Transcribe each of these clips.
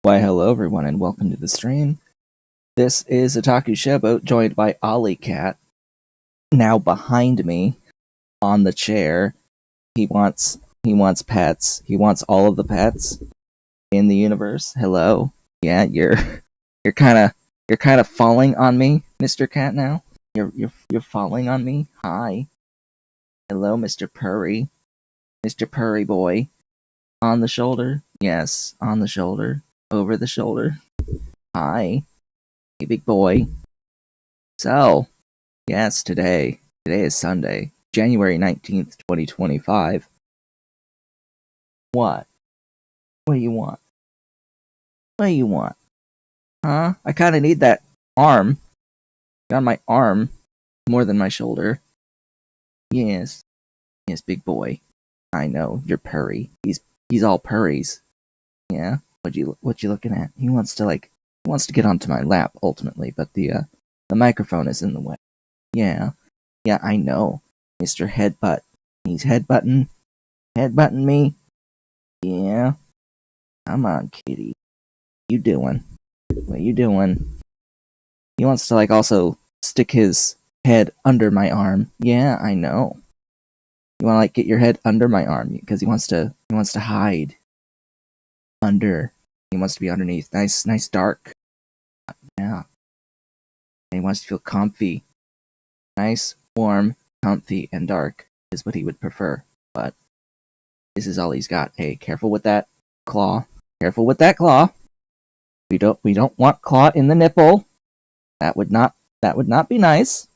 Why, hello everyone, and welcome to the stream. This is Otaku Showboat, joined by Ollie Cat. Now behind me, on the chair, he wants pets. He wants all of the pets in the universe. Hello, yeah, you're kind of falling on me, Mr. Cat. Now you're falling on me. Hi, hello, Mr. Purry, Mr. Purry boy, on the shoulder. Yes, on the shoulder, over the shoulder. Hi. Hey, big boy. So, yes, today is Sunday, January 19th, 2025. What? What do you want? What do you want? Huh? I kinda need that arm. Got my arm more than my shoulder. Yes. Yes, big boy. I know, you're purry. He's all purries. Yeah? What you looking at? He wants to get onto my lap ultimately, but the microphone is in the way. Yeah. Yeah, I know. Mr. Headbutt. He's headbutting me. Yeah. Come on, kitty. You doing? What you doing? He wants to also stick his head under my arm. Yeah, I know. You want to get your head under my arm because he wants to hide under. He wants to be underneath. Nice dark. Yeah. And he wants to feel comfy. Nice, warm, comfy, and dark is what he would prefer. But this is all he's got. Hey, careful with that claw. Careful with that claw. We don't want claw in the nipple. That would not be nice.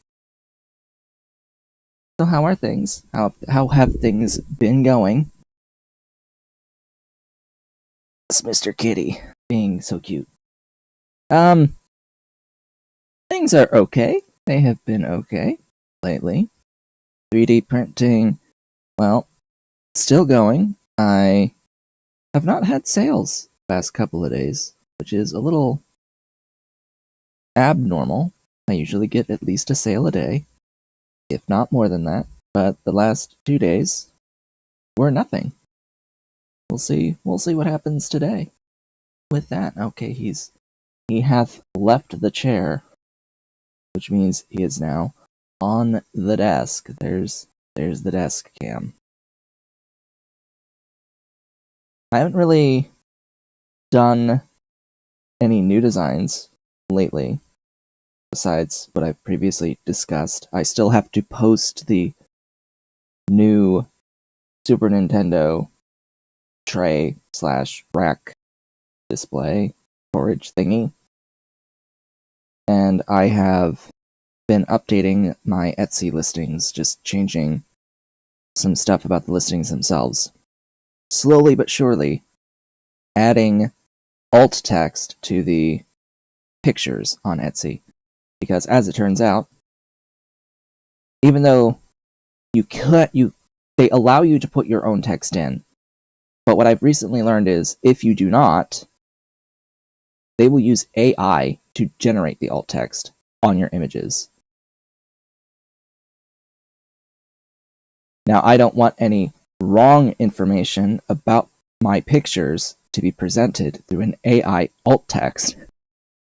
So how are things? How have things been going? It's Mr. Kitty being so cute. Things are okay. They have been okay lately. 3D printing, well, still going. I have not had sales the past couple of days, which is a little abnormal. I usually get at least a sale a day, if not more than that, but the last 2 days were nothing. We'll see what happens today with that. Okay, he hath left the chair, which means he is now on the desk. There's the desk cam. I haven't really done any new designs lately, besides what I've previously discussed. I still have to post the new Super Nintendo tray / rack display storage thingy. And I have been updating my Etsy listings, just changing some stuff about the listings themselves. Slowly but surely, adding alt text to the pictures on Etsy. Because as it turns out, even though they allow you to put your own text in, but what I've recently learned is if you do not, they will use AI to generate the alt text on your images. Now, I don't want any wrong information about my pictures to be presented through an AI alt text.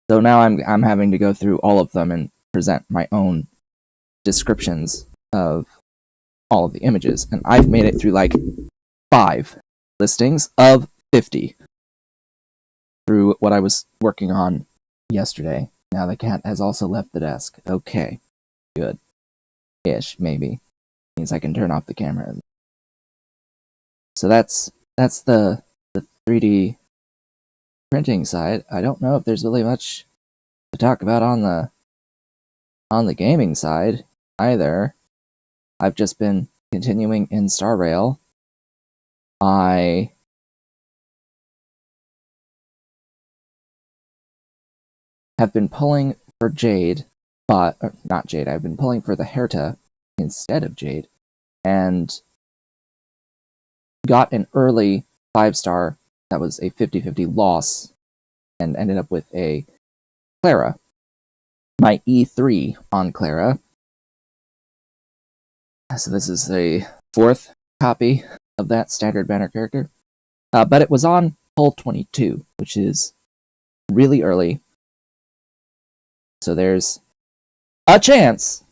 So now I'm having to go through all of them and present my own descriptions of all of the images. And I've made it through 5 listings of 50 through what I was working on yesterday. Now the cat has also left the desk. Okay, good. Ish, maybe. Means I can turn off the camera. So that's the 3D printing side. I don't know if there's really much to talk about on the gaming side either. I've just been continuing in Star Rail. I have been pulling for Jade, but not Jade. I've been pulling for the Herta instead of Jade, and got an early 5-star that was a 50-50 loss, and ended up with a Clara. My E3 on Clara. So this is the 4th copy of that standard banner character. But it was on pull 22, which is really early. So there's a chance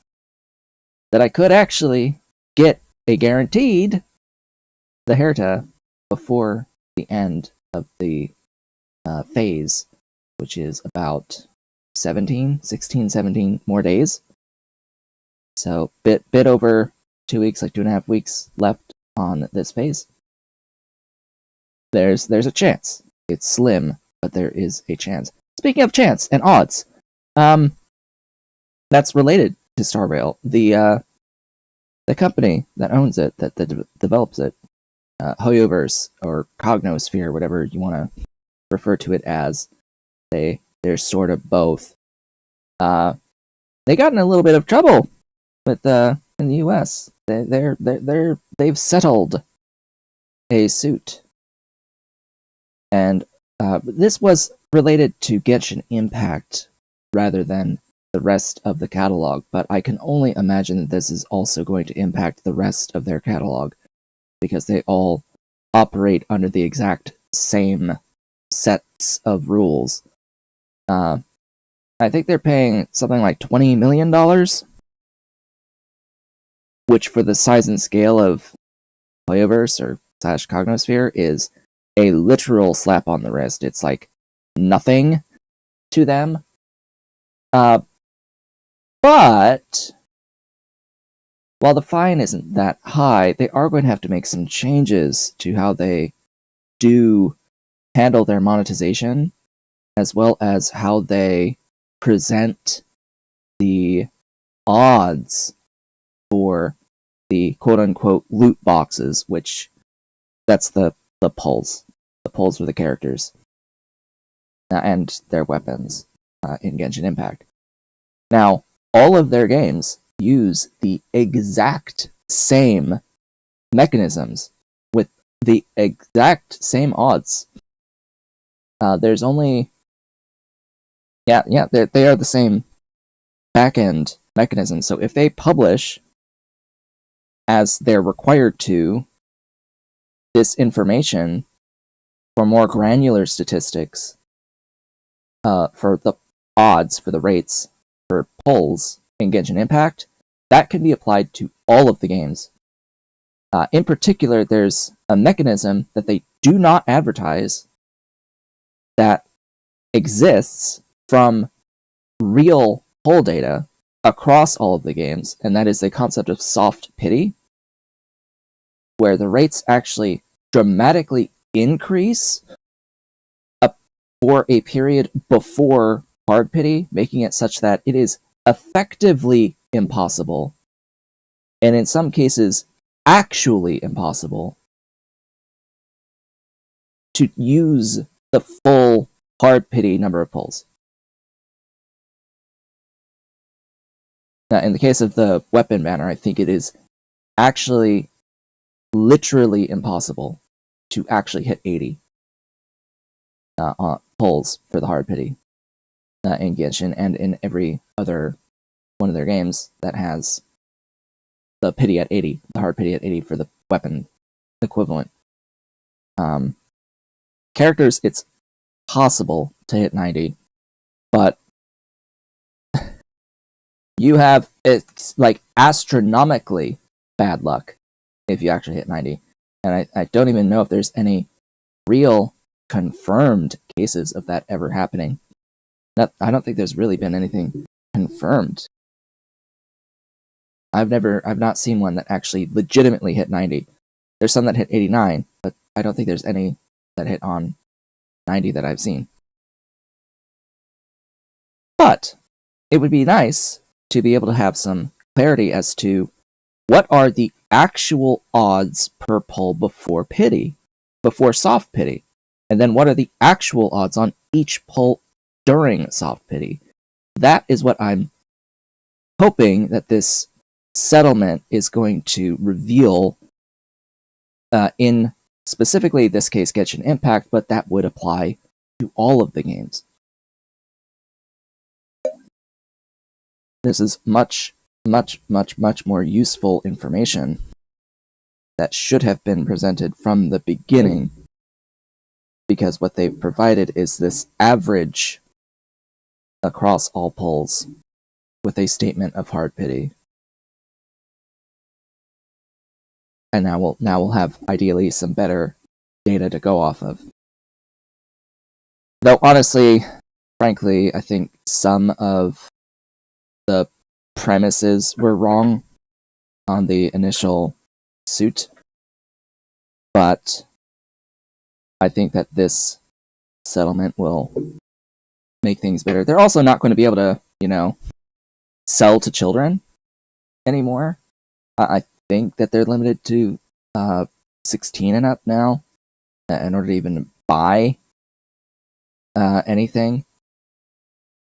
that I could actually get a guaranteed the Herta before the end of the phase, which is about 16, 17 more days. So bit over 2 weeks, like 2.5 weeks left on this phase. There's a chance. It's slim, but there is a chance. Speaking of chance and odds, that's related to Star Rail. The company that owns it, that develops it, Hoyoverse or Cognosphere, whatever you want to refer to it as, they're sort of both. They got in a little bit of trouble with in the U.S. They've settled a suit, and this was related to Genshin Impact rather than the rest of the catalog, but I can only imagine that this is also going to impact the rest of their catalog, because they all operate under the exact same sets of rules. I think they're paying something like $20 million, which for the size and scale of Hoyoverse or / Cognosphere is a literal slap on the wrist. It's like nothing to them. But while the fine isn't that high, they are going to have to make some changes to how they do handle their monetization, as well as how they present the odds for the quote-unquote loot boxes, which that's the pulls. The pulls for the characters and their weapons in Genshin Impact. Now, all of their games use the exact same mechanisms with the exact same odds. There's only... they are the same back-end mechanism. So if they publish, as they're required to, this information for more granular statistics, for the odds, for the rates, for pulls in Genshin Impact, that can be applied to all of the games. In particular, there's a mechanism that they do not advertise that exists from real poll data across all of the games, and that is the concept of soft pity, where the rates actually dramatically increase for a period before hard pity, making it such that it is effectively impossible, and in some cases actually impossible, to use the full hard pity number of pulls. Now, in the case of the weapon banner, I think it is actually literally impossible to actually hit 80 pulls for the hard pity in Genshin and in every other one of their games that has the pity at 80, the hard pity at 80 for the weapon equivalent. Characters, it's possible to hit 90, but you have, it's like astronomically bad luck if you actually hit 90. And I don't even know if there's any real confirmed cases of that ever happening. I don't think there's really been anything confirmed. I've not seen one that actually legitimately hit 90. There's some that hit 89, but I don't think there's any that hit on 90 that I've seen. But it would be nice to be able to have some clarity as to what are the actual odds per pull before pity, before soft pity, and then what are the actual odds on each pull during soft pity. That is what I'm hoping that this settlement is going to reveal in specifically this case Genshin Impact, but that would apply to all of the games. This is much more useful information that should have been presented from the beginning, because what they've provided is this average across all polls with a statement of hard pity. And now we'll have ideally some better data to go off of. Though honestly, frankly, I think some of the premises were wrong on the initial suit, but I think that this settlement will make things better. They're also not going to be able to, sell to children anymore. I think that they're limited to 16 and up now in order to even buy anything,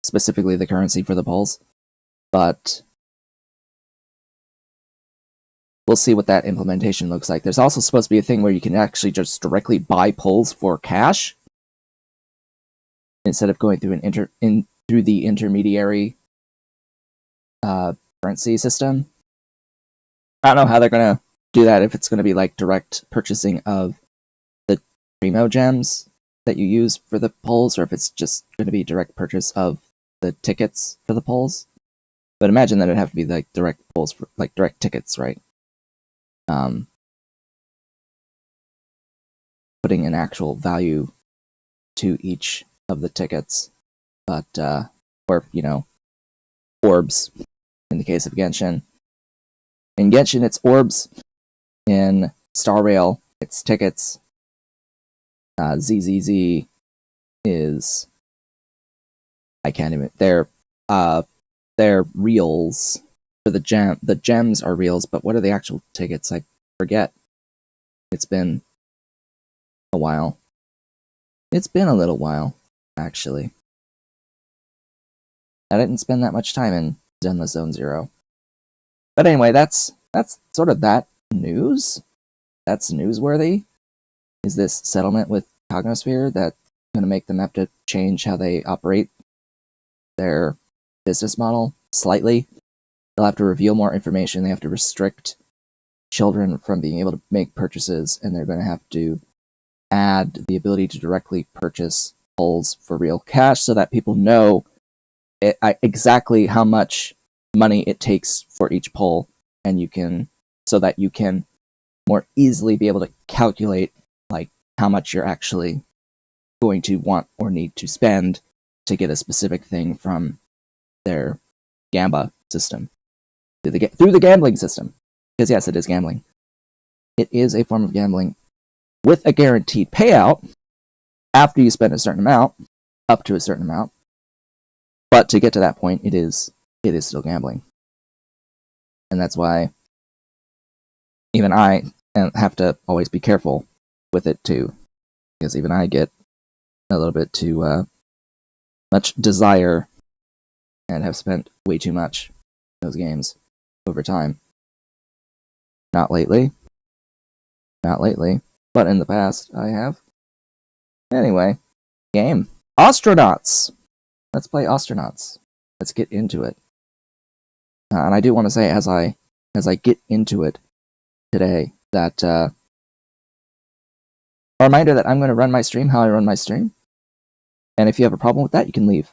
specifically the currency for the polls. But we'll see what that implementation looks like. There's also supposed to be a thing where you can actually just directly buy polls for cash instead of going through through the intermediary currency system. I don't know how they're gonna do that, if it's gonna be like direct purchasing of the Primo gems that you use for the polls, or if it's just gonna be direct purchase of the tickets for the polls. But imagine that it'd have to be like direct polls for like direct tickets, right? Putting an actual value to each of the tickets, but or orbs in the case of Genshin. In Genshin, it's orbs. In Star Rail, it's tickets. ZZZ is, I can't even. They're reals for the gem. The gems are reals, but what are the actual tickets? I forget. It's been a while. It's been a little while, actually. I didn't spend that much time in Zenless Zone Zero. But anyway, that's sort of that news. That's newsworthy. Is this settlement with Cognosphere that's going to make them have to change how they operate their business model slightly? They'll have to reveal more information. They have to restrict children from being able to make purchases, and they're going to have to add the ability to directly purchase polls for real cash so that people know exactly how much money it takes for each poll, and so that you can more easily be able to calculate like how much you're actually going to want or need to spend to get a specific thing from their Gamba system through the gambling system. Because yes, it is gambling. It is a form of gambling with a guaranteed payout after you spend a certain amount, up to a certain amount. But to get to that point, it is still gambling. And that's why even I have to always be careful with it too. Because even I get a little bit too much desire and have spent way too much in those games over time. Not lately, but in the past I have. Anyway, game. Ostranauts! Let's play Ostranauts. Let's get into it. And I do want to say, as I get into it today, that a reminder that I'm going to run my stream how I run my stream. And if you have a problem with that, you can leave.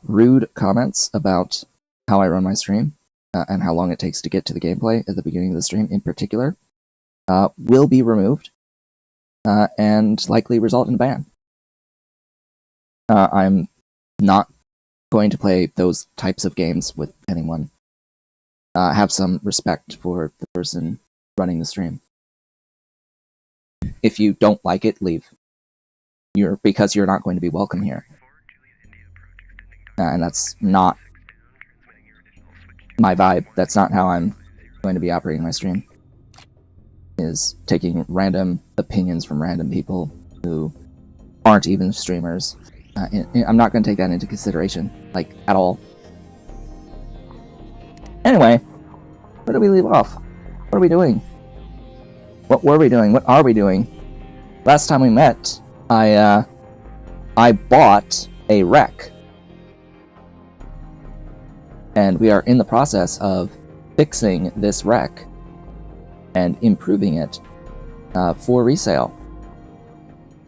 Rude comments about how I run my stream and how long it takes to get to the gameplay at the beginning of the stream in particular will be removed and likely result in a ban. I'm not going to play those types of games with anyone. Have some respect for the person running the stream. If you don't like it, leave. Because you're not going to be welcome here. And that's not my vibe. That's not how I'm going to be operating my stream. Is taking random opinions from random people who aren't even streamers. I'm not going to take that into consideration, like, at all. Anyway, where do we leave off? What are we doing? What were we doing? What are we doing? Last time we met, I bought a wreck. And we are in the process of fixing this wreck. and improving it for resale.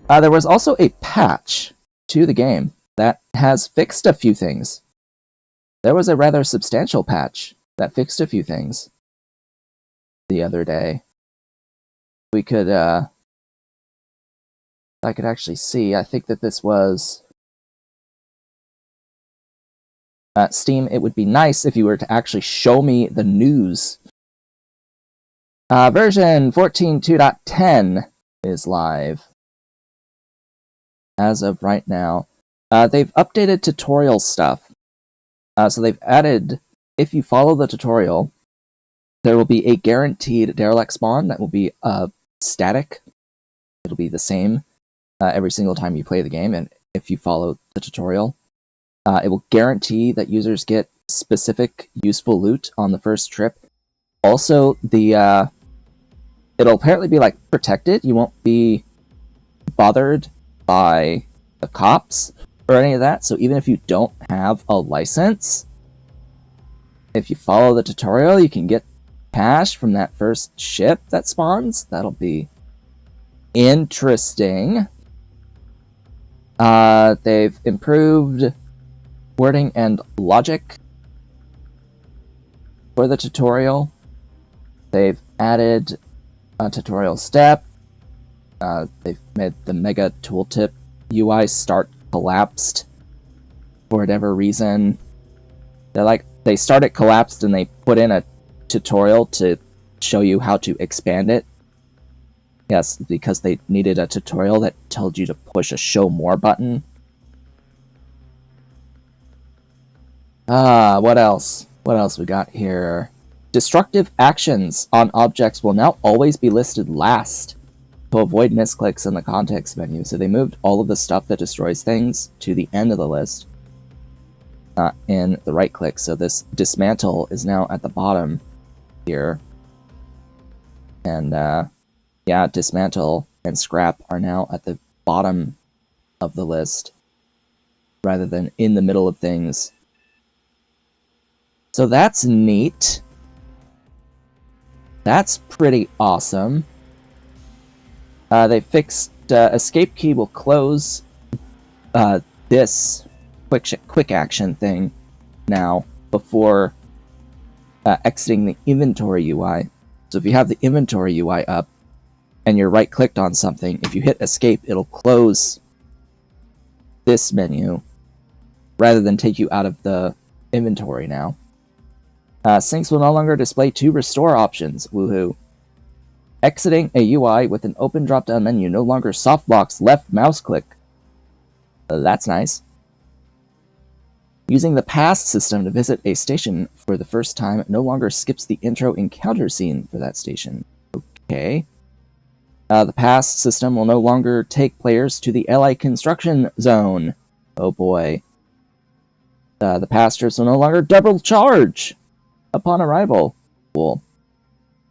There was also a patch to the game that has fixed a few things. There was a rather substantial patch that fixed a few things the other day. We could, I could actually see, I think that this was Steam. It would be nice if you were to actually show me the news. Version 14.2.10 is live as of right now. They've updated tutorial stuff. So they've added, if you follow the tutorial, there will be a guaranteed derelict spawn that will be static. It'll be the same every single time you play the game, and if you follow the tutorial, it will guarantee that users get specific useful loot on the first trip. Also, it'll apparently be like protected. You won't be bothered by the cops or any of that. So even if you don't have a license, if you follow the tutorial, you can get cash from that first ship that spawns. That'll be interesting. They've improved wording and logic for the tutorial. They've added a tutorial step. They've made the mega tooltip UI start collapsed for whatever reason. They start it collapsed and they put in a tutorial to show you how to expand it. Yes, because they needed a tutorial that told you to push a show more button. What else? What else we got here? Destructive actions on objects will now always be listed last to avoid misclicks in the context menu. So they moved all of the stuff that destroys things to the end of the list, not in the right click. So this dismantle is now at the bottom here. And yeah, dismantle and scrap are now at the bottom of the list rather than in the middle of things. So that's neat. That's pretty awesome. They fixed escape key will close this quick action thing now before exiting the inventory UI. So if you have the inventory UI up and you're right-clicked on something, if you hit escape, it'll close this menu rather than take you out of the inventory now. Sinks will no longer display 2 restore options. Woohoo. Exiting a UI with an open drop-down menu, no longer softbox left mouse click. That's nice. Using the pass system to visit a station for the first time no longer skips the intro encounter scene for that station. Okay. The pass system will no longer take players to the Allied construction zone. Oh boy. The pass trips will no longer double charge upon arrival. Cool.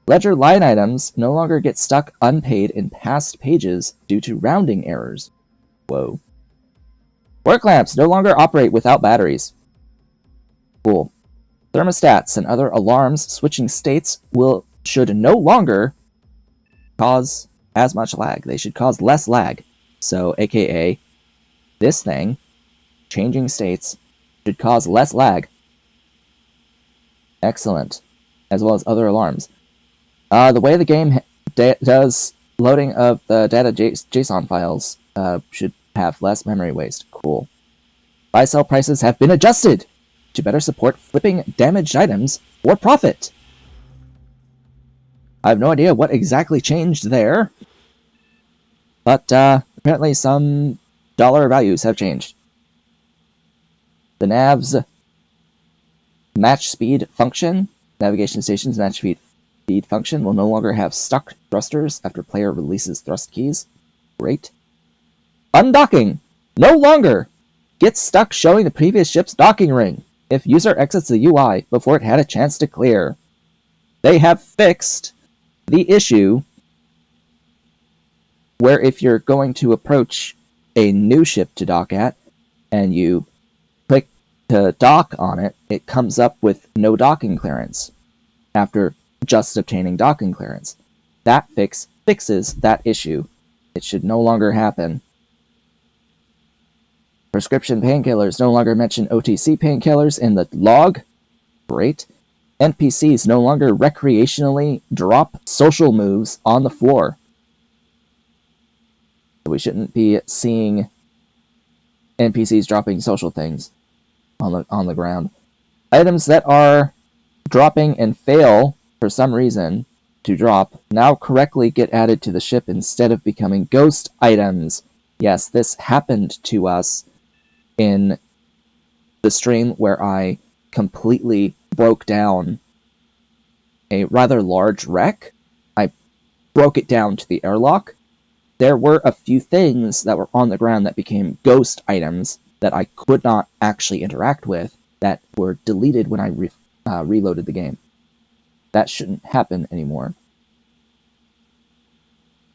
Ledger line items no longer get stuck unpaid in past pages due to rounding errors. Whoa. Work lamps no longer operate without batteries. Cool. Thermostats and other alarms switching states should no longer cause as much lag. They should cause less lag. So, aka, this thing, changing states, should cause less lag. Excellent. As well as other alarms. The way the game does loading of the data JSON files should have less memory waste. Cool. Buy-sell prices have been adjusted to better support flipping damaged items for profit. I have no idea what exactly changed there, but apparently some dollar values have changed. The nav's match speed function, navigation station's match speed function will no longer have stuck thrusters after player releases thrust keys. Great. Undocking no longer gets stuck showing the previous ship's docking ring if user exits the UI before it had a chance to clear. They have fixed the issue where if you're going to approach a new ship to dock at and you click to dock on it, it comes up with no docking clearance after just obtaining docking clearance. that fixes that issue. It should no longer happen. Prescription painkillers no longer mention OTC painkillers in the log. Great. NPCs no longer recreationally drop social moves on the floor. We shouldn't be seeing NPCs dropping social things on the ground. Items that are dropping and fail for some reason to drop now correctly get added to the ship instead of becoming ghost items. Yes, this happened to us in the stream where I completely broke down a rather large wreck. I broke it down to the airlock. There were a few things that were on the ground that became ghost items that I could not actually interact with that were deleted when I reloaded the game. That shouldn't happen anymore.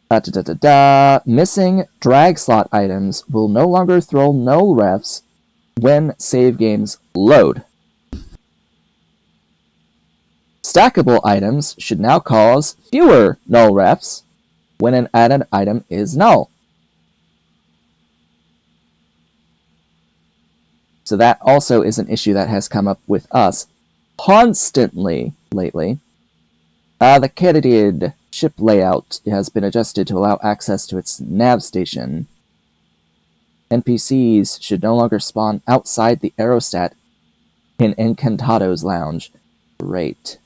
Missing drag slot items will no longer throw null refs when save games load. Stackable items should now cause fewer null refs when an added item is null. So that also is an issue that has come up with us constantly lately. The Katydid ship layout has been adjusted to allow access to its nav station. NPCs should no longer spawn outside the aerostat in Encantado's lounge. Great.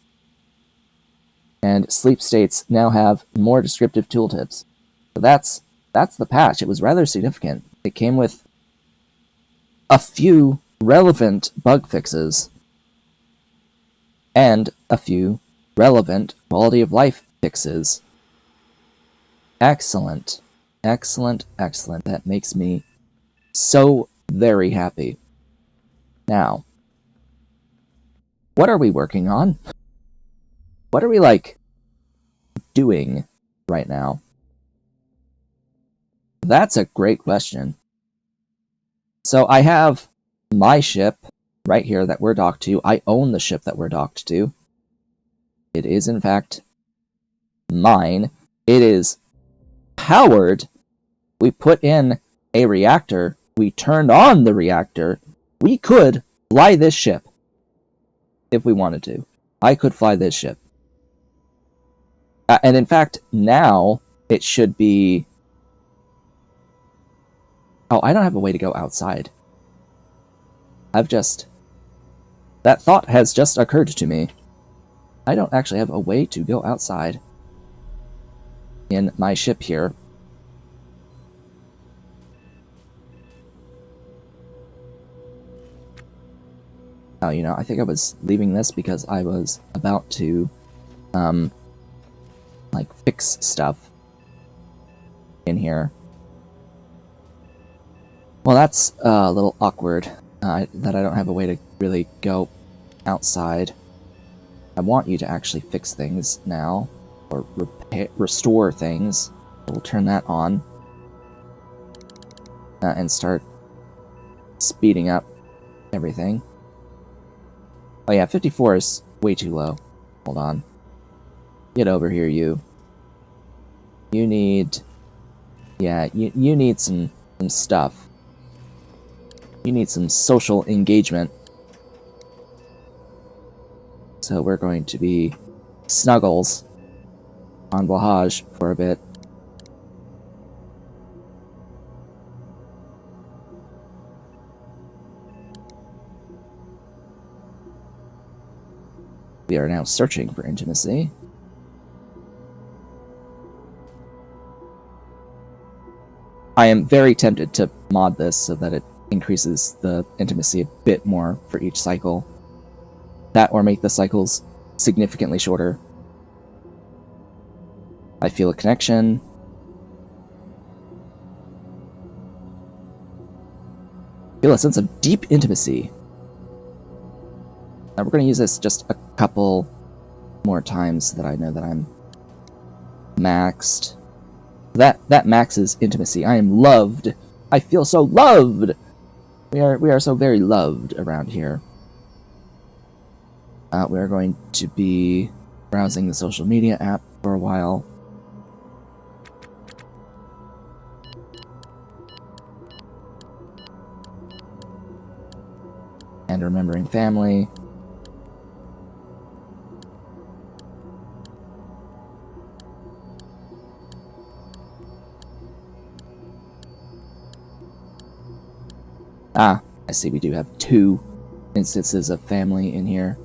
And sleep states now have more descriptive tooltips. So that's the patch. It was rather significant. It came with a few relevant bug fixes and a few relevant quality of life fixes. Excellent. Excellent, excellent. That makes me so very happy. Now, what are we working on? What are we, doing right now? That's a great question. So I have my ship right here that we're docked to. I own the ship that we're docked to. It is, in fact, mine. It is powered. We put in a reactor. We turned on the reactor. We could fly this ship if we wanted to. I could fly this ship. And in fact, now it should be... Oh, I don't have a way to go outside. That thought has just occurred to me. I don't actually have a way to go outside in my ship here. Oh, I think I was leaving this because I was about to, fix stuff in here. Well, that's a little awkward, that I don't have a way to really go outside. I want you to actually fix things now, or restore things. We'll turn that on, and start speeding up everything. Oh yeah, 54 is way too low. Hold on. Get over here, you. You need... Yeah, you need some stuff. You need some social engagement. So we're going to be snuggles on Blahaj for a bit. We are now searching for intimacy. I am very tempted to mod this so that it increases the intimacy a bit more for each cycle. That or make the cycles significantly shorter. I feel a connection. Feel a sense of deep intimacy. Now we're going to use this just a couple more times so that I know that I'm maxed. That maxes intimacy. I am loved. I feel so loved. We are so very loved around here. We are going to be browsing the social media app for a while. and remembering family. Ah, I see we do have 2 instances of family in here.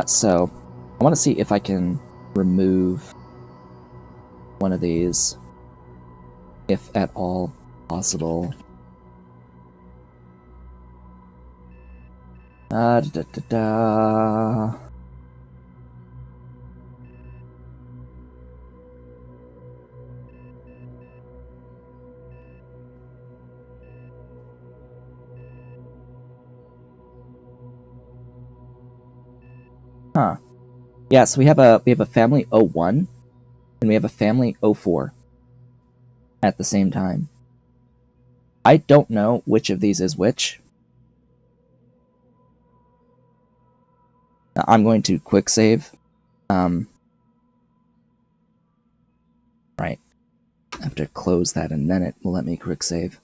So, I want to see if I can remove one of these, if at all possible. Da, da, da, da. Huh. Yeah, so we have a family 01 and we have a family 04 at the same time. I don't know which of these is which. I'm going to quick save. Right. I have to close that and then it will let me quick save.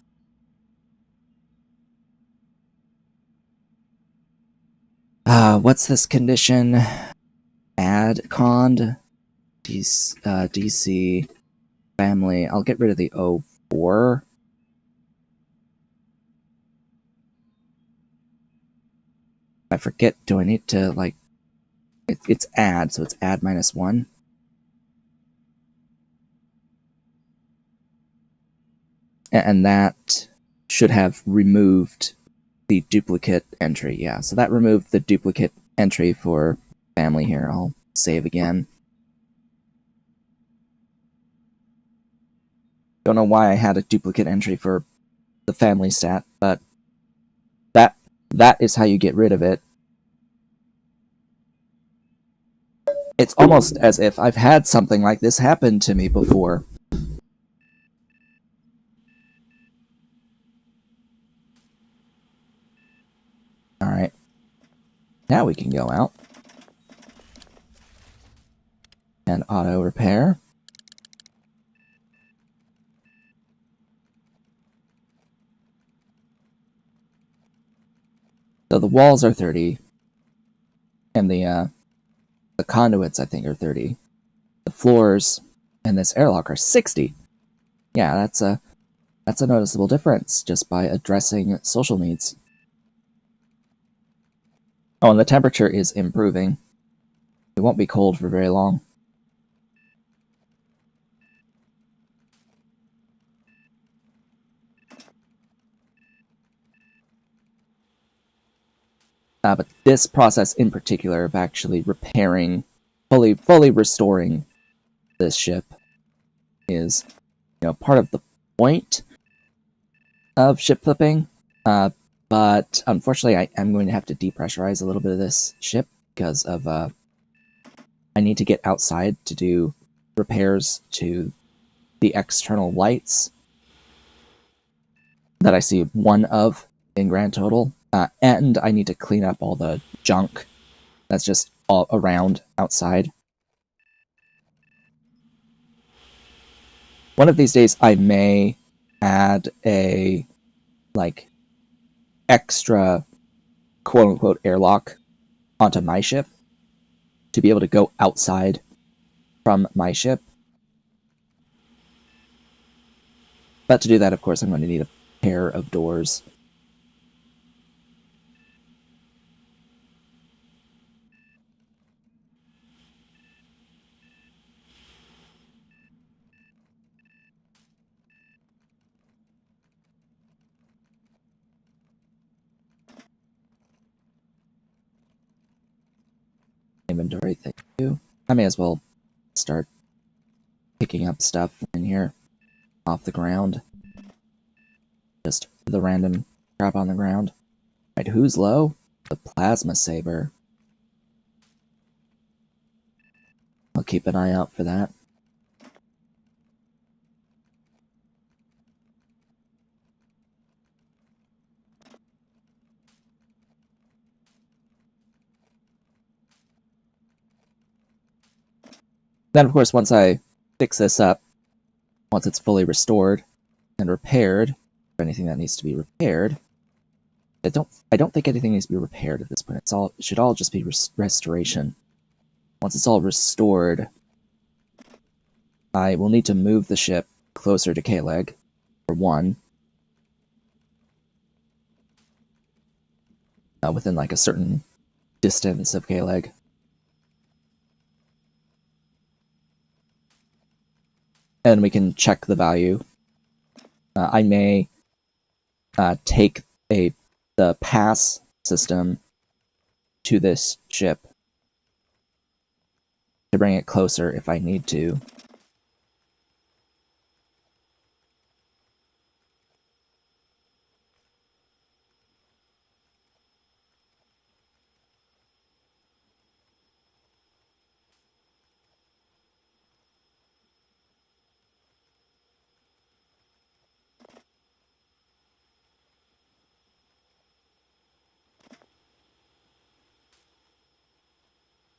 What's this condition? Add cond DC family. I'll get rid of the 04. I forget, do I need to, like, it's add, so it's add -1. And that should have removed the duplicate entry. Yeah, so that removed the duplicate entry for family here. I'll save again. Don't know why I had a duplicate entry for the family stat, but that is how you get rid of it. It's almost as if I've had something like this happen to me before. Alright. Now we can go out. And auto repair. So the walls are 30. And the conduits, I think, are 30. The floors and this airlock are 60. Yeah, that's a noticeable difference just by addressing social needs. Oh, and the temperature is improving. It won't be cold for very long. But this process in particular of actually repairing, fully restoring this ship is, part of the point of ship flipping. But unfortunately, I am going to have to depressurize a little bit of this ship because of I need to get outside to do repairs to the external lights that I see 1 of in grand total. And I need to clean up all the junk that's just all around outside. One of these days, I may add a, like, extra quote-unquote airlock onto my ship to be able to go outside from my ship. But to do that, of course, I'm going to need a pair of doors. Inventory thing too. I may as well start picking up stuff in here off the ground. Just the random crap on the ground. Right, who's low? The plasma saber. I'll keep an eye out for that. Then, of course, once I fix this up, once it's fully restored and repaired, or anything that needs to be repaired, I don't think anything needs to be repaired at this point. It should all just be restoration. Once it's all restored, I will need to move the ship closer to K-Leg, for one. Within like a certain distance of K-Leg. And we can check the value. I may take the pass system to this ship to bring it closer if I need to.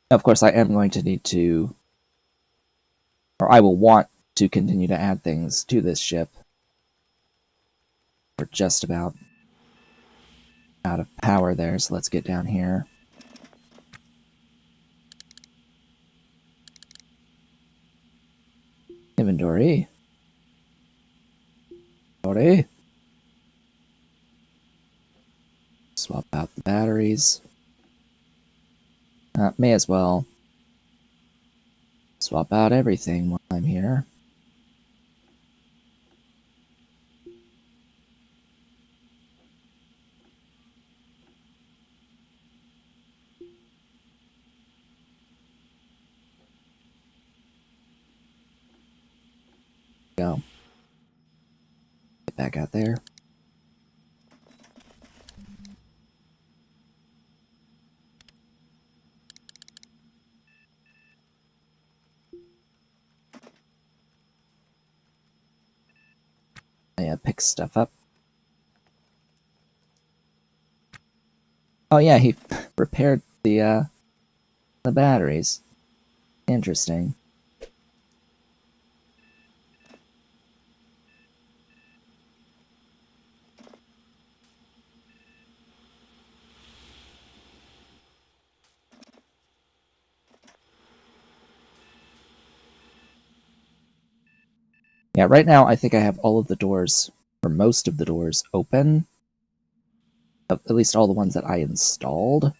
Of course, I am going to need to, or I will want to continue to add things to this ship. We're just about out of power there, so let's get down here. Inventory. Swap out the batteries. May as well swap out everything while I'm here. Go. Get back out there. Yeah, pick stuff up. Oh yeah, he repaired the batteries. Interesting. Yeah, right now I think I have all of the doors, or most of the doors, open. At least all the ones that I installed.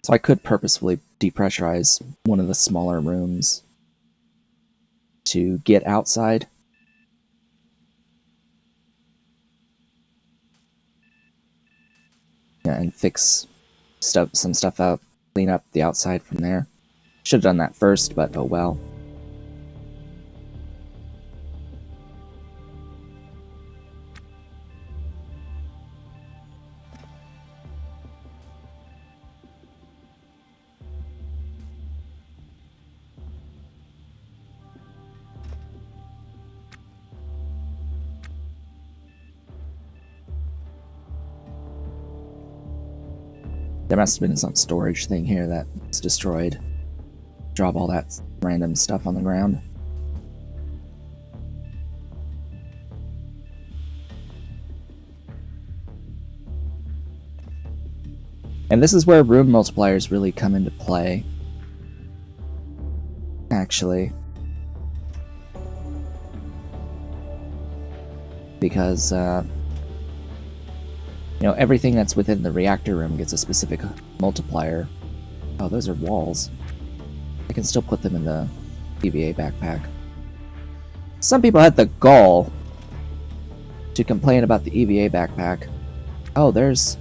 So I could purposefully depressurize one of the smaller rooms to get outside. Yeah, and fix some stuff out, clean up the outside from there. Should have done that first, but oh well. There must have been some storage thing here that was destroyed. Drop all that random stuff on the ground. And this is where room multipliers really come into play. Actually. Because, you know, everything that's within the reactor room gets a specific multiplier. Oh, those are walls. I can still put them in the EVA backpack. Some people had the gall to complain about the EVA backpack. Oh, there's...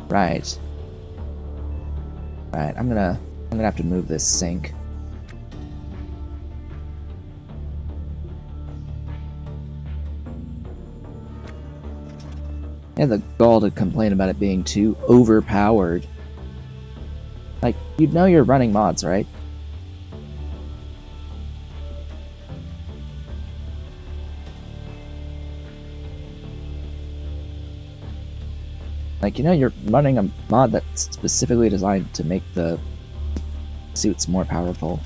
Right. Right, I'm gonna have to move this sink. Yeah, the gall to complain about it being too overpowered. Like, you know you're running mods, right? Like, you know, you're running a mod that's specifically designed to make the suits more powerful.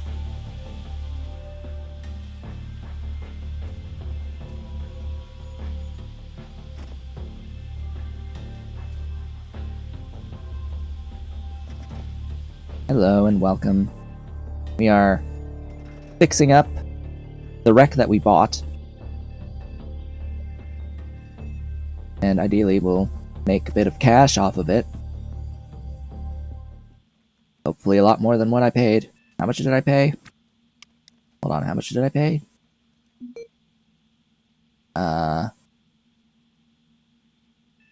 Hello and welcome. We are fixing up the wreck that we bought. And ideally we'll make a bit of cash off of it. Hopefully a lot more than what I paid. How much did I pay? Hold on, how much did I pay?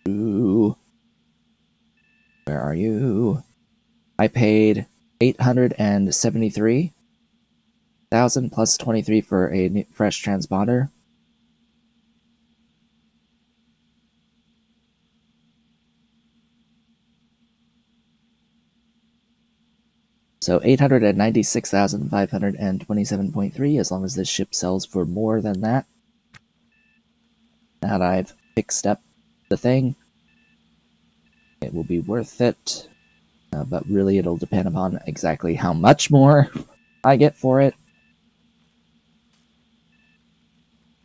Ooh. Where are you? I paid 873,000 plus 23 for a fresh transponder. So 896,527.3, as long as this ship sells for more than that. Now that I've fixed up the thing, it will be worth it. But really it'll depend upon exactly how much more I get for it.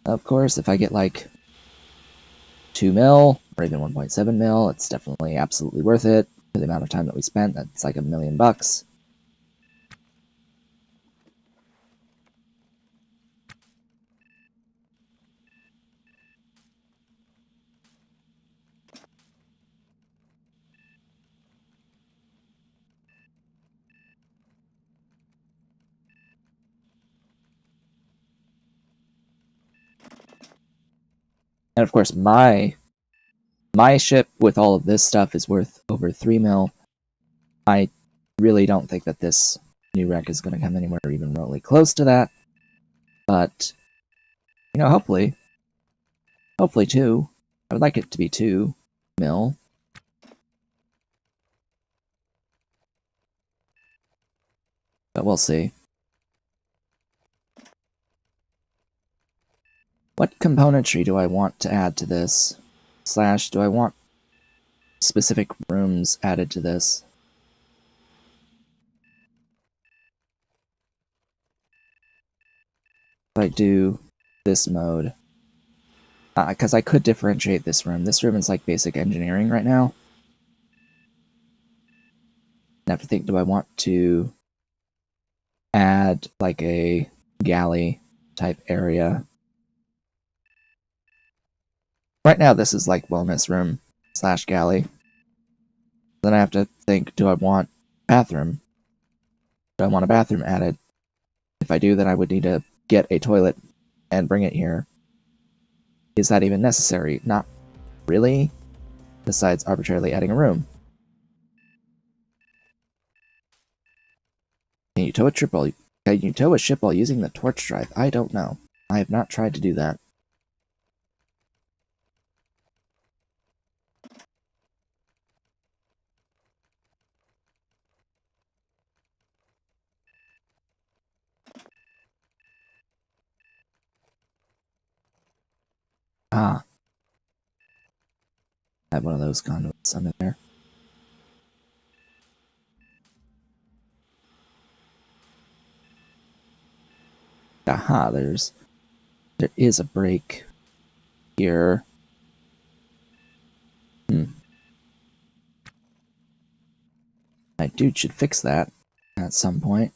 Of course, if I get like 2 mil, or even 1.7 mil, it's definitely absolutely worth it. For the amount of time that we spent, that's like $1 million bucks. And of course, my ship with all of this stuff is worth over 3 mil. I really don't think that this new wreck is going to come anywhere even remotely close to that. But, you know, hopefully 2. I would like it to be 2 mil. But we'll see. What componentry do I want to add to this? / do I want specific rooms added to this? If I do this mode, because I could differentiate this room. This room is like basic engineering right now. I have to think, do I want to add like a galley type area? Right now this is like wellness room / galley. Then I have to think, do I want bathroom? Do I want a bathroom added? If I do, then I would need to get a toilet and bring it here. Is that even necessary? Not really, besides arbitrarily adding a room. Can you tow a ship while using the torch drive? I don't know. I have not tried to do that. Ah. I have one of those conduits under there. Aha, there is a break here. My dude should fix that at some point,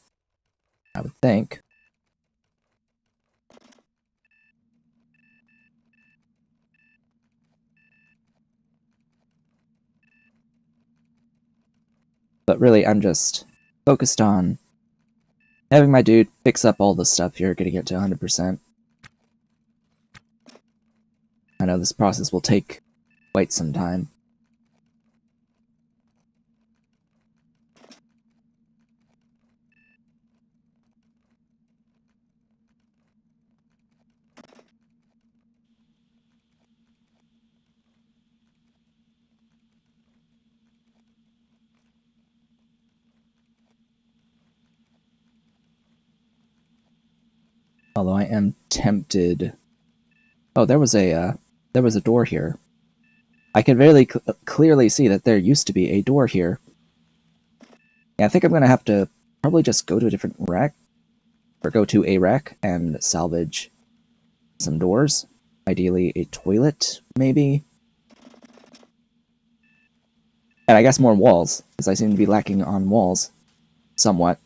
I would think. But really, I'm just focused on having my dude fix up all the stuff here, getting it to 100%. I know this process will take quite some time. Although I am tempted. Oh, there was a door here. I can very clearly see that there used to be a door here. Yeah, I think I'm gonna have to probably just go to a different rack, or go to a rack and salvage some doors. Ideally, a toilet, maybe. And I guess more walls, because I seem to be lacking on walls. Somewhat.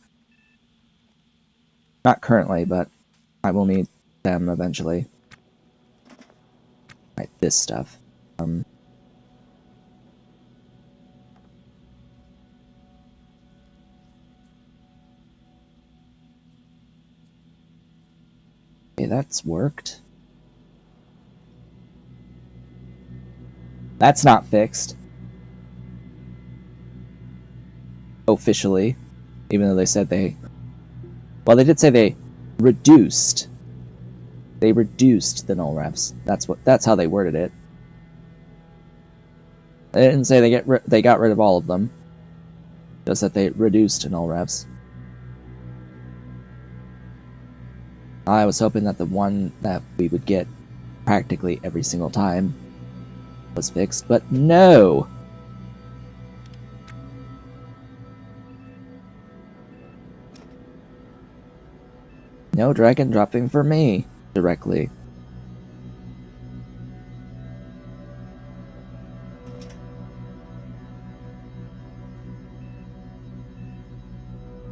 Not currently, but I will need them eventually. Right, this stuff. Okay, that's worked. That's not fixed. Officially. Even though they said they... Well, they did say they reduced. They reduced the null refs. That's how they worded it. They didn't say they got rid of all of them. Just that they reduced null refs. I was hoping that the one that we would get practically every single time was fixed, but no! No drag and dropping for me directly.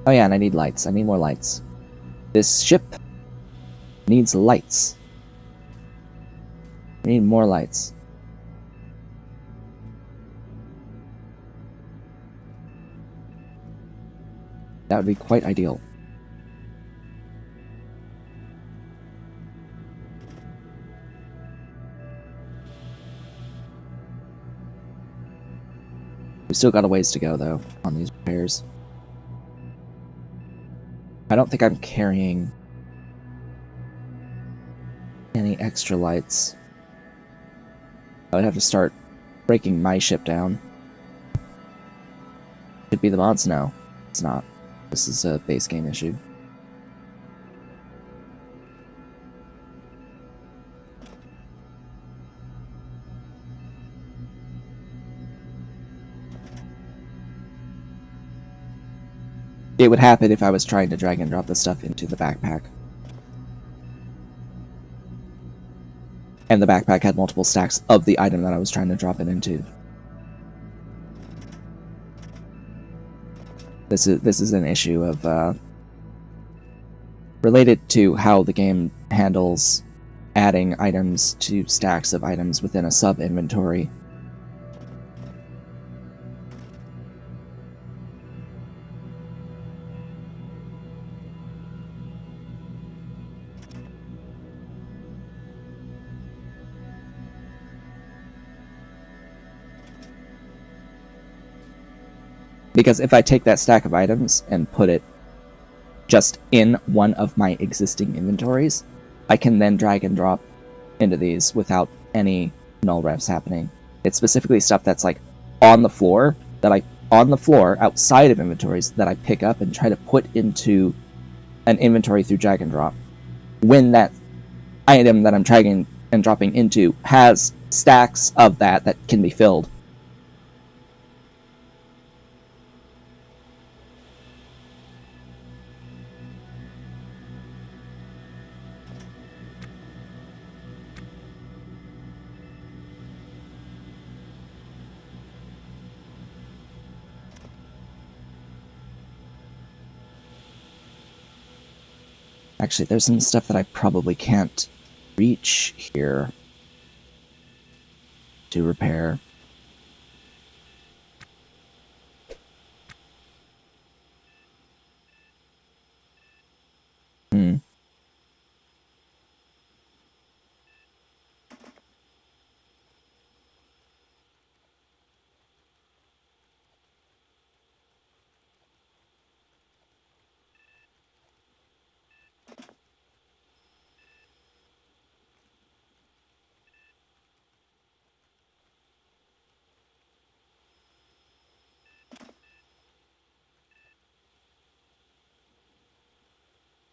Oh yeah, and I need lights. I need more lights. This ship needs lights. I need more lights. That would be quite ideal. We still got a ways to go, though, on these repairs. I don't think I'm carrying any extra lights. I would have to start breaking my ship down. Could be the mods now. It's not. This is a base game issue. It would happen if I was trying to drag and drop the stuff into the backpack. And the backpack had multiple stacks of the item that I was trying to drop it into. This is an issue of related to how the game handles adding items to stacks of items within a sub-inventory. Because if I take that stack of items and put it just in one of my existing inventories, I can then drag and drop into these without any null refs happening. It's specifically stuff that's like on the floor, outside of inventories, that I pick up and try to put into an inventory through drag and drop. When that item that I'm dragging and dropping into has stacks of that can be filled. Actually, there's some stuff that I probably can't reach here to repair.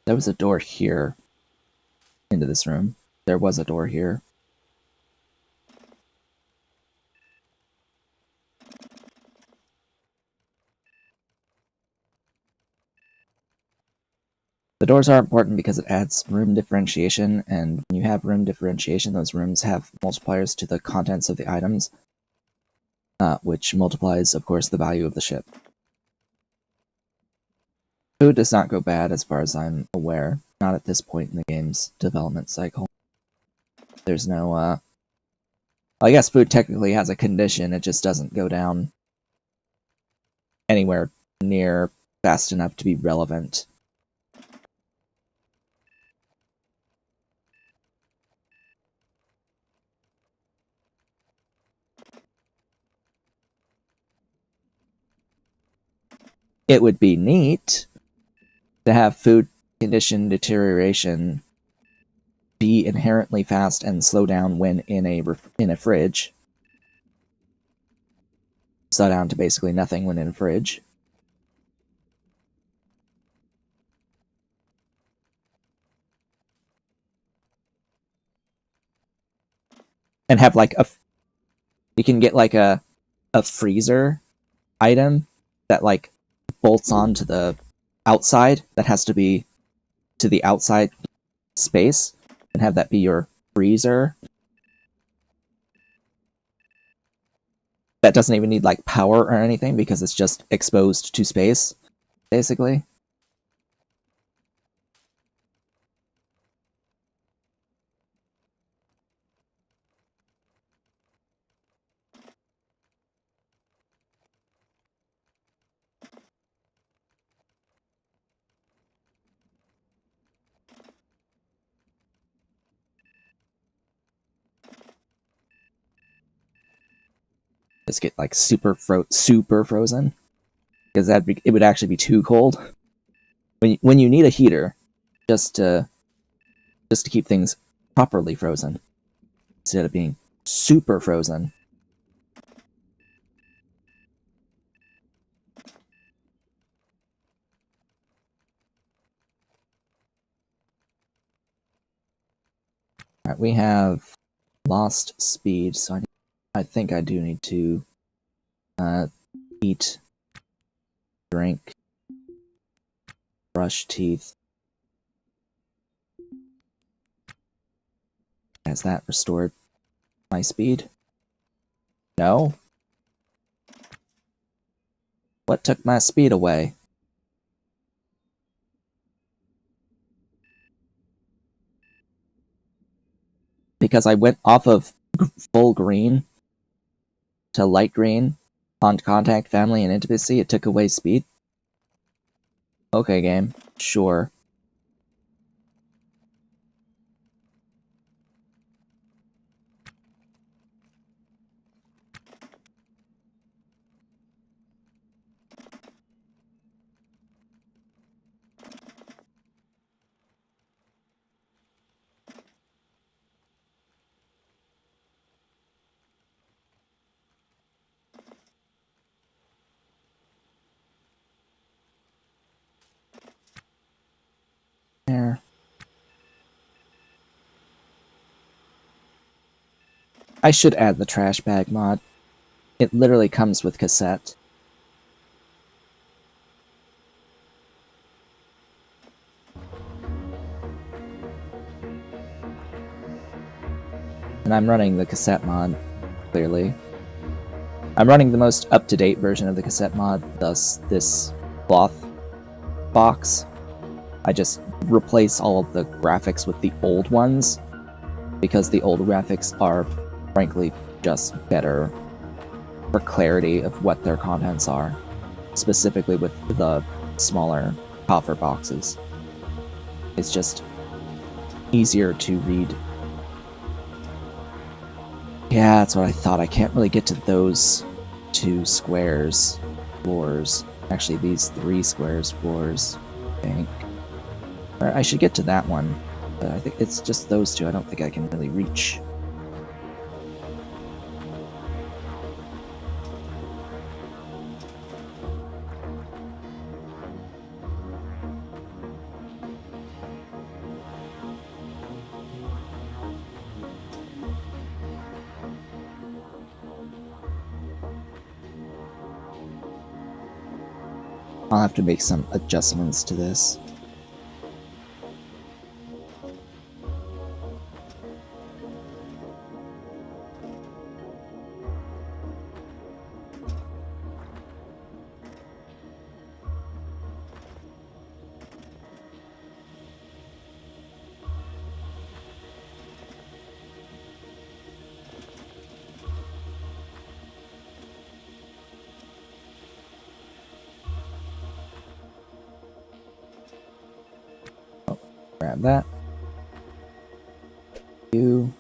There was a door here into this room. There was a door here. The doors are important because it adds room differentiation, and when you have room differentiation, those rooms have multipliers to the contents of the items, which multiplies, of course, the value of the ship. Food does not go bad as far as I'm aware, not at this point in the game's development cycle. There's no, I guess food technically has a condition, it just doesn't go down anywhere near fast enough to be relevant. It would be neat to have food condition deterioration be inherently fast and slow down when in a fridge. Slow down to basically nothing when in a fridge. And have like you can get like a freezer item that like bolts onto the outside, that has to be to the outside space, and have that be your freezer. That doesn't even need like power or anything because it's just exposed to space, basically. Just get like super frozen, because it would actually be too cold. When you need a heater, just to keep things properly frozen, instead of being super frozen. Alright, we have lost speed, so I think I do need to eat, drink, brush teeth. Has that restored my speed? No? What took my speed away? Because I went off of full green to light green on contact, family, and intimacy, it took away speed? Okay, game. Sure. There. I should add the trash bag mod. It literally comes with cassette. And I'm running the cassette mod, clearly. I'm running the most up-to-date version of the cassette mod, thus this cloth box. I just replace all of the graphics with the old ones, because the old graphics are, frankly, just better for clarity of what their contents are, specifically with the smaller coffer boxes. It's just easier to read. Yeah, that's what I thought. I can't really get to those 2 squares floors. Actually, these 3 squares floors, I think. Or I should get to that one, but I think it's just those 2 I don't think I can really reach. I'll have to make some adjustments to this. grab that. You.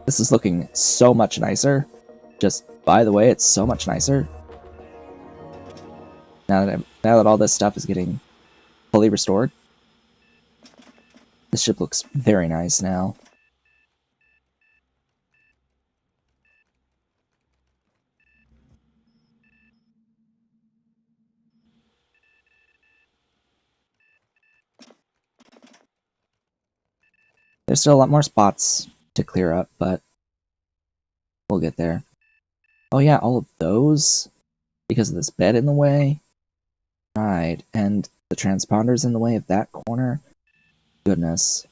This is looking so much nicer. Just by the way, it's so much nicer. Now that all this stuff is getting fully restored. This ship looks very nice now. There's still a lot more spots to clear up, but we'll get there. Oh yeah, all of those? Because of this bed in the way? Right, and the transponder's in the way of that corner? Goodness.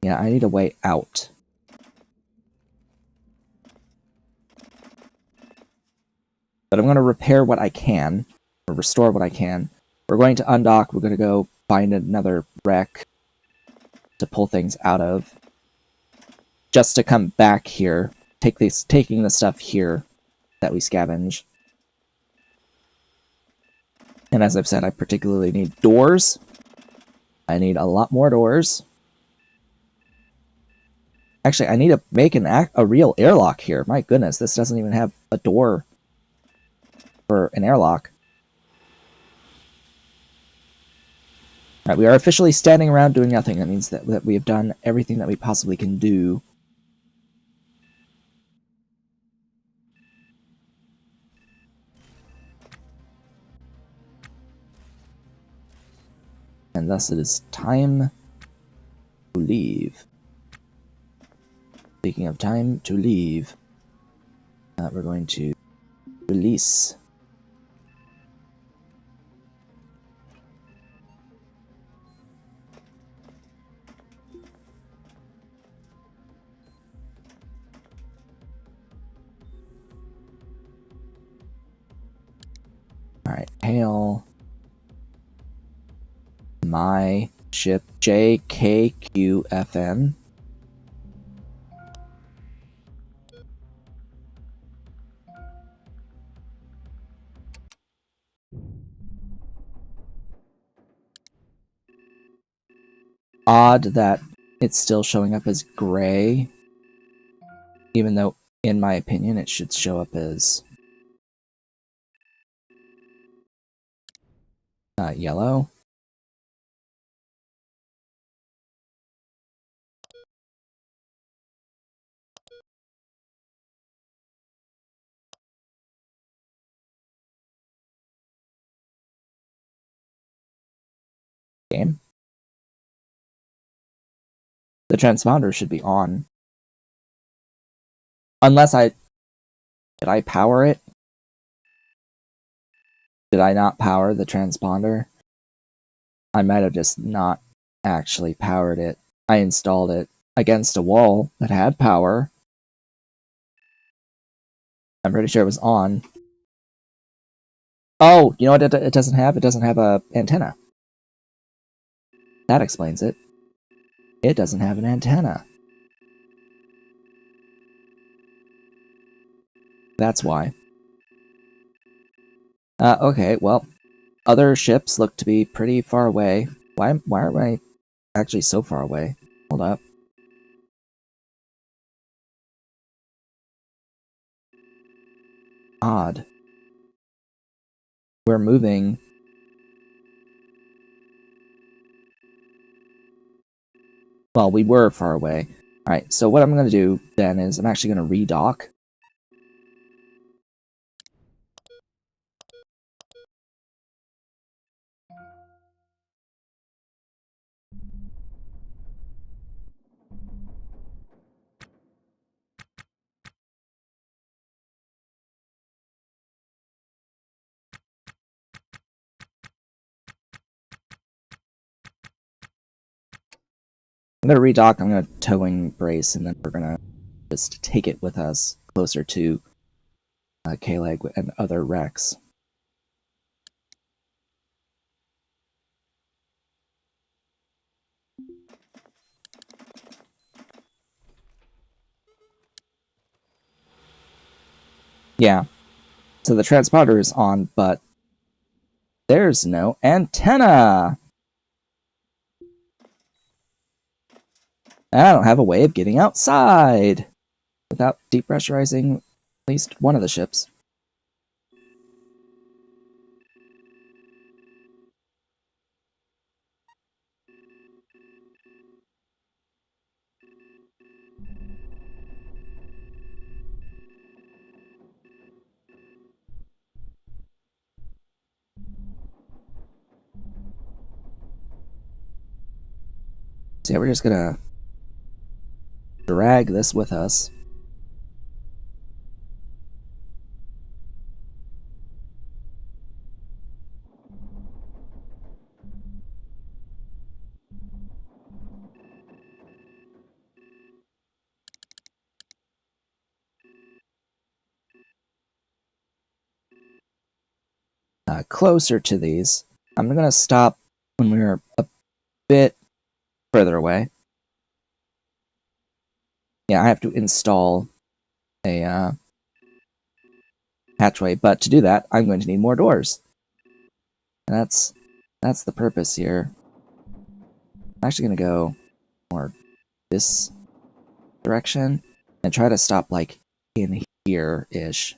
Yeah, I need a way out. But I'm going to repair what I can, or restore what I can. We're going to undock, we're going to go find another wreck to pull things out of. Just to come back here, taking the stuff here that we scavenge. And as I've said, I particularly need doors. I need a lot more doors. Actually, I need to make a real airlock here. My goodness, this doesn't even have a door for an airlock. Alright, we are officially standing around doing nothing. That means that we have done everything that we possibly can do. And thus it is time to leave. Speaking of time to leave, we're going to release. Alright, hail my ship JKQFN. Odd that it's still showing up as gray, even though, in my opinion, it should show up as yellow. Game. The transponder should be on. Unless did I power it? Did I not power the transponder? I might have just not actually powered it. I installed it against a wall that had power. I'm pretty sure it was on. Oh, you know what it doesn't have? It doesn't have a antenna. That explains it. It doesn't have an antenna. That's why. Okay, well, other ships look to be pretty far away. Why aren't I actually so far away? Hold up. Odd. We're moving. Well, we were far away. Alright, so what I'm going to do then is I'm actually going to redock. I'm going to redock, I'm going to towing brace, and then we're going to just take it with us closer to K-Leg and other wrecks. Yeah. So the transponder is on, but There's no antenna! I don't have a way of getting outside without depressurizing at least one of the ships. So yeah, we're just gonna drag this with us. Closer to these. I'm gonna stop when we're a bit further away. Yeah, I have to install a hatchway, but to do that, I'm going to need more doors. And that's the purpose here. I'm actually gonna go more this direction and try to stop like in here-ish.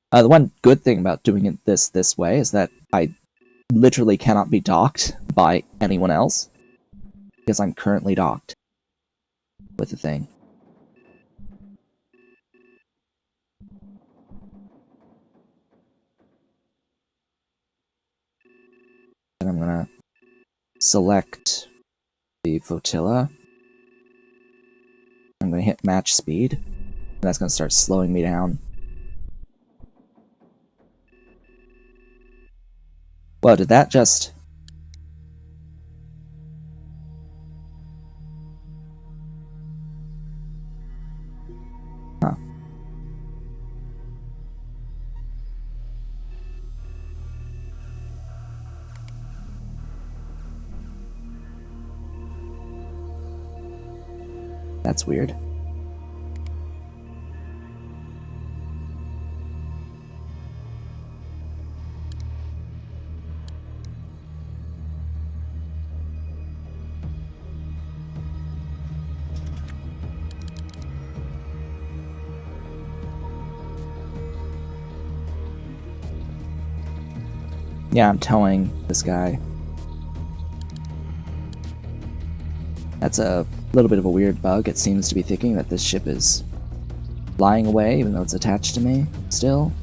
The one good thing about doing it this way is that I literally cannot be docked by anyone else because I'm currently docked with the thing. And I'm gonna select the flotilla. I'm gonna hit match speed, and that's gonna start slowing me down. Whoa, did that just... Huh. That's weird. Yeah, I'm towing this guy. That's a little bit of a weird bug. It seems to be thinking that this ship is flying away, even though it's attached to me still.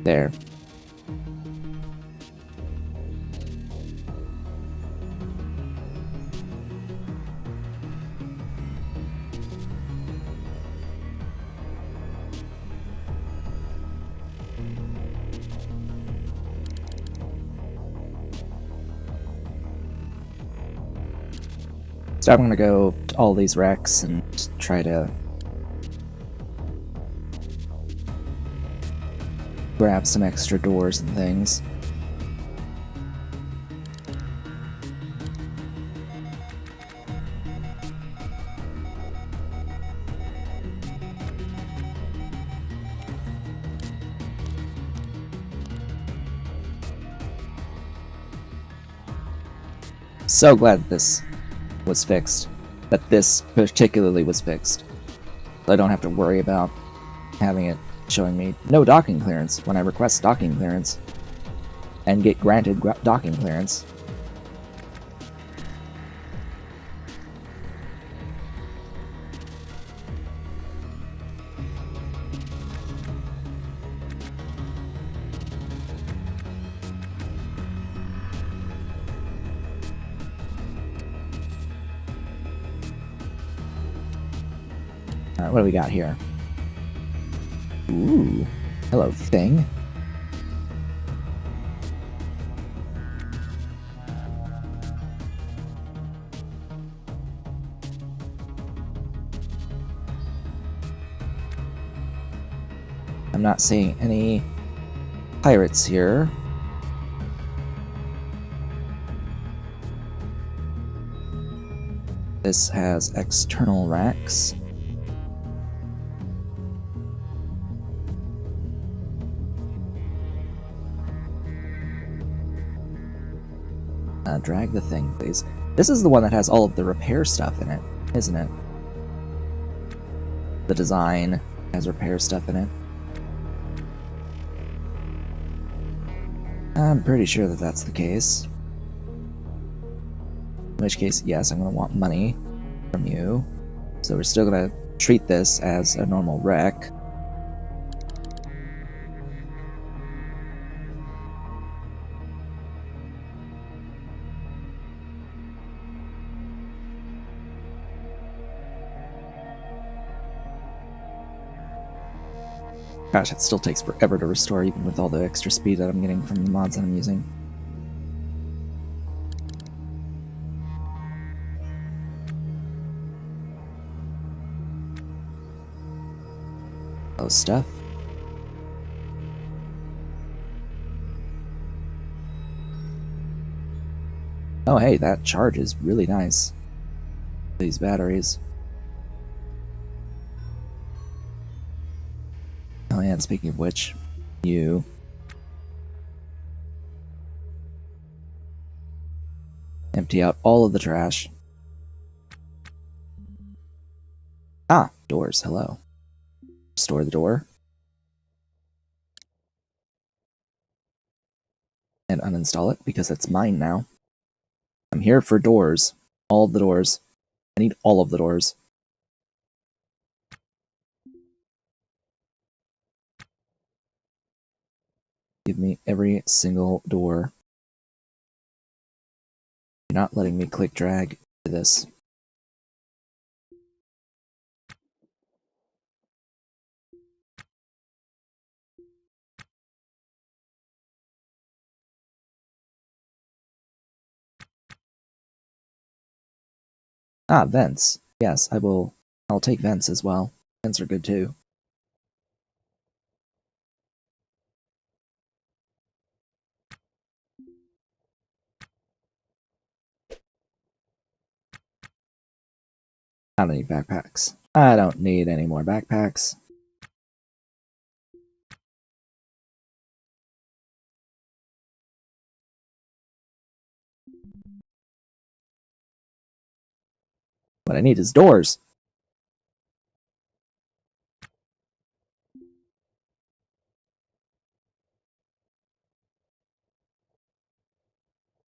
There. So I'm gonna go to all these wrecks and try to grab some extra doors and things. So glad this was fixed. That this particularly was fixed. So I don't have to worry about having it showing me no docking clearance when I request docking clearance and get granted docking clearance. Alright, what do we got here? Ooh. Hello, thing. I'm not seeing any pirates here. This has external racks. Drag the thing, please. This is the one that has all of the repair stuff in it, isn't it? The design has repair stuff in it. I'm pretty sure that that's the case. In which case, yes, I'm going to want money from you. So we're still going to treat this as a normal wreck. Gosh, it still takes forever to restore, even with all the extra speed that I'm getting from the mods that I'm using. Oh, stuff. Oh, hey, that charge is really nice. These batteries. Oh, yeah, and speaking of which, you... empty out all of the trash. Ah, doors, hello. Restore the door. And uninstall it, because it's mine now. I'm here for doors. All of the doors. I need all of the doors. Give me every single door. You're not letting me click drag to this. Ah, vents. Yes, I'll take vents as well. Vents are good too. I don't need backpacks. I don't need any more backpacks. What I need is doors.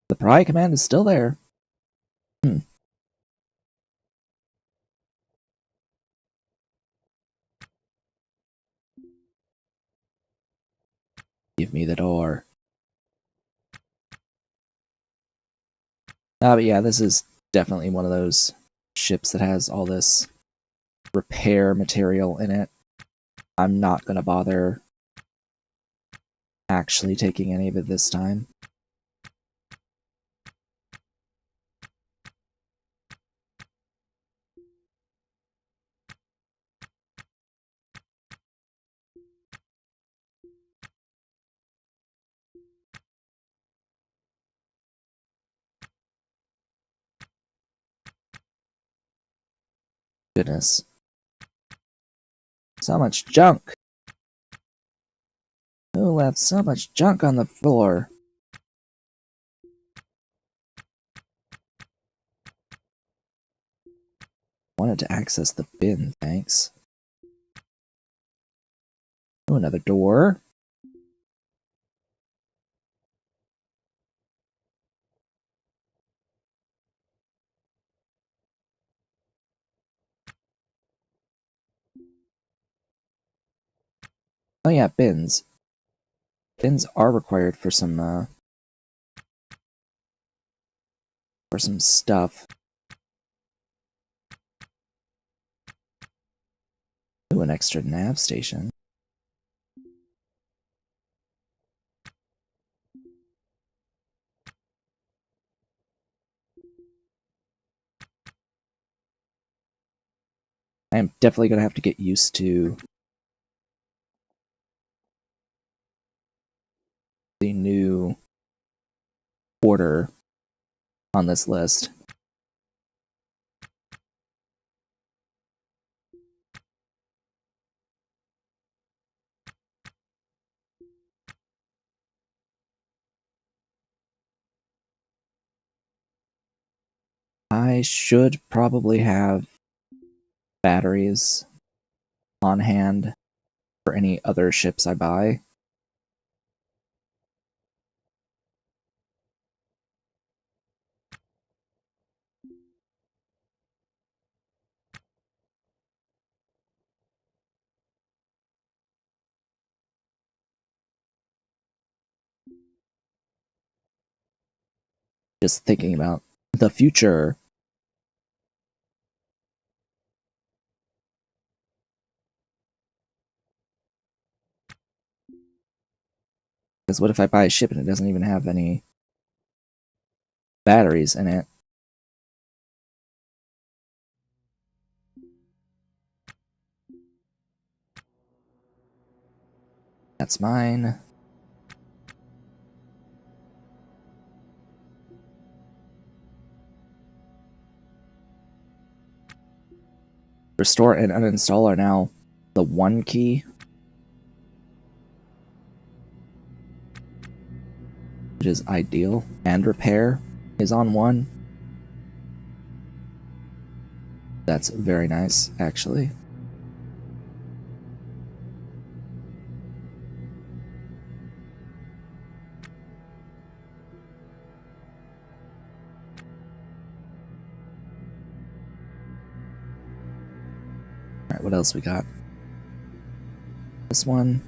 The pry command is still there. Give me the door. But yeah, this is definitely one of those ships that has all this repair material in it. I'm not gonna bother actually taking any of it this time. Goodness. So much junk. Who left so much junk on the floor? Wanted to access the bin, thanks. Oh, another door. Oh yeah, bins. Bins are required for some stuff. Ooh, an extra nav station. I'm definitely going to have to get used to the new order on this list. I should probably have batteries on hand for any other ships I buy. Just thinking about the future. Because what if I buy a ship and it doesn't even have any batteries in it? That's mine. Restore and uninstall are now the 1 key, which is ideal. And repair is on 1. That's very nice, actually. Alright, what else we got? This one.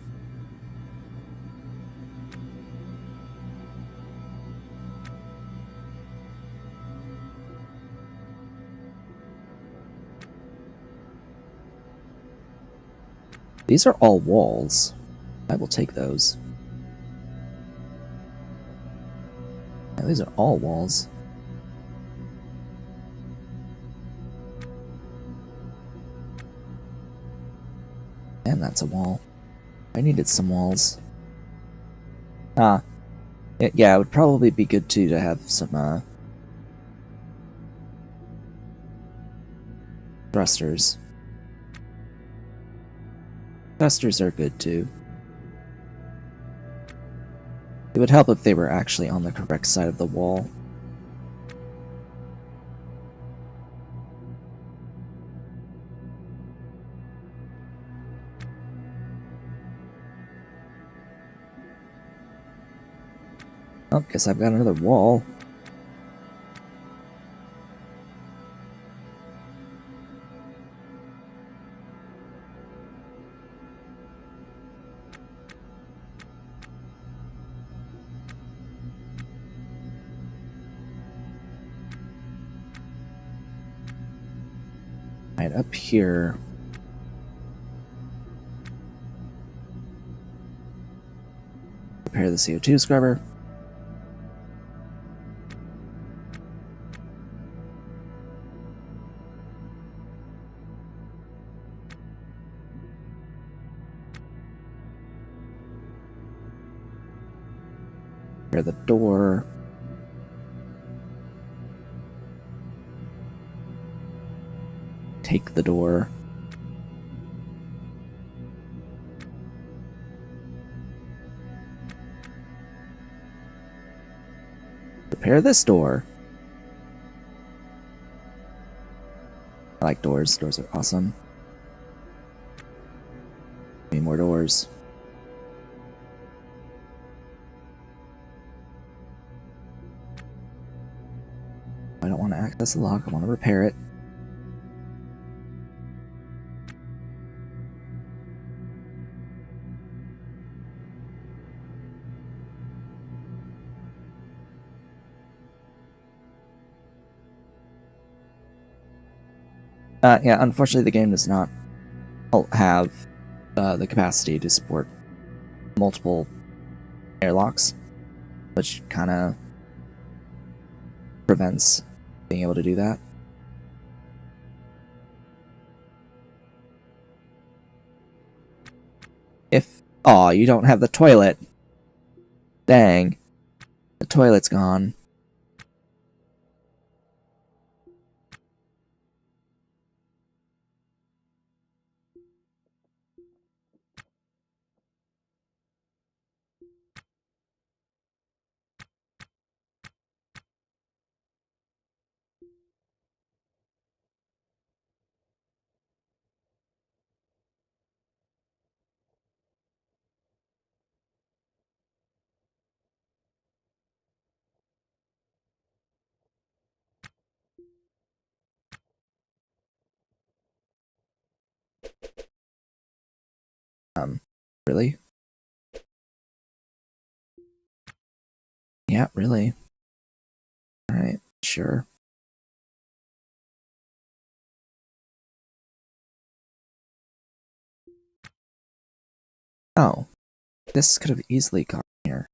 These are all walls. I will take those. Yeah, these are all walls. And that's a wall. I needed some walls. Ah. Yeah, it would probably be good too to have some, thrusters. Thrusters are good too. It would help if they were actually on the correct side of the wall. Oh, guess I've got another wall. Right up here. Repair the CO2 scrubber. Repair the door. Take the door. Repair this door. I like doors. Doors are awesome. Need more doors. I don't want to access the lock. I want to repair it. Yeah, unfortunately the game does not have the capacity to support multiple airlocks, which kind of prevents being able to do that. If... Aw, you don't have the toilet. Dang. The toilet's gone. Really? Yeah, really. Alright, sure. Oh. This could have easily gone here.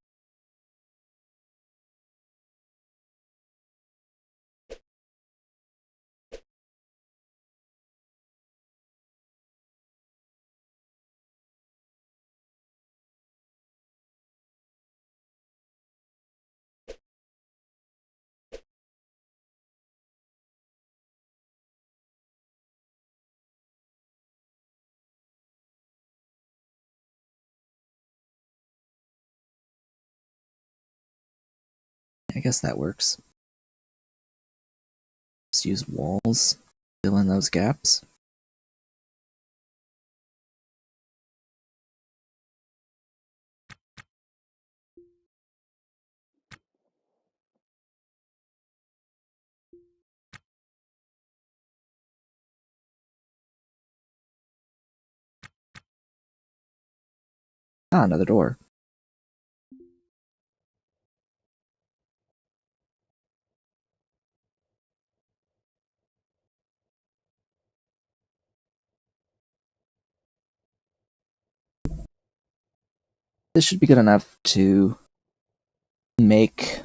I guess that works. Just use walls. Fill in those gaps. Ah, another door. This should be good enough to make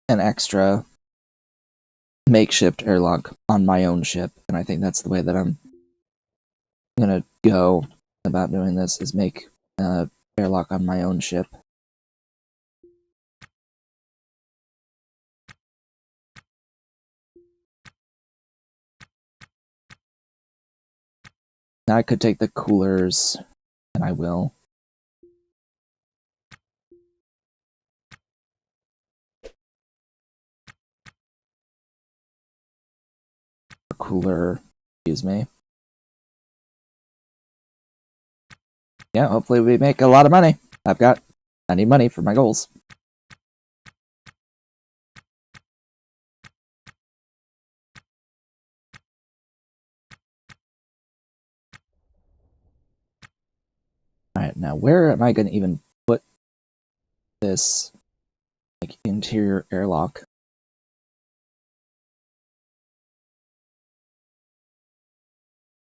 an extra makeshift airlock on my own ship, and I think that's the way that I'm gonna go about doing this, is make airlock on my own ship. Now I could take the coolers, and I will. Cooler, excuse me. Yeah, hopefully we make a lot of money. I need money for my goals. Alright, now where am I gonna even put this, like, interior airlock?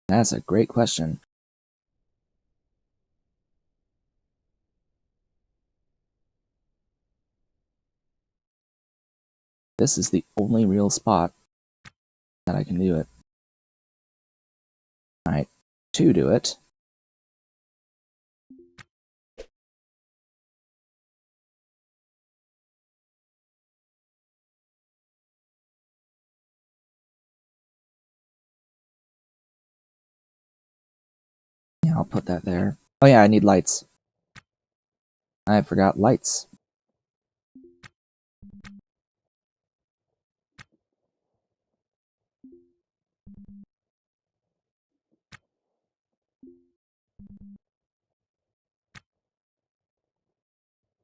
That's a great question. This is the only real spot that I can do it. Alright, to do it. Yeah, I'll put that there. Oh yeah, I need lights. I forgot lights.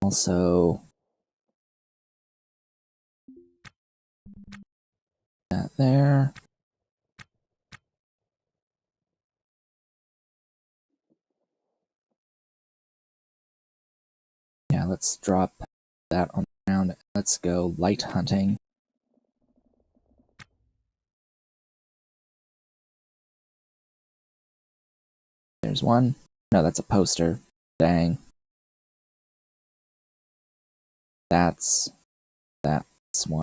Also, that there. Yeah, let's drop that on the ground. Let's go light hunting. There's one. No, that's a poster. Dang. That's one.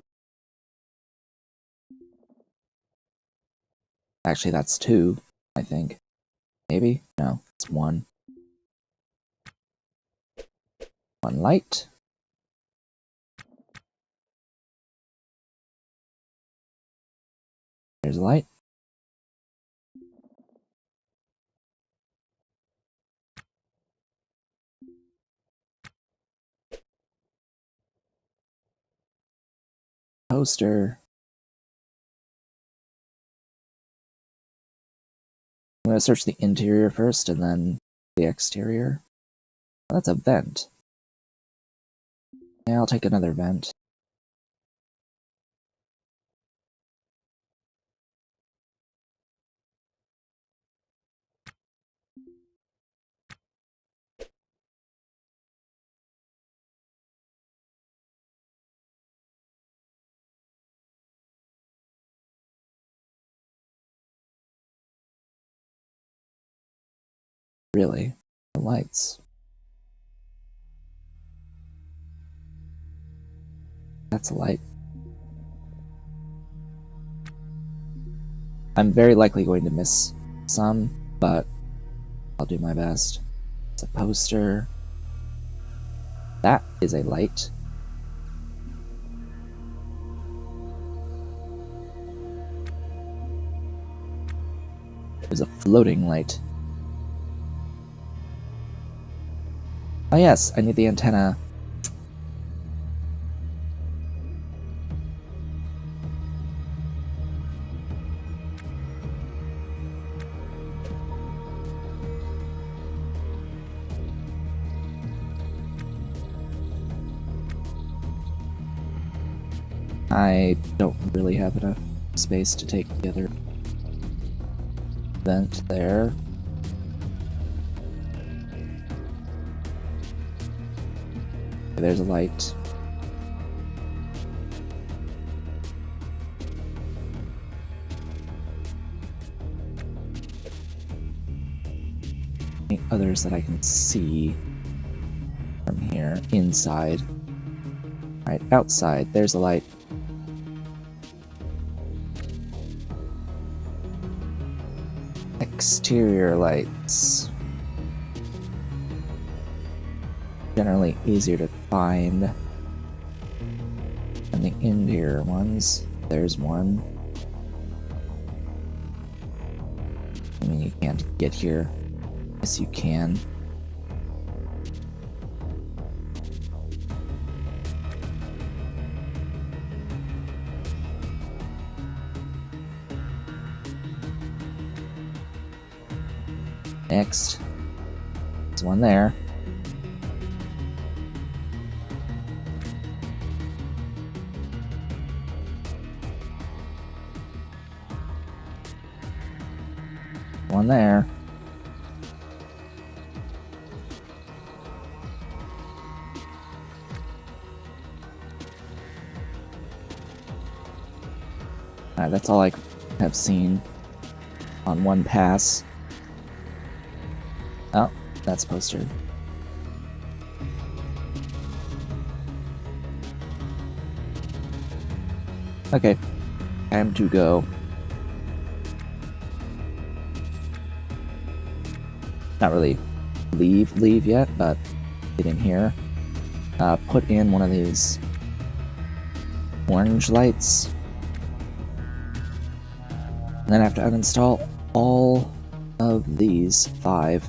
Actually, that's two, I think. Maybe? No, it's one. One light. There's a light. Poster. I'm gonna search the interior first and then the exterior. Oh, that's a vent. Yeah, I'll take another vent. Really? The lights. That's a light. I'm very likely going to miss some, but I'll do my best. It's a poster. That is a light. There's a floating light. Oh yes, I need the antenna. I don't really have enough space to take the other vent there. There's a light. Any others that I can see from here? Inside. Right, outside. There's a light. Exterior lights. Generally easier to find than the interior ones. There's one. I mean, you can't get here. Yes, you can. Next. There's one there. One there. Alright, that's all I have seen on one pass. Oh, that's poster. Okay, time to go. Not really leave yet, but get in here. Put in one of these orange lights. And then I have to uninstall all of these 5.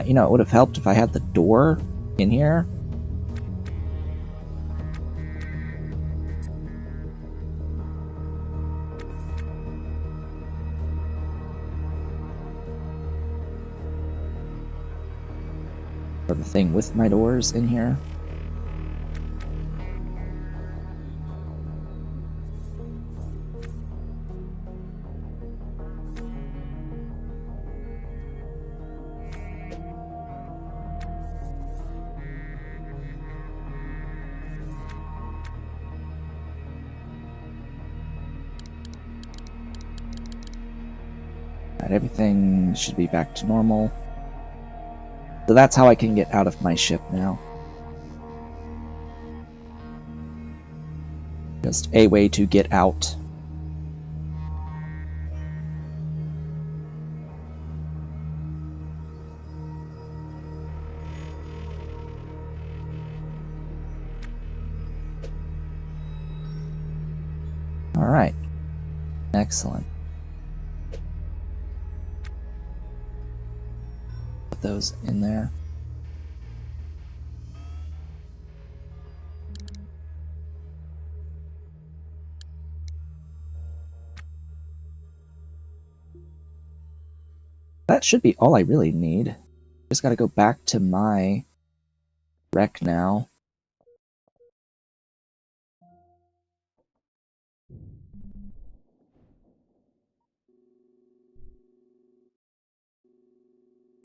You know, it would have helped if I had the door in here. Or the thing with my doors in here. Alright, everything should be back to normal. So that's how I can get out of my ship now. Just a way to get out. Alright. Excellent. Put those in there. That should be all I really need. Just gotta go back to my wreck now.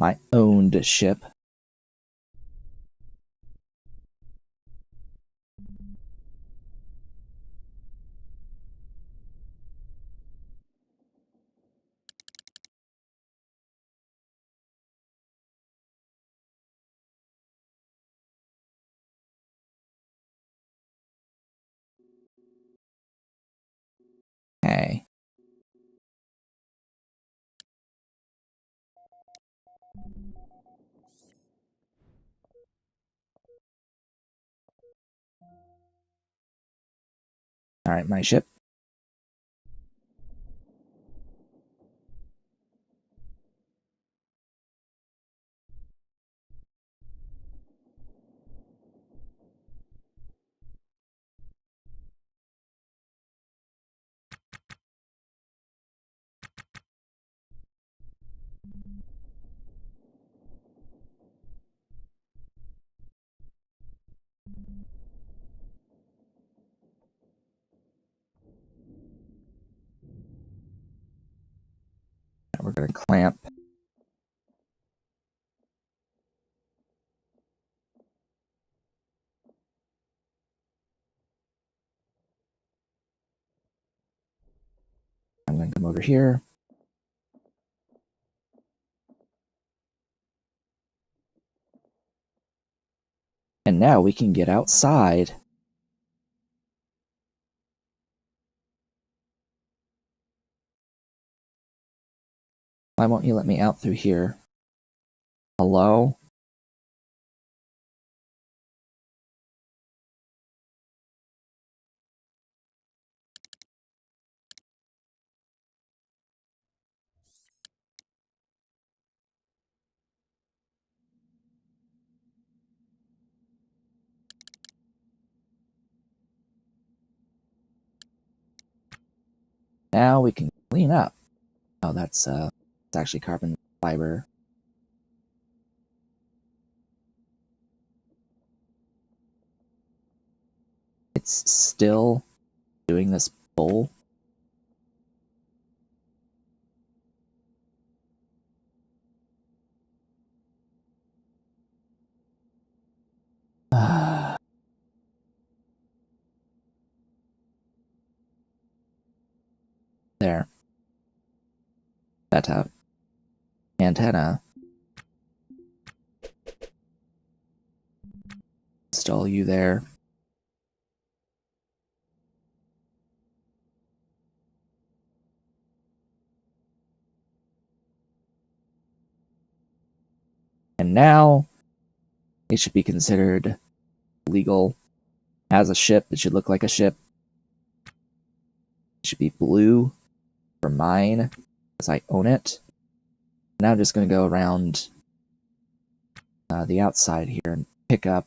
My owned ship. Okay. Alright, my ship. Now we're gonna clamp. I'm gonna come over here. And now we can get outside. Why won't you let me out through here? Hello? Now we can clean up. Oh, that's it's actually carbon fiber. It's still doing this bowl. There. That antenna. Install you there. And now it should be considered legal as a ship. It should look like a ship. It should be blue for mine, because I own it. Now I'm just going to go around the outside here and pick up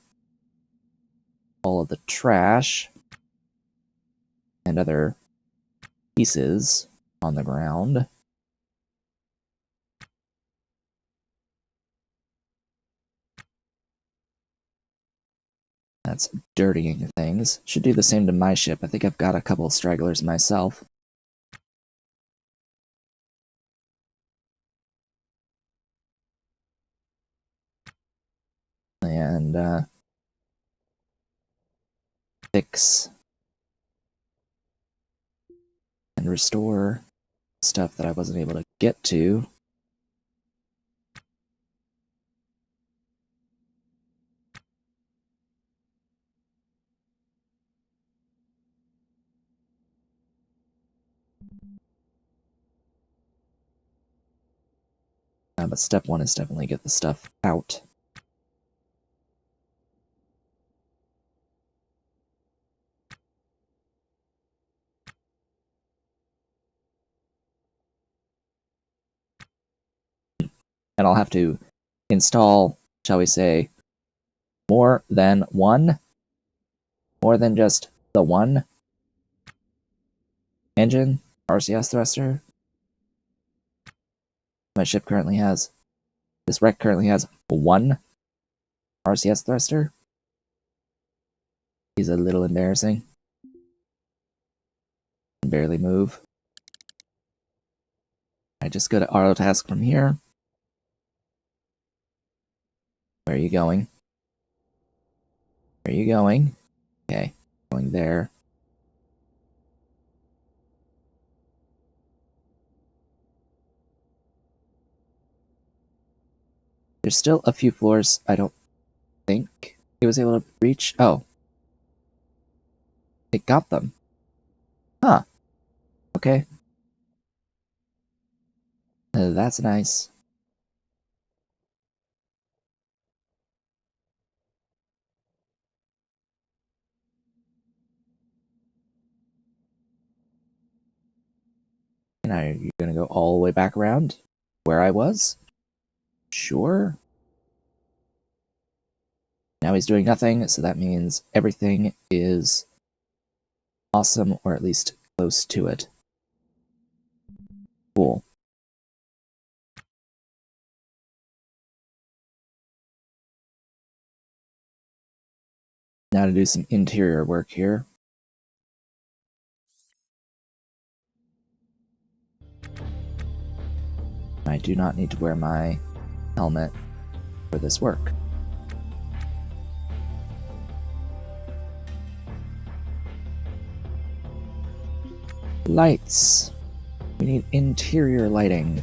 all of the trash and other pieces on the ground. That's dirtying things. Should do the same to my ship. I think I've got a couple of stragglers myself. And fix and restore stuff that I wasn't able to get to. But step one is definitely get the stuff out. And I'll have to install, shall we say, more than just the one engine RCS thruster. My ship currently has, this wreck currently has one RCS thruster. He's a little embarrassing. Can barely move. I just go to auto task from here. Where are you going? Where are you going? Okay, going there. There's still a few floors I don't think it was able to reach. Oh. It got them. Huh. Okay. That's nice. And are you gonna go all the way back around where I was? Sure. Now he's doing nothing, so that means everything is awesome, or at least close to it. Cool. Now to do some interior work here. I do not need to wear my helmet for this work. Lights. We need interior lighting.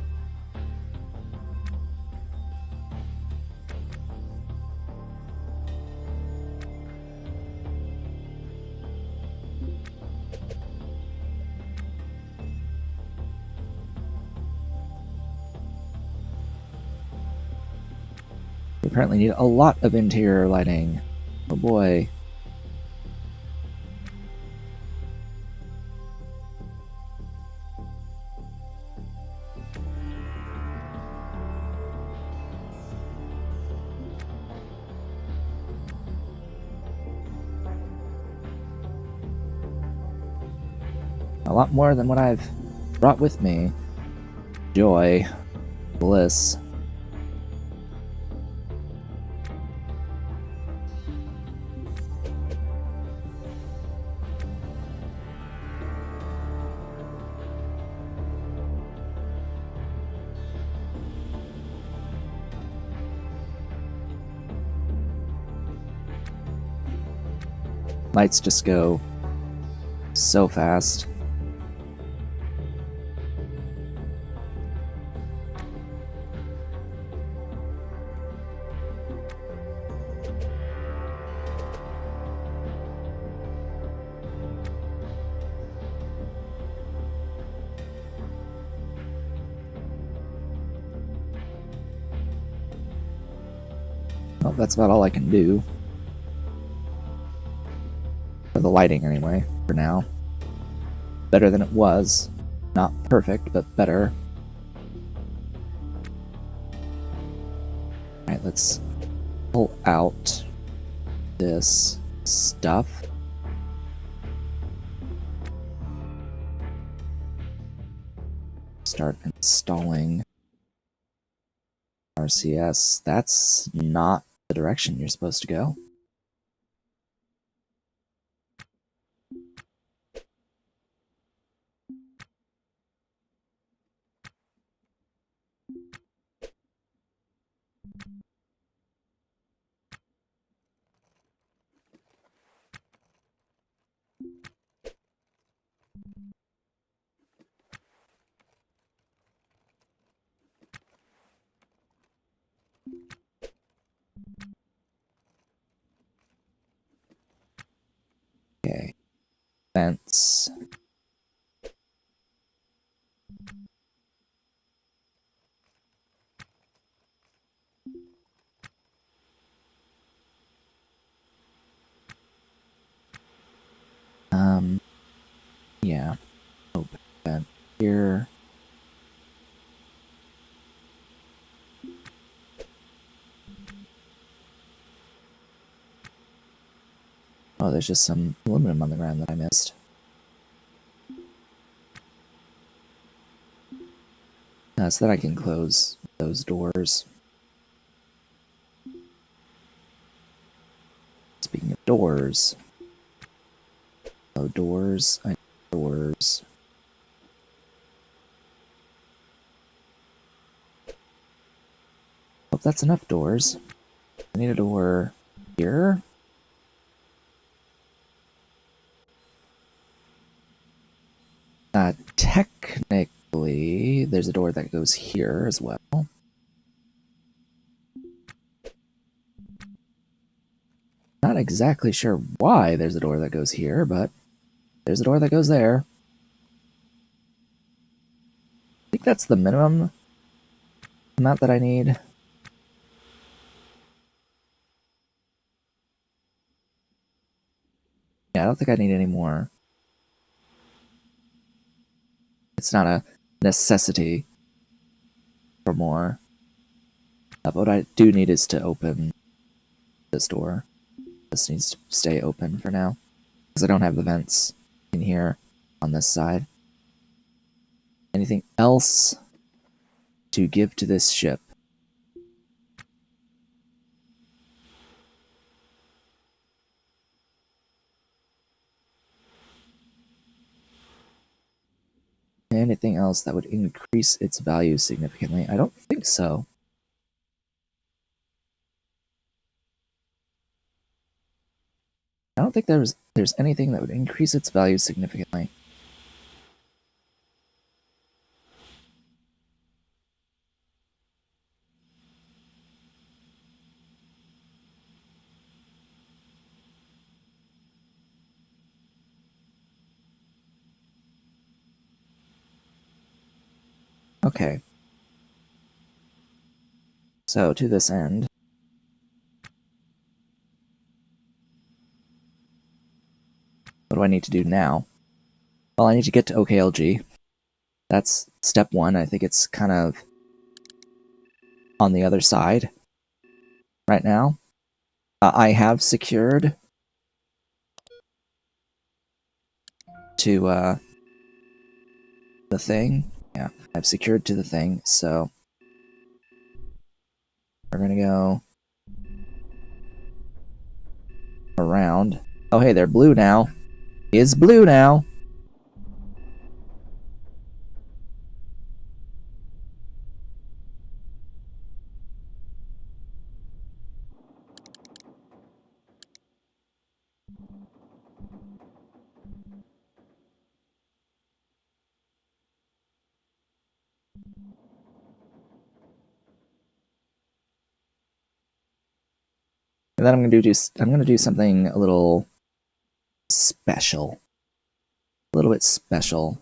We apparently need a lot of interior lighting. Oh boy. A lot more than what I've brought with me. Joy. Bliss. Lights just go so fast. Well, that's about all I can do. For the lighting, anyway, for now. Better than it was. Not perfect, but better. Alright, let's pull out this stuff. Start installing RCS. That's not the direction you're supposed to go. Okay. Vents. Yeah. Open vent here. Oh, there's just some aluminum on the ground that I missed. So that I can close those doors. Speaking of doors. Oh, doors. I need doors. Hope that's enough doors. I need a door here. Technically, there's a door that goes here as well. Not exactly sure why there's a door that goes here, but there's a door that goes there. I think that's the minimum amount that I need. Yeah, I don't think I need any more. It's not a necessity for more. But what I do need is to open this door. This needs to stay open for now, because I don't have the vents in here on this side. Anything else to give to this ship? Anything else that would increase its value significantly? I don't think so. I don't think there's anything that would increase its value significantly. Okay. So, to this end, what do I need to do now? Well, I need to get to OKLG. That's step one. I think it's kind of on the other side right now. I have secured to the thing. Yeah, I've secured to the thing, so we're gonna go around. Oh, hey, they're blue now. It's blue now. And then I'm gonna do something a little special. A little bit special.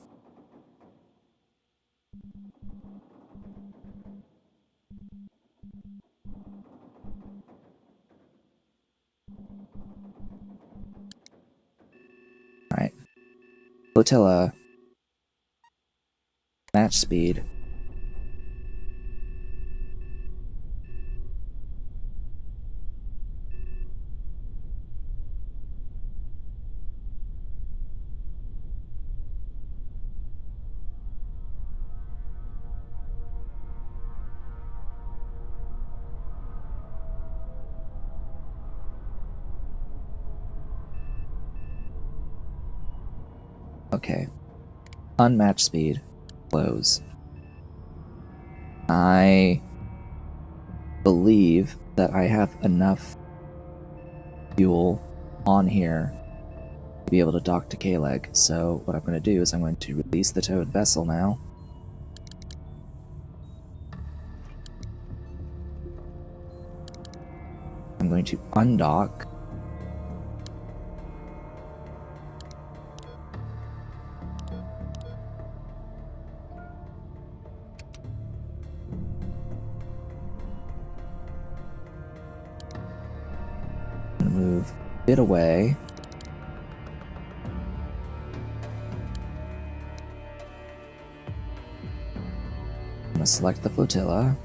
Alright. Flotilla. Match speed. Okay. Unmatched speed. Close. I believe that I have enough fuel on here to be able to dock to K-Leg. So what I'm going to do is I'm going to release the towed vessel now. I'm going to undock. move a bit away. I'm gonna select the flotilla.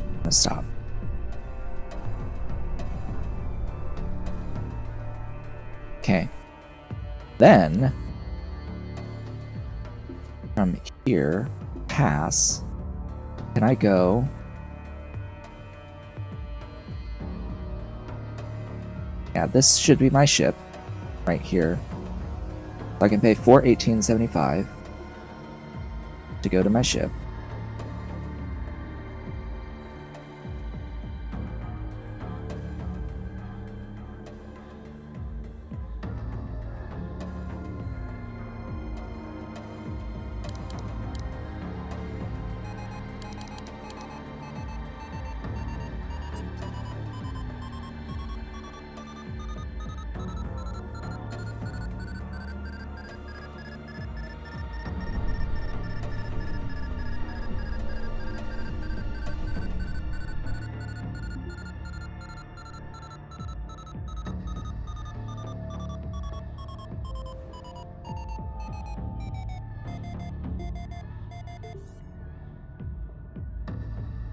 I'm gonna stop. Okay. Then, from here, pass, can I go? Yeah, this should be my ship, right here. So I can pay $418.75 to go to my ship.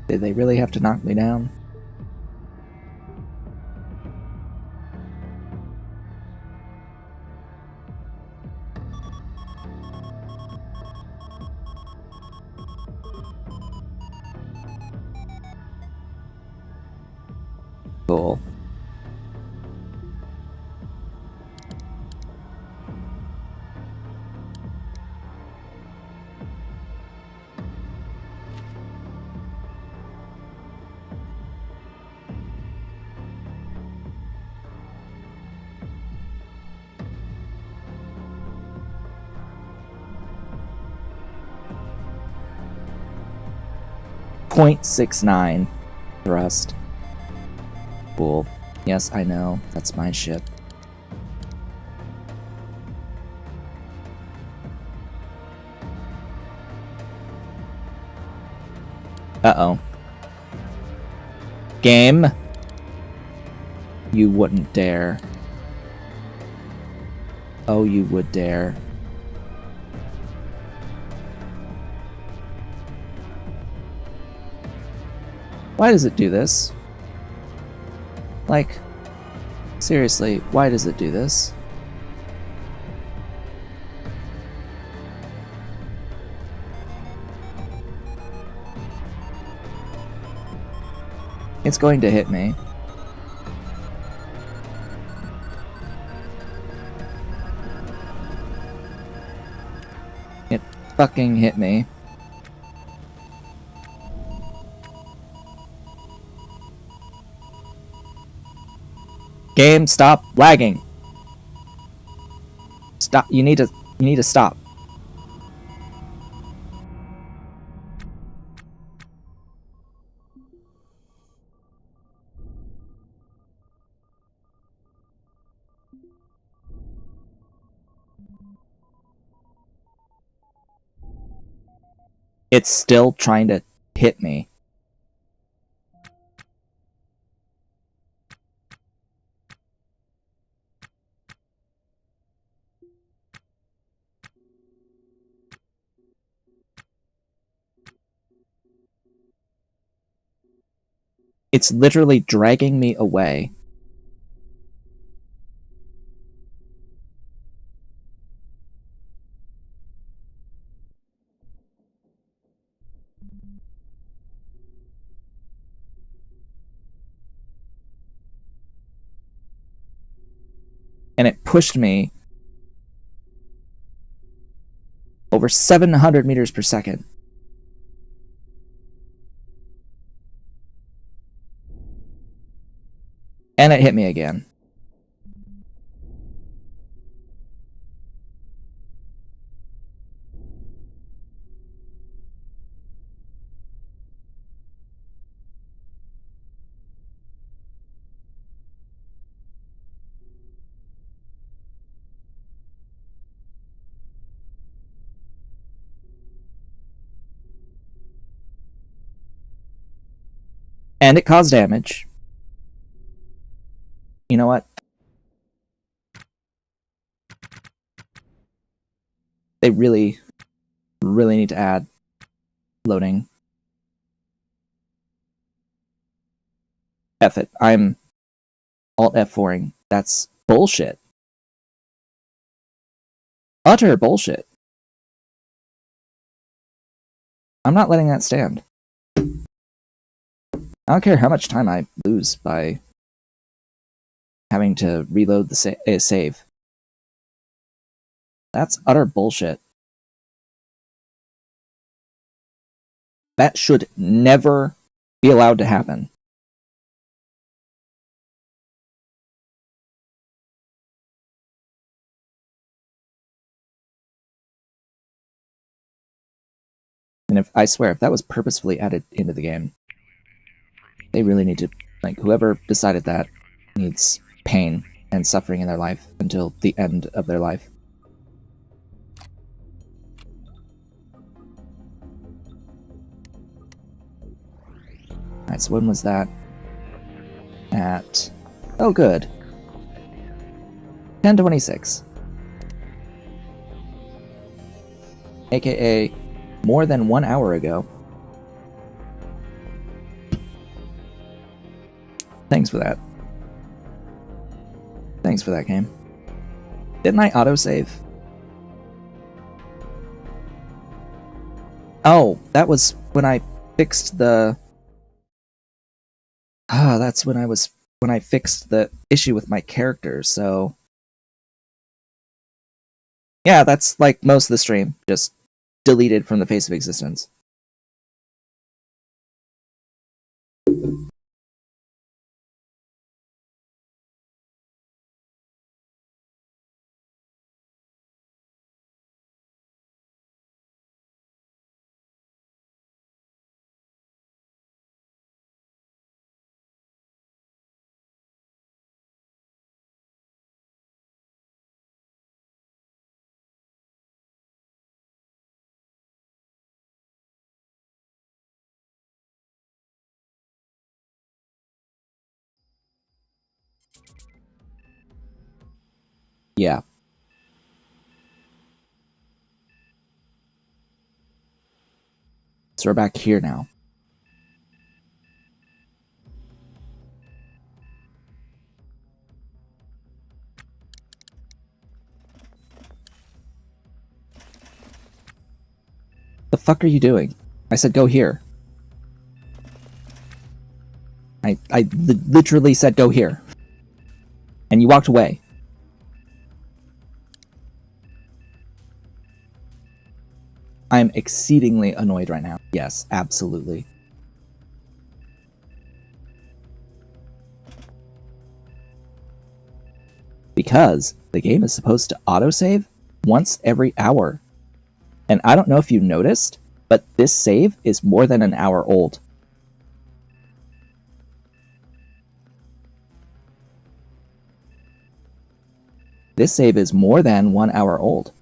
Did they really have to knock me down? Cool. .69 thrust. Cool. Yes, I know. That's my ship. Uh-oh. Game. You wouldn't dare. Oh, you would dare. Why does it do this? Like, seriously, why does it do this? It's going to hit me. It fucking hit me. Game, stop lagging. Stop. You need to stop. It's still trying to hit me. It's literally dragging me away. And it pushed me over 700 meters per second. And it hit me again. And it caused damage. You know what? They really, really need to add loading. F it. I'm Alt F4ing. That's bullshit. Utter bullshit. I'm not letting that stand. I don't care how much time I lose by having to reload the save. That's utter bullshit. That should never be allowed to happen. And I swear, if that was purposefully added into the game, they really need to, like, whoever decided that needs pain and suffering in their life until the end of their life. Alright, so when was that? At... oh, good. 10:26. AKA more than 1 hour ago. Thanks for that. Thanks for that game. Didn't I autosave? Oh, that was when I fixed the... that's when I fixed the issue with my character, so... yeah, that's like most of the stream. Just deleted from the face of existence. Yeah. So we're back here now. The fuck are you doing? I said go here. I literally said go here. And you walked away. I'm exceedingly annoyed right now. Yes, absolutely. Because the game is supposed to autosave once every hour. And I don't know if you noticed, but this save is more than an hour old. This save is more than 1 hour old.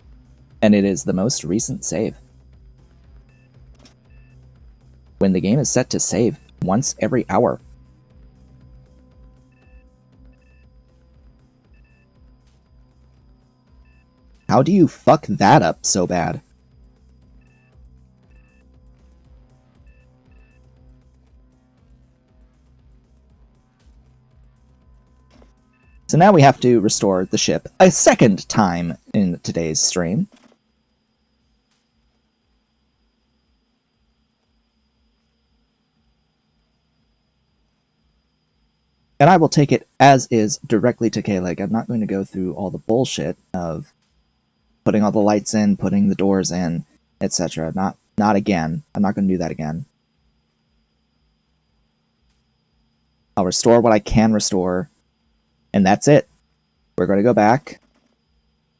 And it is the most recent save. When the game is set to save once every hour. How do you fuck that up so bad? So now we have to restore the ship a second time in today's stream. And I will take it as is directly to K-Leg. I'm not going to go through all the bullshit of putting all the lights in, putting the doors in, etc. Not again. I'm not going to do that again. I'll restore what I can restore, and that's it. We're going to go back,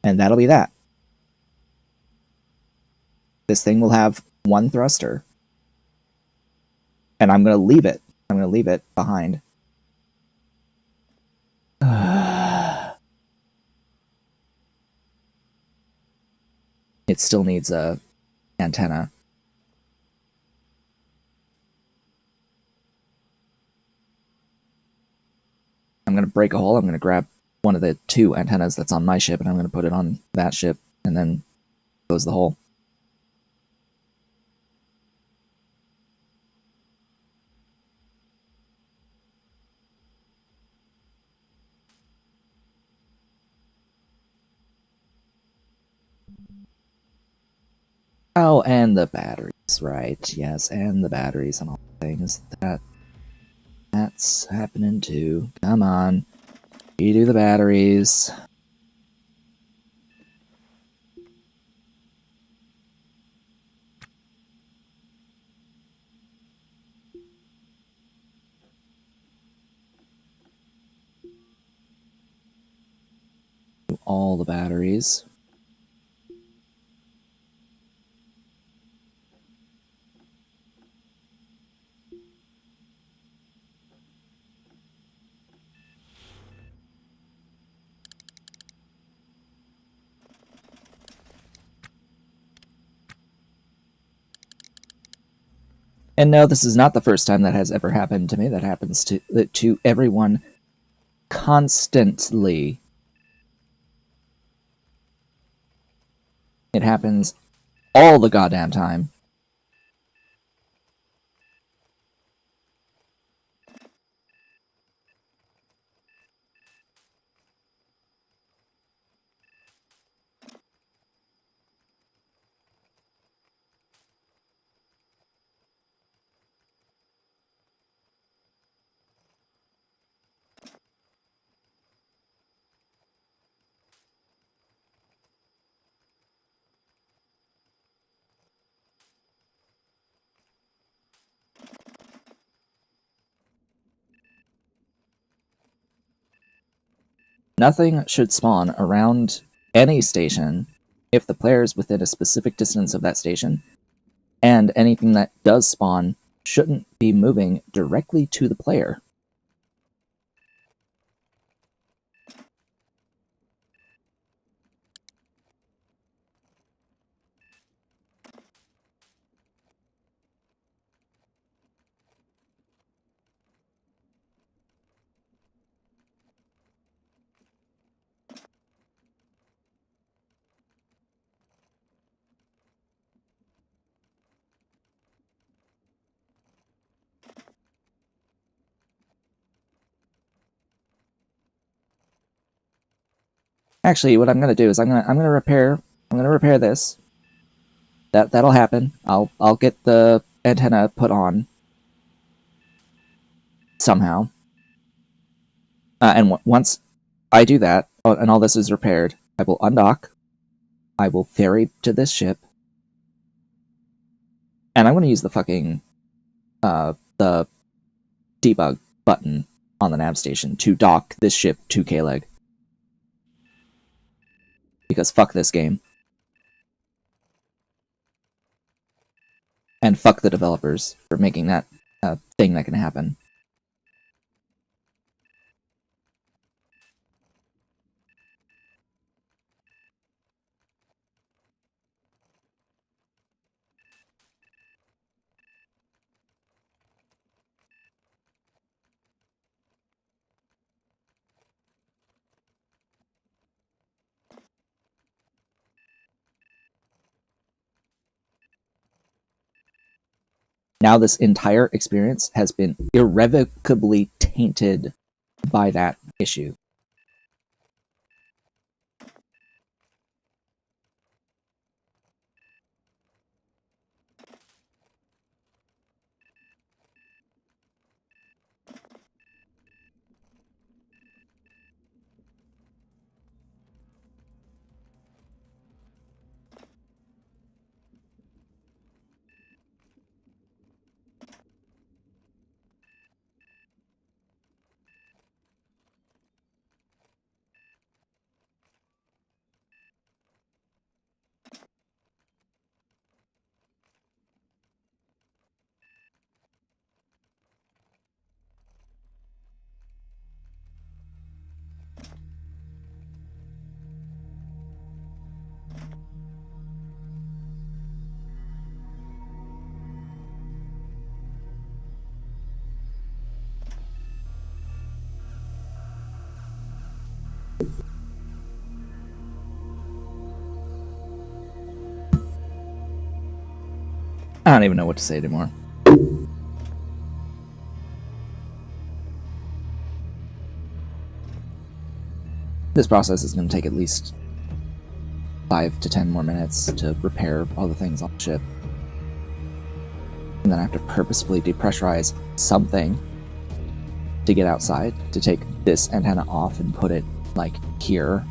and that'll be that. This thing will have one thruster, and I'm going to leave it. I'm going to leave it behind. It still needs a antenna. break a hole, I'm going to grab one of the 2 antennas that's on my ship, and I'm going to put it on that ship, and then close the hole. Oh, and the batteries, right. Yes, and the batteries and all the things. That's happening too. Come on. You do the batteries. Do all the batteries. And no, this is not the first time that has ever happened to me. That happens to everyone constantly. It happens all the goddamn time. Nothing should spawn around any station if the player is within a specific distance of that station, and anything that does spawn shouldn't be moving directly to the player. Actually, what I'm gonna do is I'm gonna repair this. That'll happen. I'll get the antenna put on somehow. And once I do that, and all this is repaired, I will undock. I will ferry to this ship, and I'm going to use the fucking the debug button on the nav station to dock this ship to K-Leg. Because fuck this game. And fuck the developers for making that thing that can happen. Now this entire experience has been irrevocably tainted by that issue. I don't even know what to say anymore. This process is going to take at least 5 to 10 more minutes to repair all the things on the ship. And then I have to purposefully depressurize something to get outside, to take this antenna off and put it, like, here.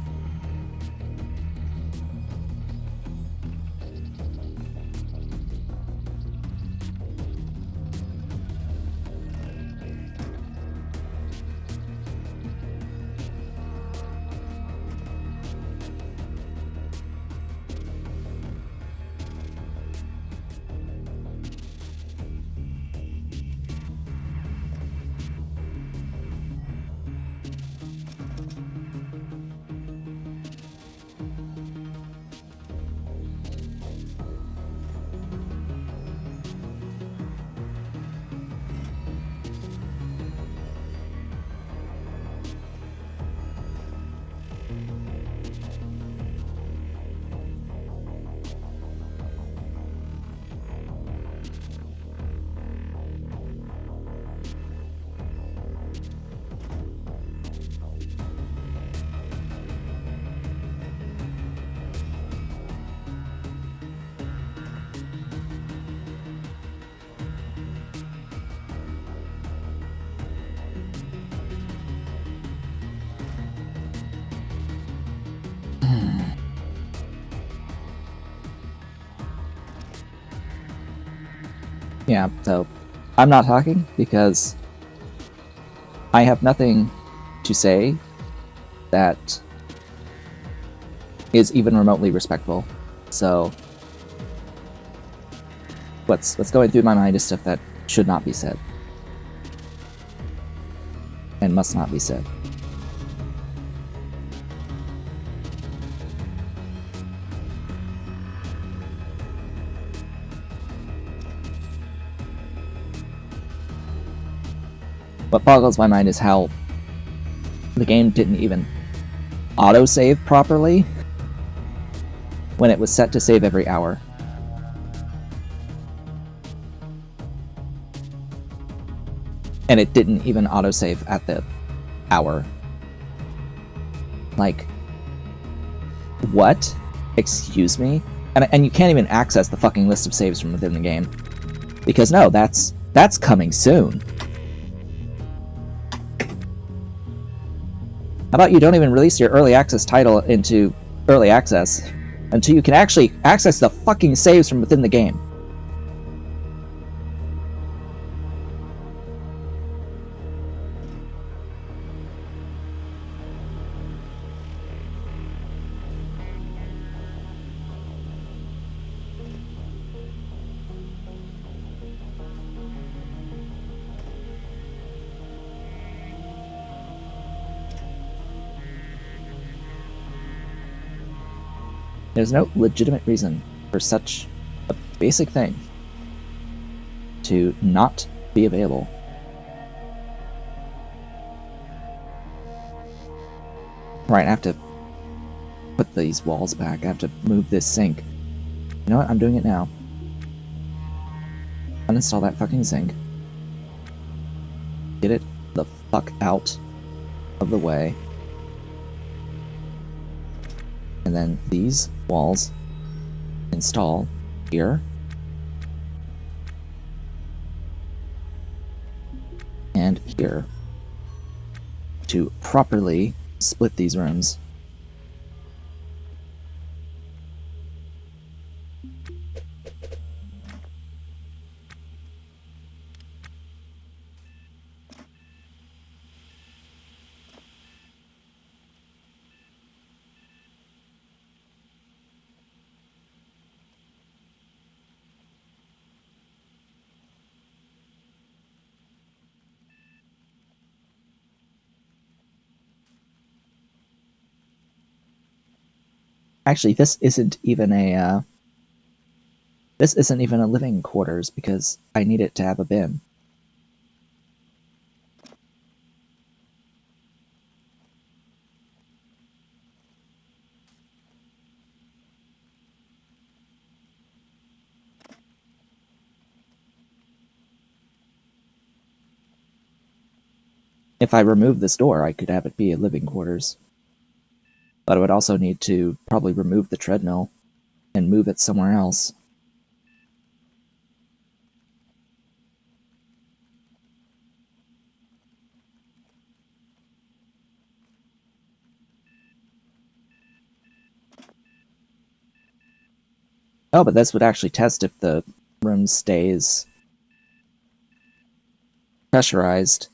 Yeah, so I'm not talking because I have nothing to say that is even remotely respectful. So what's going through my mind is stuff that should not be said and must not be said. What boggles my mind is how the game didn't even autosave properly when it was set to save every hour. And it didn't even autosave at the hour. Like, what? Excuse me? And you can't even access the fucking list of saves from within the game. Because no, that's coming soon. How about you don't even release your early access title into early access until you can actually access the fucking saves from within the game? There's no legitimate reason for such a basic thing to not be available. Right, I have to put these walls back. I have to move this sink. You know what? I'm doing it now. Uninstall that fucking sink. Get it the fuck out of the way. And then these walls install here. And here. To properly split these rooms. Actually, this isn't even a living quarters because I need it to have a bin. If I remove this door, I could have it be a living quarters. But I would also need to probably remove the treadmill and move it somewhere else. Oh, but this would actually test if the room stays pressurized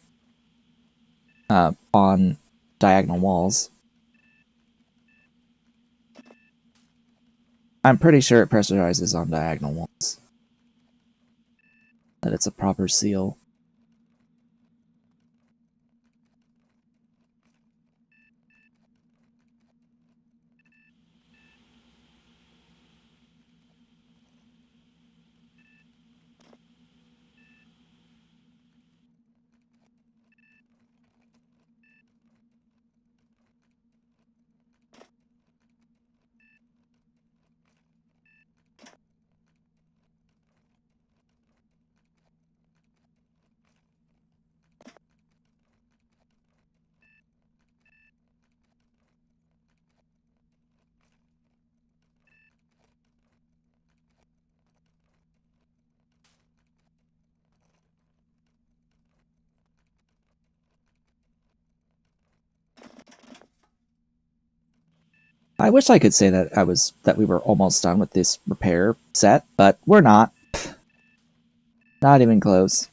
on diagonal walls. I'm pretty sure it pressurizes on diagonal walls. That it's a proper seal. I wish I could say that we were almost done with this repair set, but we're not. Not even close.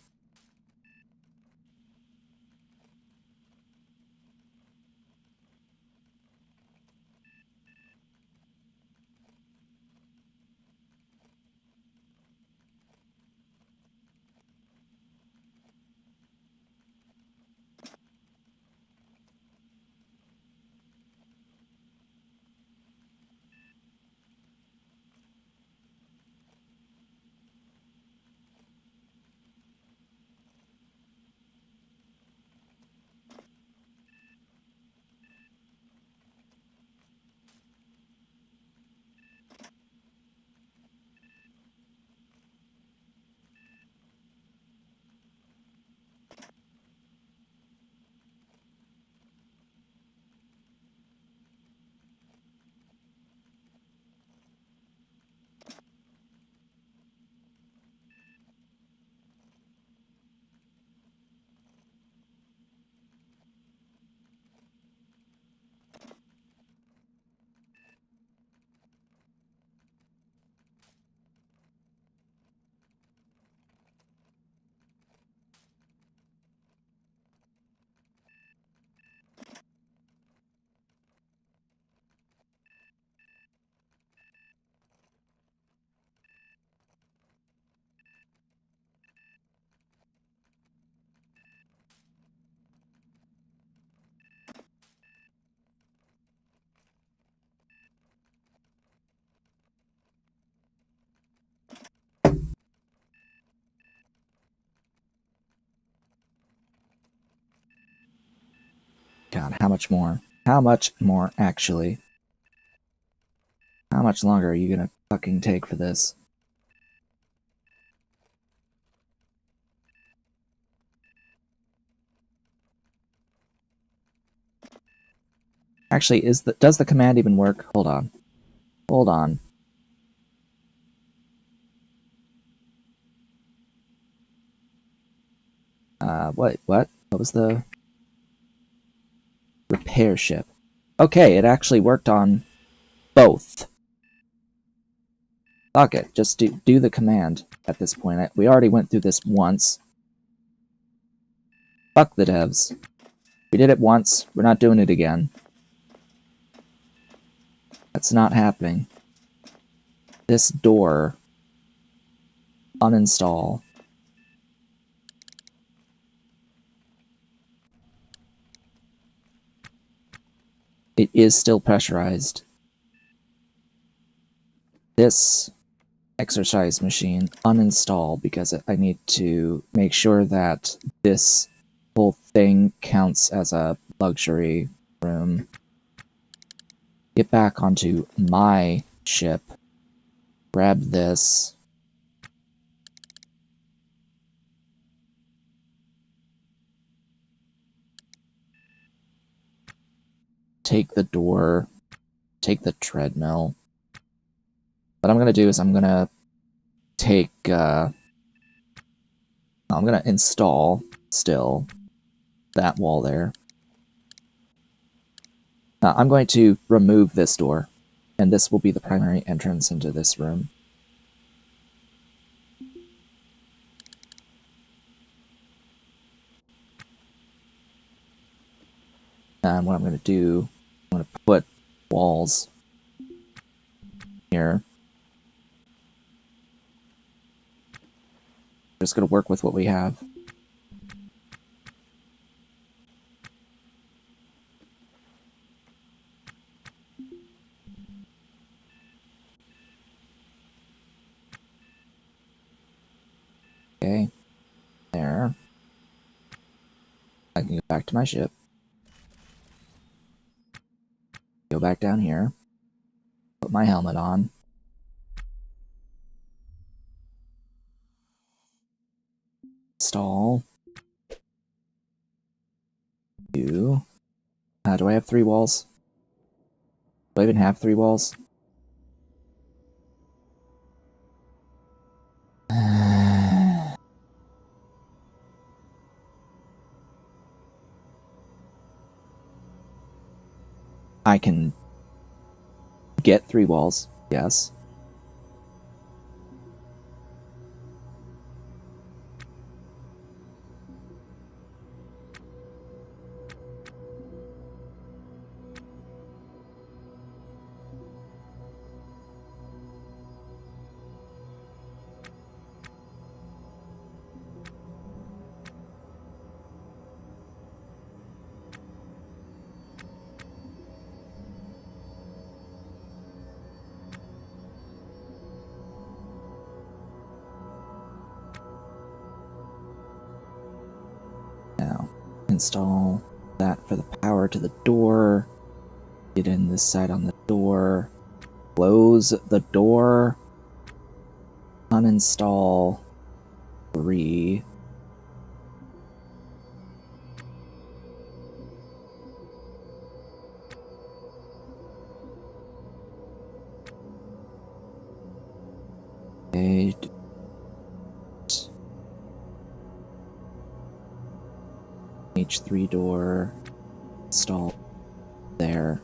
God, how much more? How much more, actually? How much longer are you gonna fucking take for this? Actually, does the command even work? Hold on. Hold on. What? What was the repair ship? Okay, it actually worked on both. Fuck it, just do the command at this point. We already went through this once. Fuck the devs. We did it once, we're not doing it again. That's not happening. This door. Uninstall. It is still pressurized. This exercise machine, uninstall, because I need to make sure that this whole thing counts as a luxury room. Get back onto my ship. Grab this. take the door, take the treadmill. What I'm gonna do is I'm gonna take, I'm gonna install still that wall there. I'm going to remove this door, and this will be the primary entrance into this room. And what I'm going to do, I'm going to put walls here. Just going to work with what we have. Okay, there. I can go back to my ship. Go back down here. Put my helmet on. Install. Do I have 3 walls? Do I even have 3 walls? I can get 3 walls, yes. Now, install that for the power to the door. Get in this side on the door. Close the door. Uninstall 3. Okay. H3 door. Install there.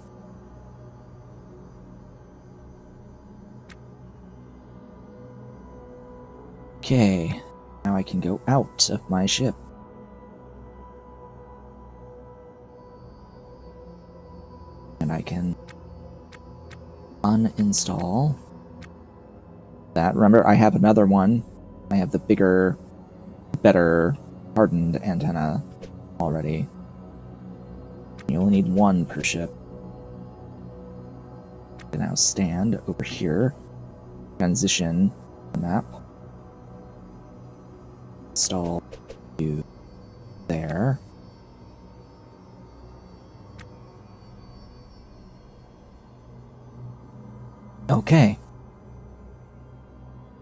Okay. Now I can go out of my ship. And I can uninstall that. Remember, I have another one. I have the bigger, better hardened antenna already. You only need 1 per ship. I now stand over here. Transition the map. Install you there. Okay.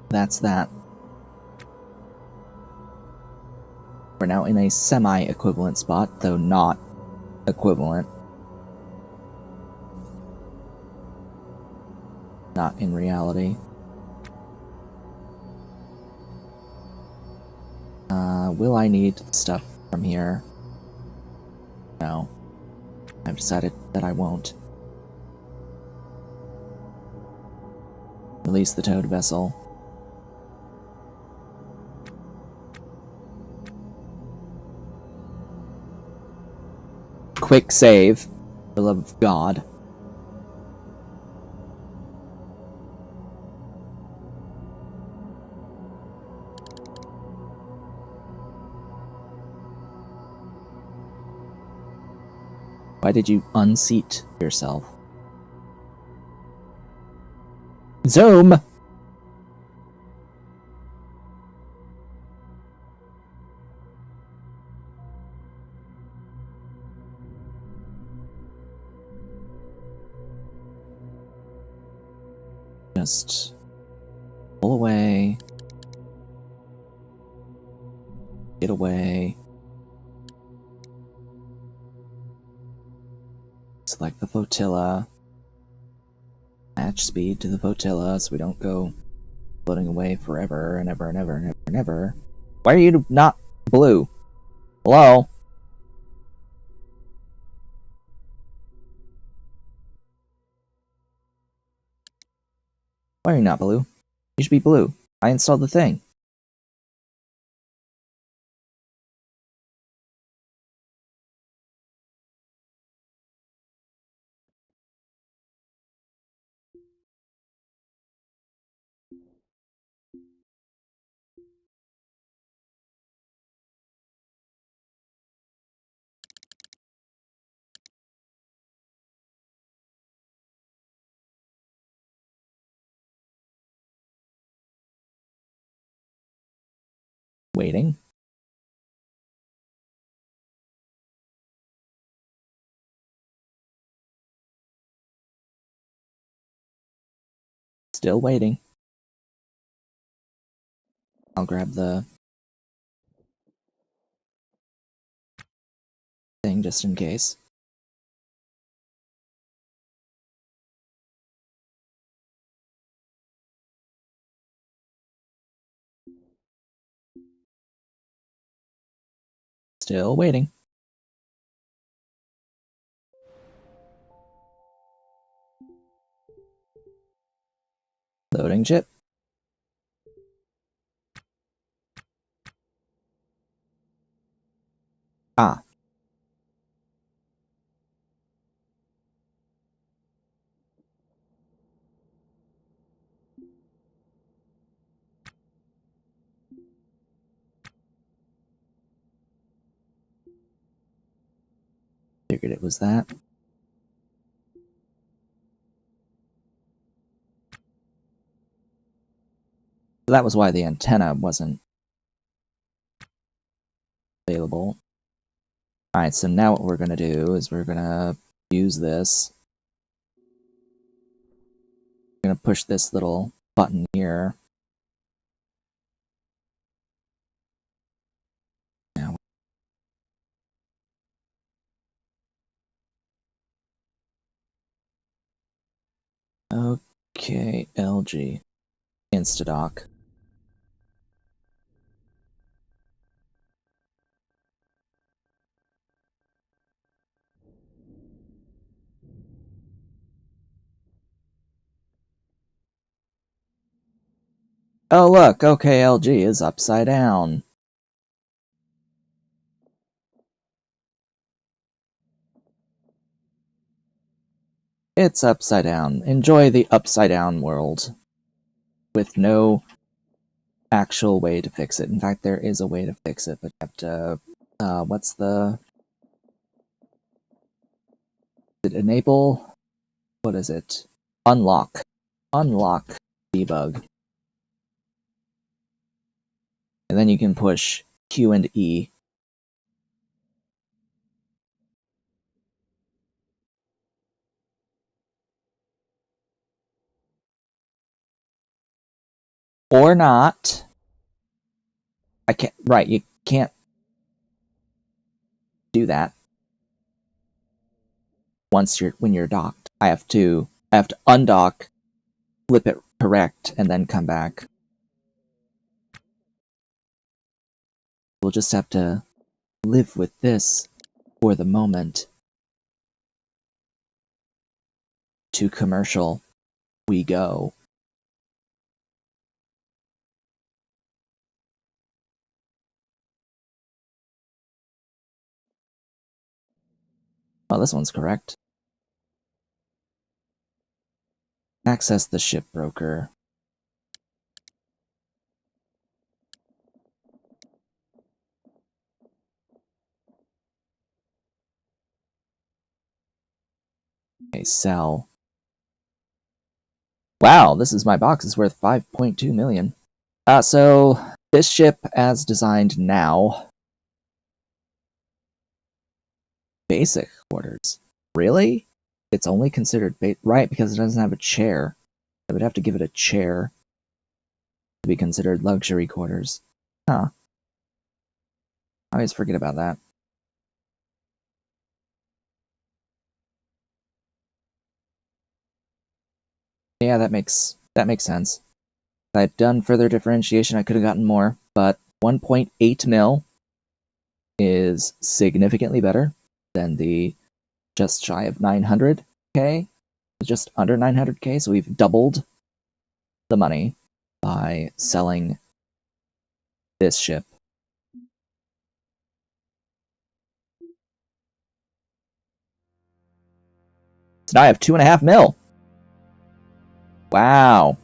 That's that. We're now in a semi-equivalent spot, though not equivalent. Not in reality. Will I need stuff from here? No. I've decided that I won't. Release the towed vessel. Quick save, for the love of God. Why did you unseat yourself? Zoom! Just pull away. Get away. Select the flotilla. Match speed to the flotilla so we don't go floating away forever and ever and ever and ever and ever. Why are you not blue? Hello? Why are you not blue? You should be blue. I installed the thing. Waiting. Still waiting. I'll grab the thing just in case. Still waiting. Loading chip. Ah. Figured it was that. That was why the antenna wasn't available. Alright, so now what we're gonna do is we're gonna use this. We're gonna push this little button here. Now, okay, LG. Instadock. Oh look, okay, LG is upside down. It's upside down. Enjoy the upside down world. With no actual way to fix it. In fact, there is a way to fix it, but you have to... what's the... enable? What is it? Unlock. Unlock debug. And then you can push Q and E. Or not. I can't... Right, you can't do that when you're docked. I have to undock, flip it correct, and then come back. We'll just have to live with this for the moment. To commercial we go. Oh, this one's correct. Access the ship broker. Okay, sell. Wow, this is my box is worth 5.2 million. So this ship as designed now. Basic quarters. Really? It's only considered right because it doesn't have a chair. I would have to give it a chair to be considered luxury quarters. Huh. I always forget about that. Yeah, that makes sense. If I'd done further differentiation, I could have gotten more, but 1.8 mil is significantly better than the just shy of 900k, just under 900k, so we've doubled the money by selling this ship. So now I have 2.5 mil. Wow.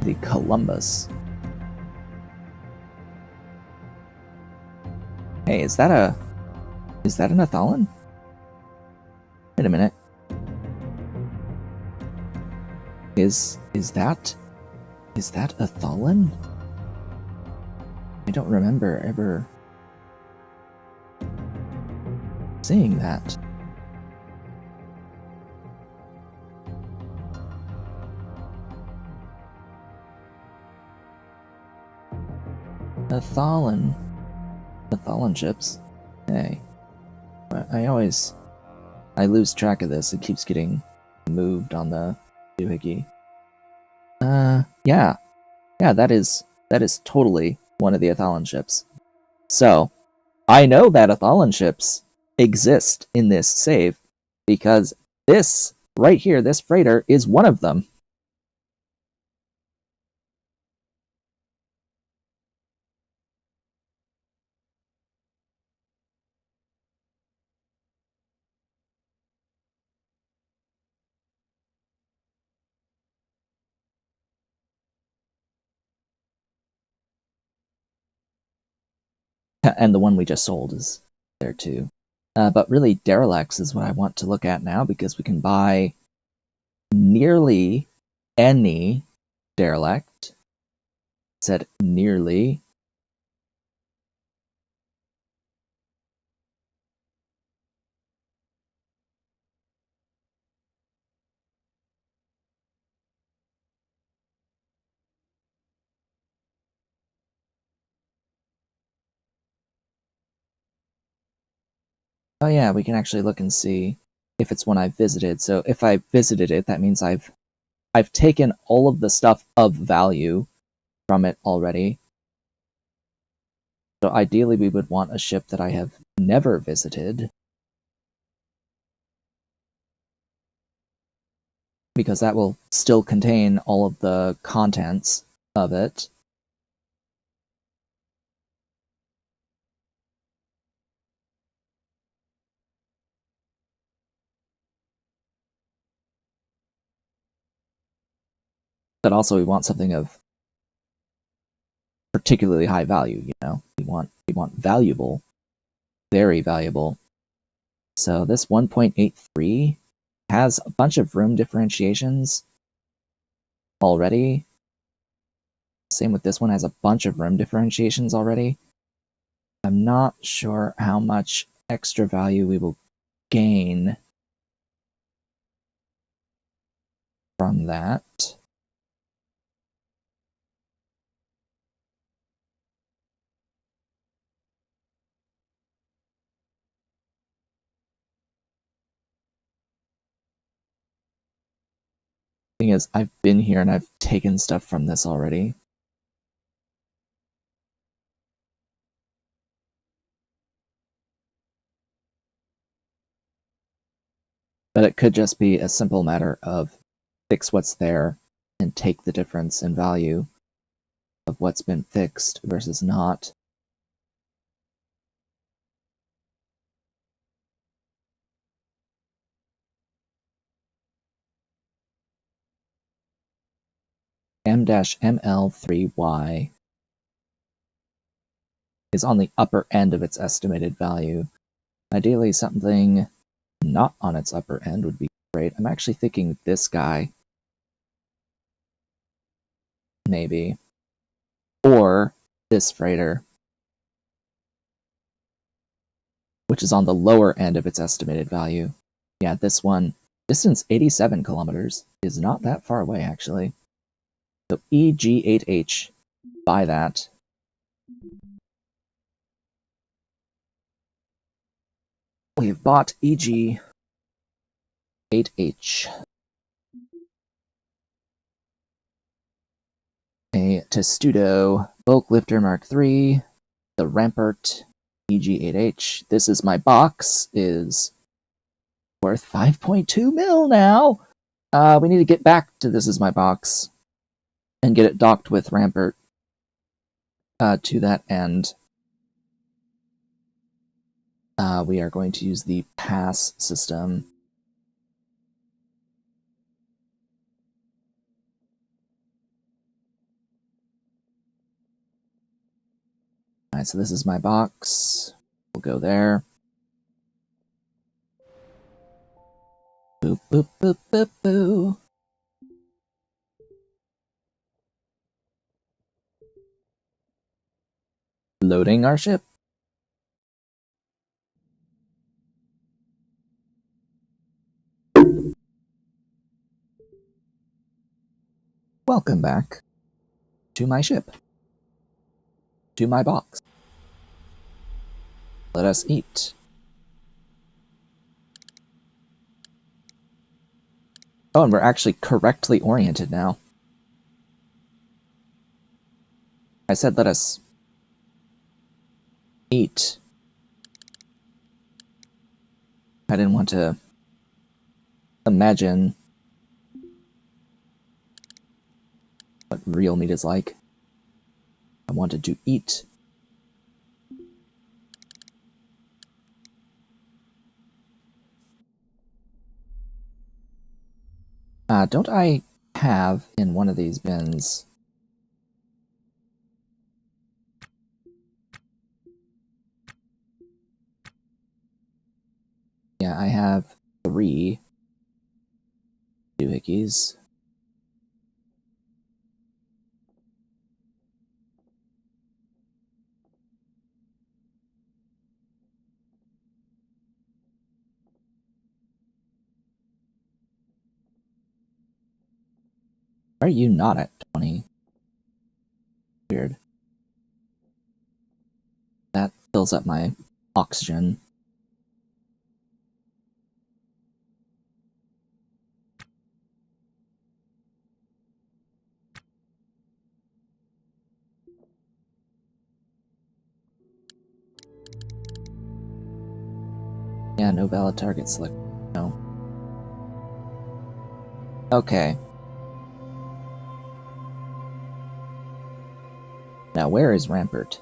The Columbus. Hey, is that an Athalan? Wait a minute. Is that Athalan? I don't remember ever seeing that. Athalan ships. Hey, I lose track of this. It keeps getting moved on the doohickey. Yeah, that is totally one of the Athalan ships. So, I know that Athalan ships exist in this save because this right here, this freighter, is one of them. And the one we just sold is there too. But really, derelicts is what I want to look at now because we can buy nearly any derelict. Said nearly. Oh yeah, we can actually look and see if it's one I've visited. So if I visited it, that means I've taken all of the stuff of value from it already. So ideally we would want a ship that I have never visited, because that will still contain all of the contents of it. But also we want something of particularly high value, you know? We want valuable, very valuable. So this 1.83 has a bunch of room differentiations already. Same with this one, has a bunch of room differentiations already. I'm not sure how much extra value we will gain from that. Thing is, I've been here and I've taken stuff from this already. But it could just be a simple matter of fix what's there and take the difference in value of what's been fixed versus not. M-ML3Y is on the upper end of its estimated value. Ideally, something not on its upper end would be great. I'm actually thinking this guy, maybe, or this freighter, which is on the lower end of its estimated value. Yeah, this one, distance 87 kilometers, is not that far away, actually. So EG8H, buy that. We've bought EG8H. A Testudo Bulk Lifter Mark III, the Rampart EG8H. This is my box, is worth 5.2 mil now. We need to get back to This Is My Box and get it docked with Rampart. To that end, we are going to use the pass system. Alright, so this is my box. We'll go there. Boop, boop, boop, boop, boo. Loading our ship. Welcome back to my ship. To my box. Let us eat. Oh, and we're actually correctly oriented now. I said let us eat. I didn't want to imagine what real meat is like. I wanted to eat. Don't I have in one of these bins? Yeah, I have 3 doohickeys. Why are you not at 20? Weird. That fills up my oxygen. Yeah, no valid target select. No. Okay. Now where is Rampart?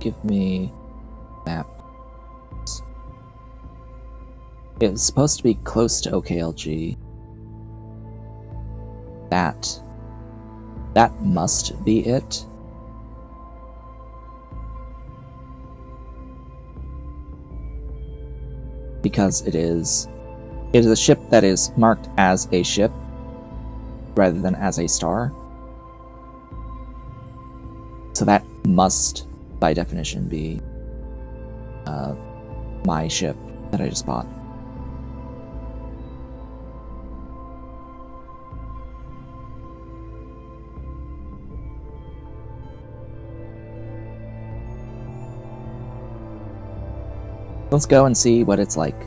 Give me map. It's supposed to be close to OKLG. That must be it. Because it is a ship that is marked as a ship rather than as a star. So that must, by definition, be my ship that I just bought. Let's go and see what it's like.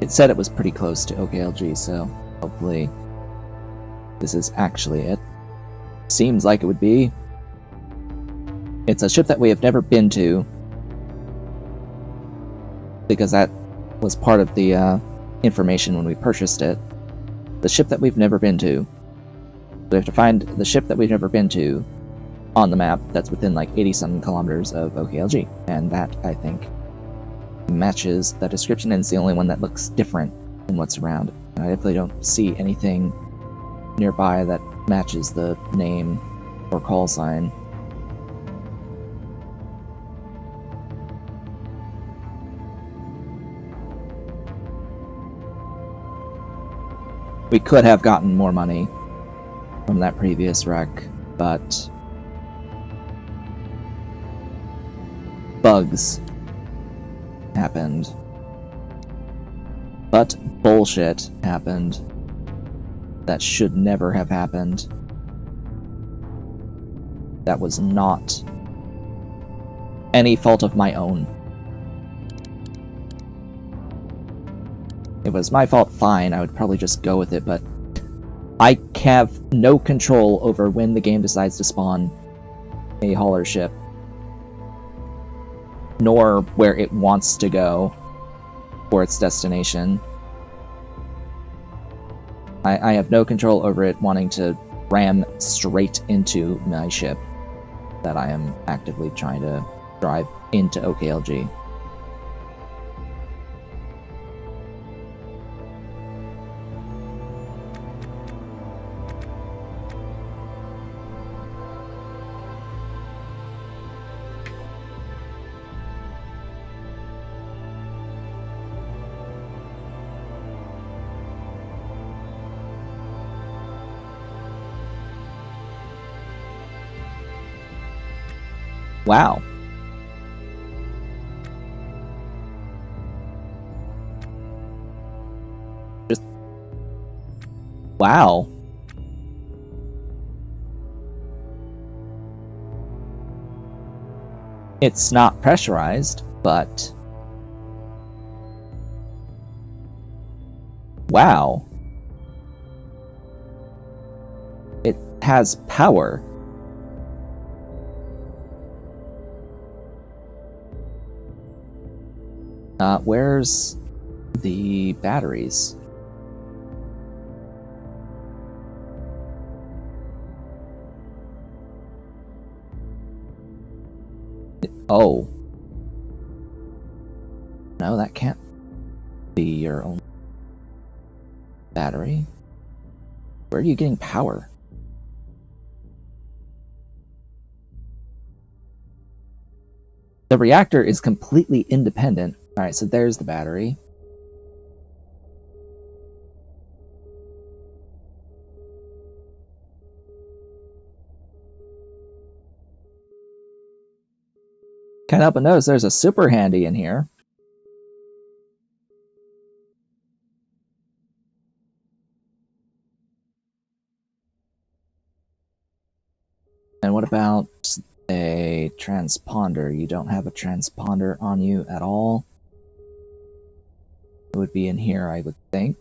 It said it was pretty close to OKLG, so hopefully this is actually it. Seems like it would be. It's a ship that we have never been to, because that was part of the information when we purchased it. The ship that we've never been to. We have to find the ship that we've never been to on the map that's within like 80-something kilometers of OKLG, and that, I think, matches the description, and it's the only one that looks different than what's around. And I definitely don't see anything nearby that matches the name or call sign. We could have gotten more money from that previous wreck, but bugs happened. But bullshit happened that should never have happened. That was not any fault of my own. If it was my fault, fine, I would probably just go with it, but I have no control over when the game decides to spawn a hauler ship, nor where it wants to go for its destination. I have no control over it wanting to ram straight into my ship that I am actively trying to drive into OKLG. Wow. Just... wow. It's not pressurized, but... wow. It has power. Where's the batteries? Oh. No, that can't be your own battery. Where are you getting power? The reactor is completely independent. Alright, so there's the battery. Can't help but notice there's a super handy in here. And what about a transponder? You don't have a transponder on you at all. It would be in here, I would think.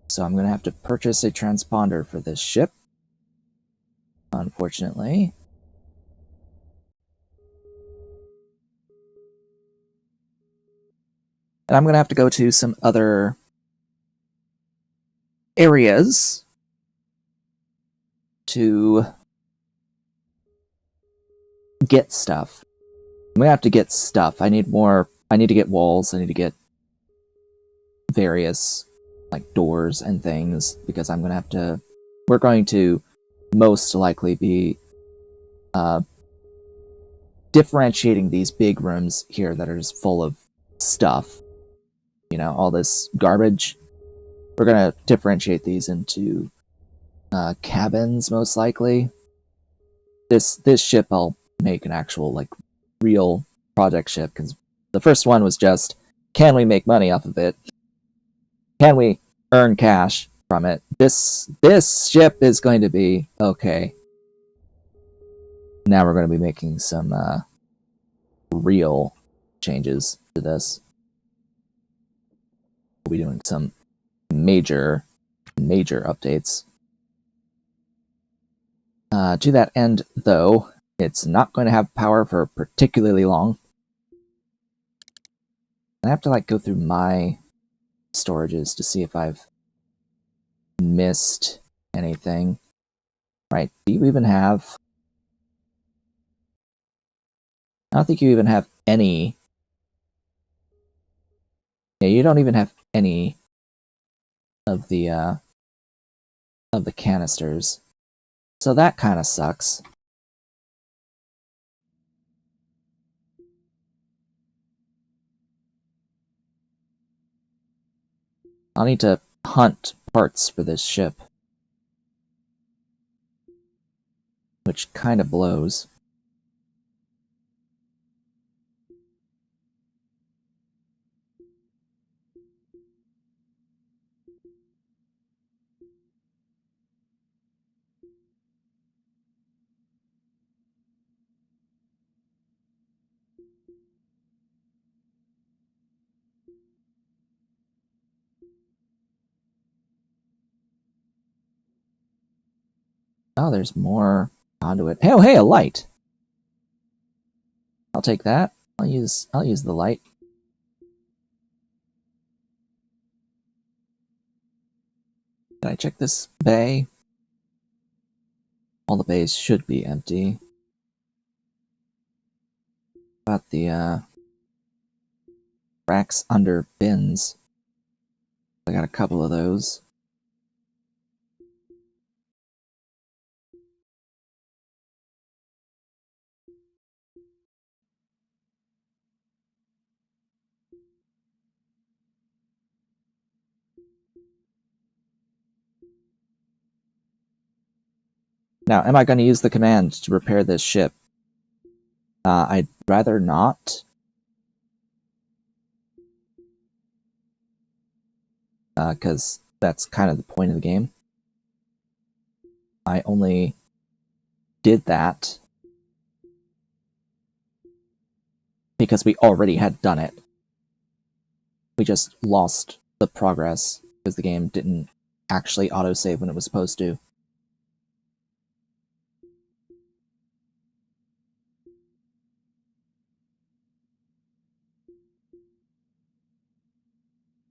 So I'm going to have to purchase a transponder for this ship, unfortunately. And I'm going to have to go to some other areas to get stuff. I'm going to have to get stuff. I need more. I need to get walls. I need to get various like doors and things, because I'm going to have to... we're going to most likely be differentiating these big rooms here that are just full of stuff. You know, all this garbage. We're going to differentiate these into cabins, most likely. This ship I'll make an actual, like, real project ship, because the first one was just, can we make money off of it? Can we earn cash from it? This ship is going to be okay. Now we're going to be making some real changes to this. We'll be doing some major updates. To that end, though, it's not going to have power for particularly long. I have to like go through my storages to see if I've missed anything. Right, do you even have... I don't think you even have any... yeah, you don't even have any of the canisters. So that kind of sucks. I'll need to hunt parts for this ship, which kind of blows. Oh, there's more conduit. Oh, hey, a light. I'll take that. I'll use the light. Can I check this bay? All the bays should be empty. About the racks under bins. I got a couple of those. Now, am I going to use the command to repair this ship? I'd rather not. Because that's kind of the point of the game. I only did that because we already had done it. We just lost the progress because the game didn't actually autosave when it was supposed to.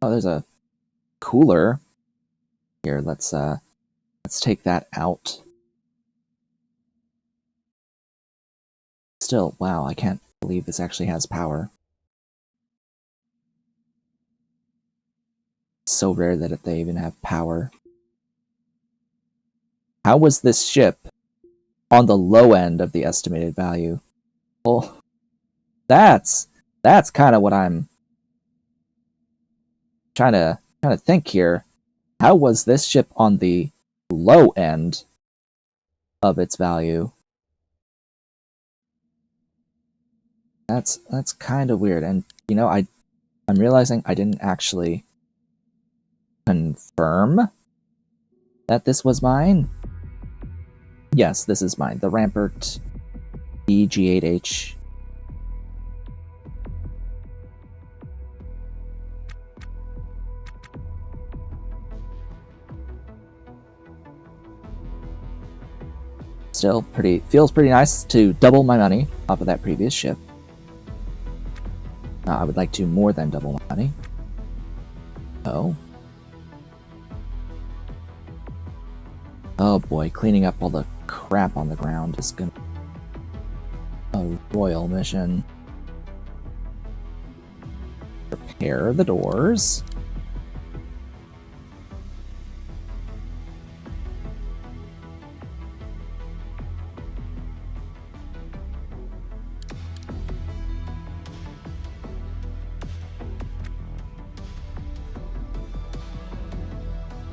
Oh, there's a cooler. Here, let's take that out. Still, wow, I can't believe this actually has power. It's so rare that they even have power. How was this ship on the low end of the estimated value? Well, that's kind of what I'm trying to think here. How was this ship on the low end of its value? That's kind of weird. And you know, I'm realizing I didn't actually confirm that this was mine. Yes, this is mine. The Rampart EG8H. Still feels pretty nice to double my money off of that previous ship. I would like to more than double my money. Oh. Oh boy, cleaning up all the crap on the ground is gonna... A royal mission. Repair the doors.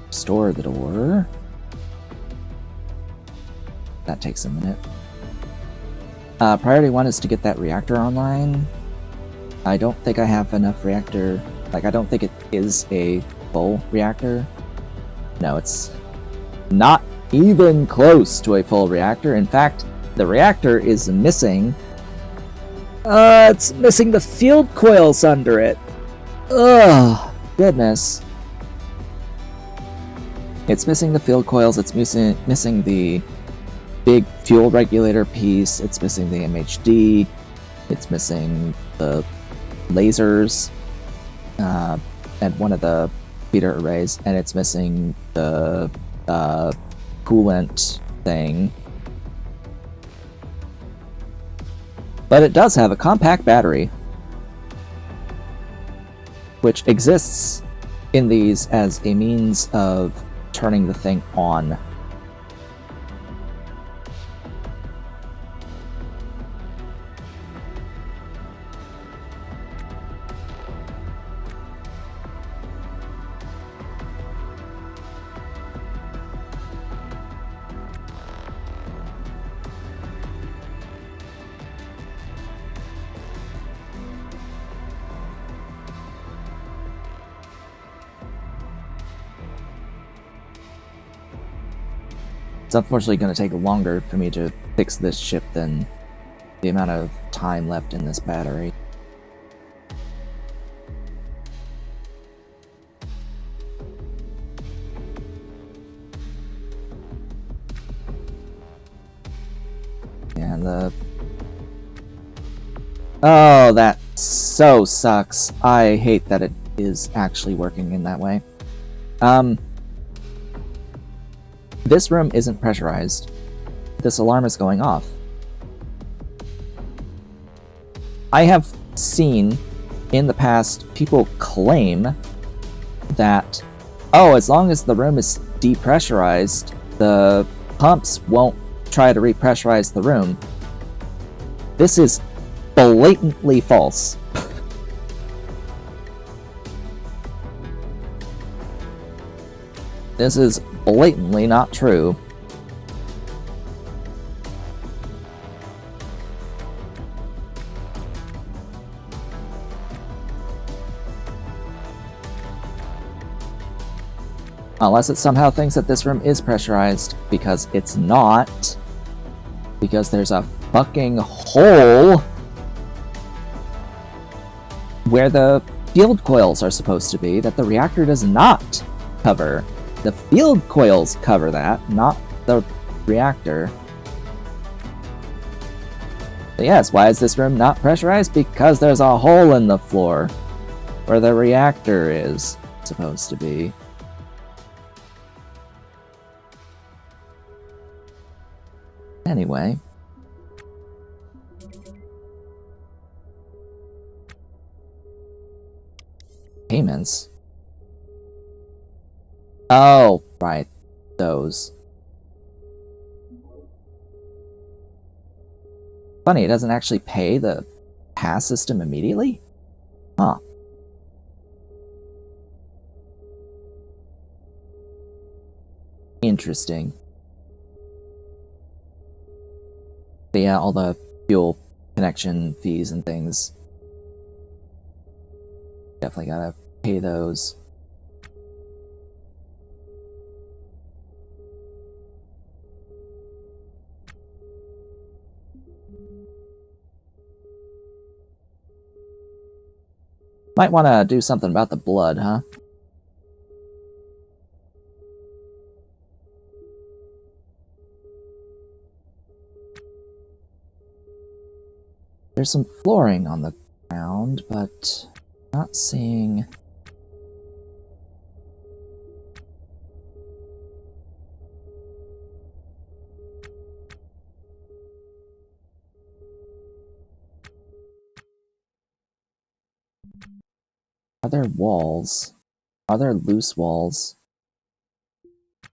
Restore the door. That takes a minute. Priority 1 is to get that reactor online. I don't think I have enough reactor... Like, I don't think it is a full reactor. No, it's not even close to a full reactor. In fact, the reactor is missing... it's missing the field coils under it. Ugh, goodness. It's missing the field coils, it's missing the big fuel regulator piece, it's missing the MHD, it's missing the lasers, and one of the feeder arrays, and it's missing the coolant thing. But it does have a compact battery, which exists in these as a means of turning the thing on. It's unfortunately going to take longer for me to fix this ship than the amount of time left in this battery. And oh, that so sucks. I hate that it is actually working in that way. This room isn't pressurized. This alarm is going off. I have seen in the past people claim that, oh, as long as the room is depressurized, the pumps won't try to repressurize the room. This is blatantly false. This is blatantly not true. Unless it somehow thinks that this room is pressurized, because it's not. Because there's a fucking hole where the field coils are supposed to be that the reactor does not cover. The field coils cover that, not the reactor. But yes, why is this room not pressurized? Because there's a hole in the floor where the reactor is supposed to be. Anyway. Payments? Oh, right. Those. Funny, it doesn't actually pay the pass system immediately? Huh. Interesting. But yeah, all the fuel connection fees and things. Definitely gotta pay those. Might want to do something about the blood, huh? There's some flooring on the ground, but not seeing... Are there walls? Are there loose walls? I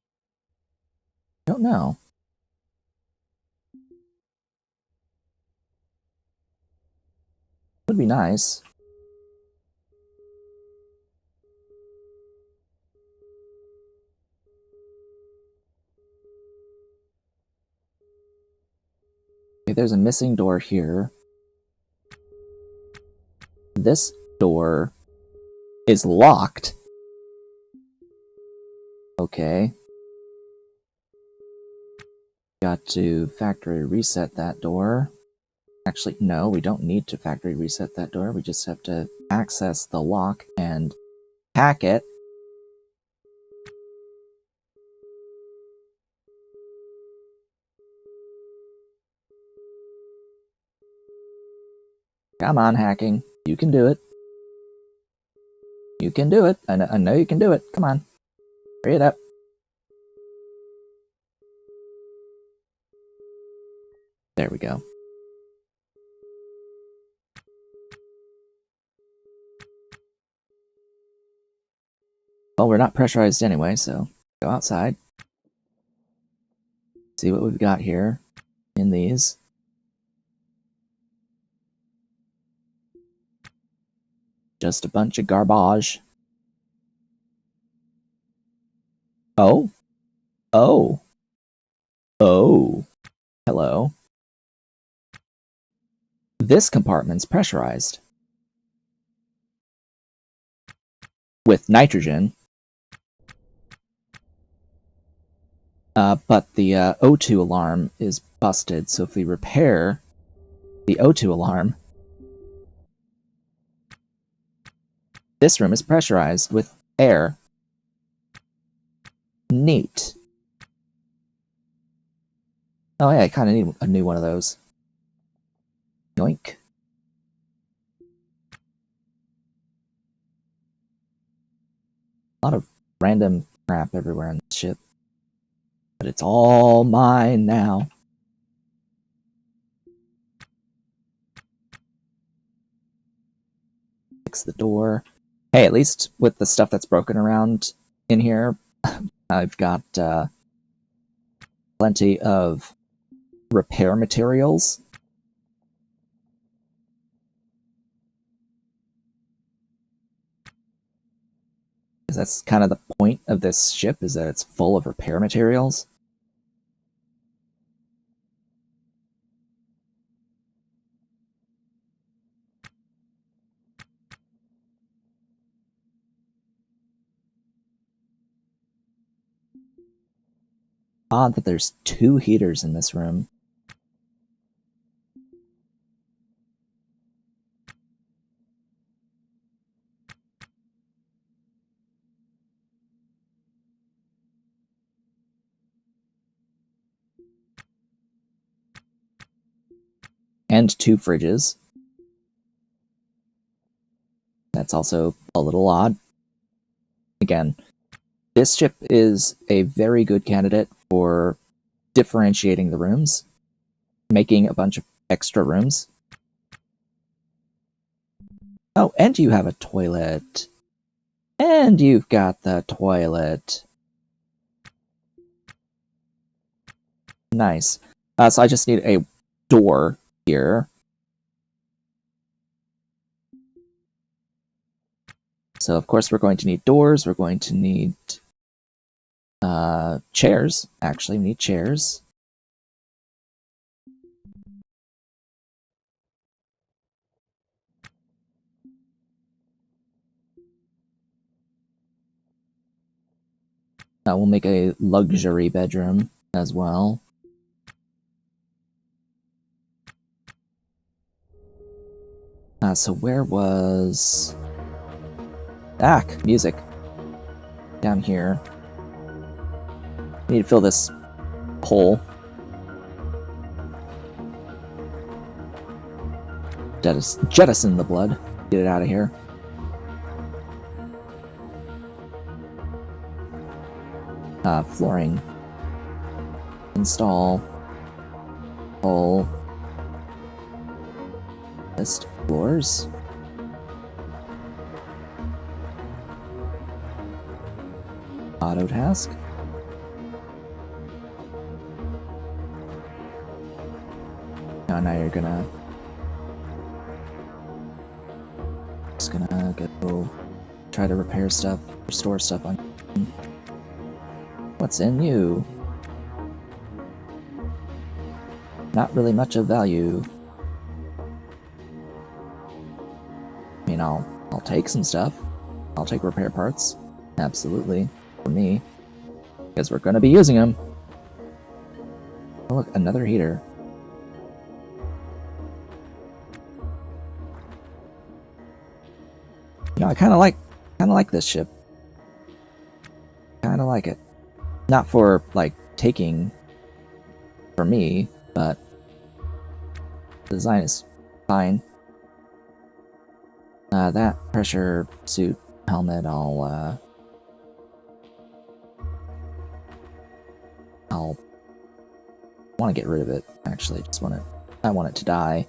don't know. Would be nice. Okay, there's a missing door here. This door is locked. Okay. Got to factory reset that door. Actually, no, we don't need to factory reset that door. We just have to access the lock and hack it. Come on, hacking. You can do it. You can do it. I know you can do it. Come on. Hurry it up. There we go. Well, we're not pressurized anyway, so go outside. See what we've got here in these. Just a bunch of garbage. Oh. Oh. Oh. Hello. This compartment's pressurized. With nitrogen. But the O2 alarm is busted, so if we repair the O2 alarm, this room is pressurized with air. Neat. Oh yeah, I kind of need a new one of those. Yoink. A lot of random crap everywhere on the ship. But it's all mine now. Fix the door. Hey, at least with the stuff that's broken around in here, I've got plenty of repair materials. Because that's kind of the point of this ship, is that it's full of repair materials. Odd that there's 2 heaters in this room. And 2 fridges. That's also a little odd. Again, this ship is a very good candidate for differentiating the rooms, making a bunch of extra rooms. Oh, and you have a toilet. And you've got the toilet. Nice. So I just need a door here. So of course we're going to need doors, we're going to need chairs. Actually, we need chairs. We'll make a luxury bedroom as well. So where was... music. Down here. We need to fill this hole. Jettison the blood. Get it out of here. Flooring. Install. Hole. List floors. Auto task. Now you're gonna... Just gonna go try to repair stuff, restore stuff on... What's in you? Not really much of value. I mean, I'll take some stuff. I'll take repair parts. Absolutely. For me. Because we're gonna be using them. Oh look, another heater. You know, I kinda like this ship. Kinda like it. Not for, like, taking for me, but the design is fine. That pressure suit helmet, I'll want to get rid of it, actually. I want it to die.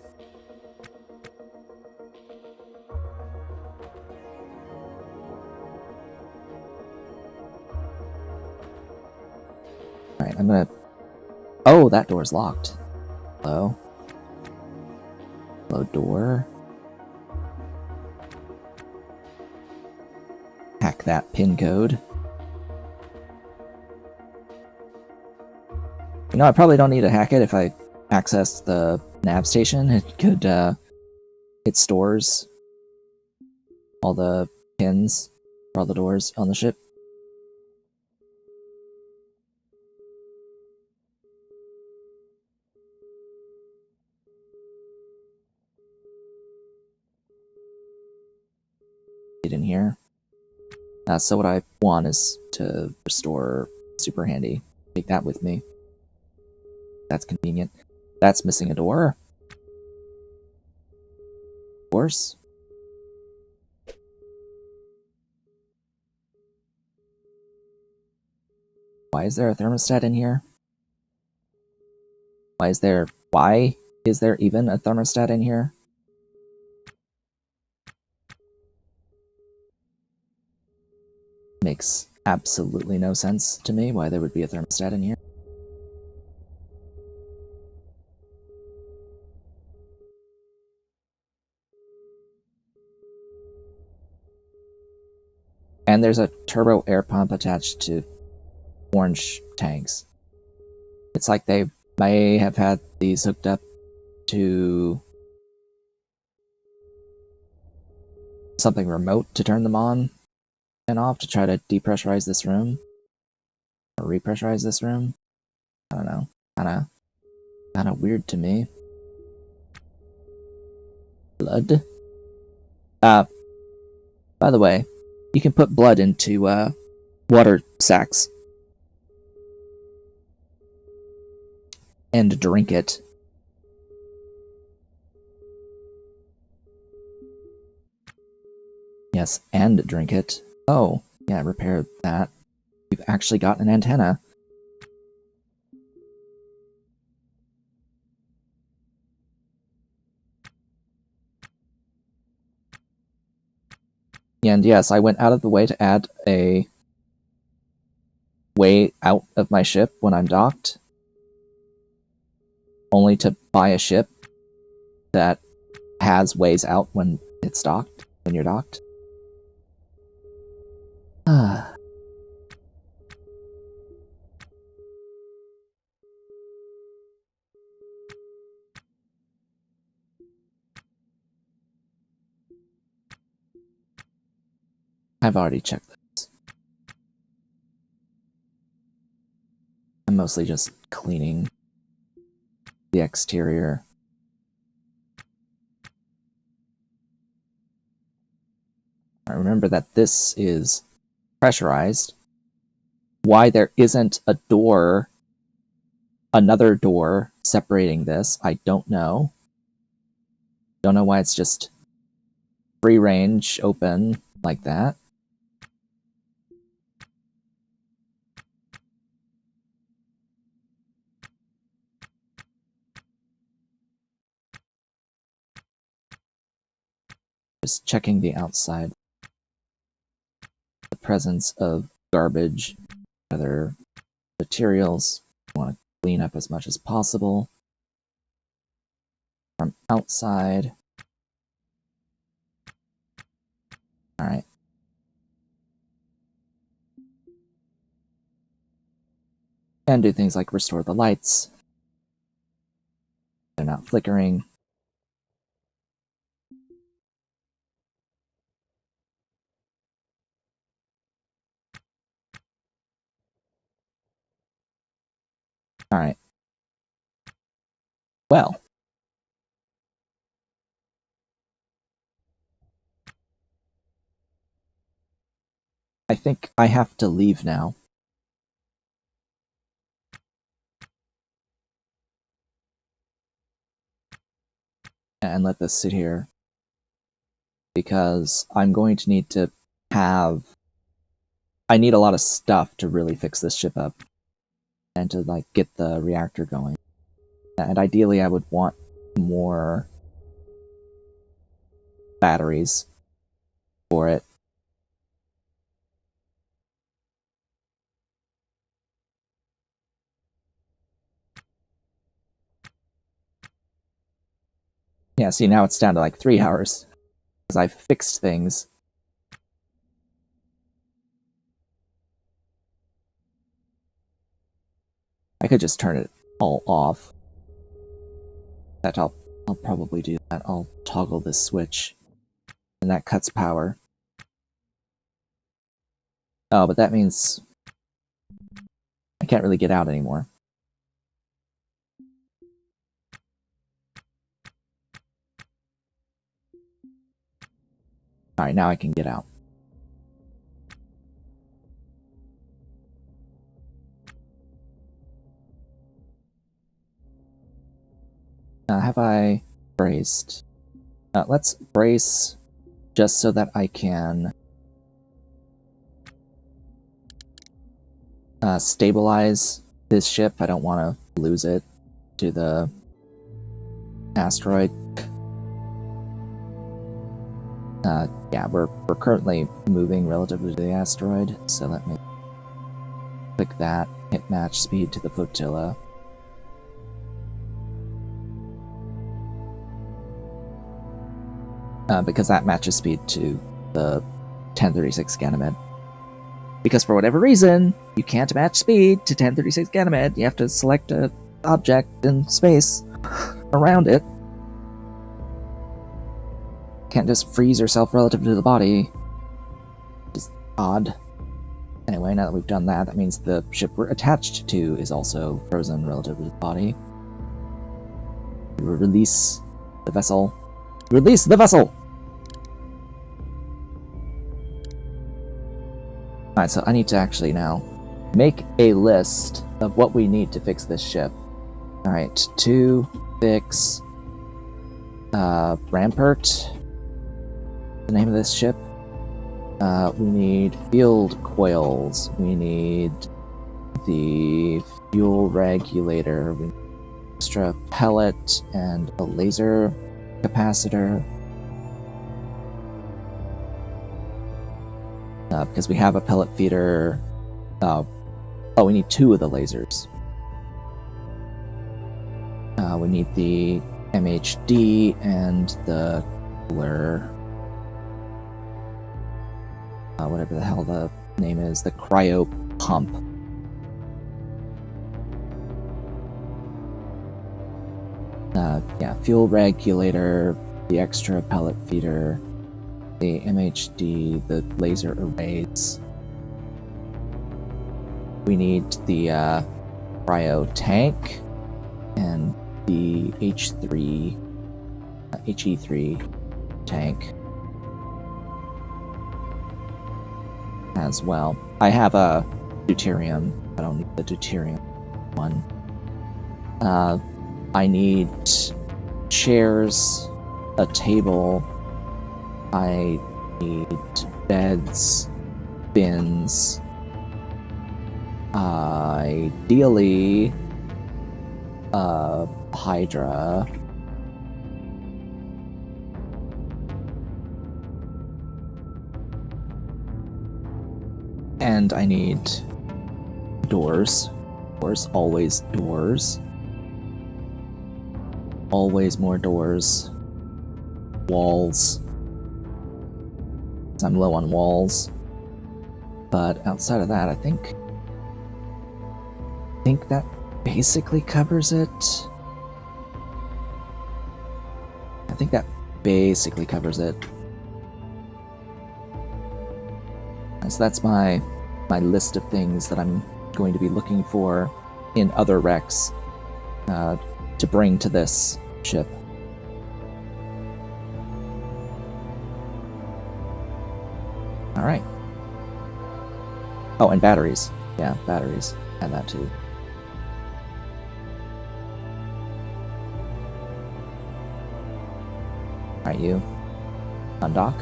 Alright, I'm gonna... Oh, that door's locked. Hello? Hello, door? Hack that pin code. You know, I probably don't need to hack it if I access the nav station. It could, it stores all the pins for all the doors on the ship. state in here. So what I want is to restore Super Handy. Take that with me. That's convenient. That's missing a door. Of course. Why is there a thermostat in here? Why is there even a thermostat in here? Makes absolutely no sense to me why there would be a thermostat in here. And there's a turbo air pump attached to orange tanks. It's like they may have had these hooked up to something remote to turn them on and off to try to depressurize this room. Or repressurize this room. I don't know. Kinda weird to me. Blood? By the way, you can put blood into, water sacks. And drink it. Yes, and drink it. Oh, yeah, repair that. We've actually got an antenna. And yes, I went out of the way to add a way out of my ship when I'm docked. Only to buy a ship that has ways out when it's docked, when you're docked. I've already checked this. I'm mostly just cleaning the exterior. I remember that this is pressurized. Why there isn't a door, another door separating this, I don't know. Don't know why it's just free range open like that. Just checking the outside. The presence of garbage, other materials. Want to clean up as much as possible. From outside. Alright. And do things like restore the lights. They're not flickering. Alright. Well. I think I have to leave now. And let this sit here. Because I'm going to need to have... I need a lot of stuff to really fix this ship up. And to, like, get the reactor going. And ideally I would want more batteries for it. Yeah, see, now it's down to like 3 hours. Because I've fixed things. I could just turn it all off. I'll probably do that. I'll toggle this switch. And that cuts power. Oh, but that means I can't really get out anymore. Alright, now I can get out. Have I braced? Let's brace just so that I can stabilize this ship. I don't want to lose it to the asteroid. Yeah, we're currently moving relatively to the asteroid, so let me click that, hit match speed to the flotilla. Because that matches speed to the 1036 Ganymede. Because for whatever reason, you can't match speed to 1036 Ganymede. You have to select an object in space around it. Can't just freeze yourself relative to the body. Just odd. Anyway, now that we've done that, that means the ship we're attached to is also frozen relative to the body. We release the vessel. Release the vessel! Alright, so I need to actually now make a list of what we need to fix this ship. Alright, to fix Rampart, the name of this ship. We need field coils, we need the fuel regulator, we need extra pellet and a laser capacitor. Because we have a pellet feeder. Oh, we need 2 of the lasers. We need the MHD and the cooler. Whatever the hell the name is, the cryo pump. Yeah, fuel regulator, the extra pellet feeder, the MHD, the laser arrays. We need the cryo tank and the HE3 tank as well. I have a deuterium. I don't need the deuterium one. I need chairs, a table. I need beds, bins, ideally, Hydra, and I need doors. Doors, always doors. Always more doors. Walls. I'm low on walls, but outside of that, I think that basically covers it. I think that basically covers it. And so that's my list of things that I'm going to be looking for in other wrecks to bring to this ship. Alright. Oh, and batteries. Yeah, batteries. Add that too. Alright, you. Undock.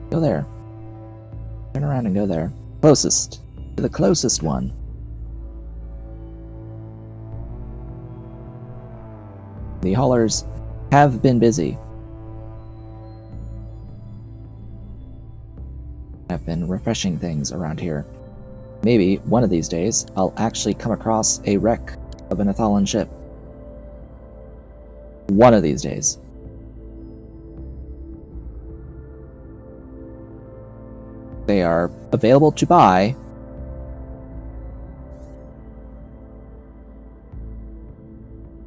Go there. Turn around and go there. Closest. To the closest one. The haulers have been busy. I've been refreshing things around here. Maybe one of these days I'll actually come across a wreck of an Athalan ship. One of these days. They are available to buy.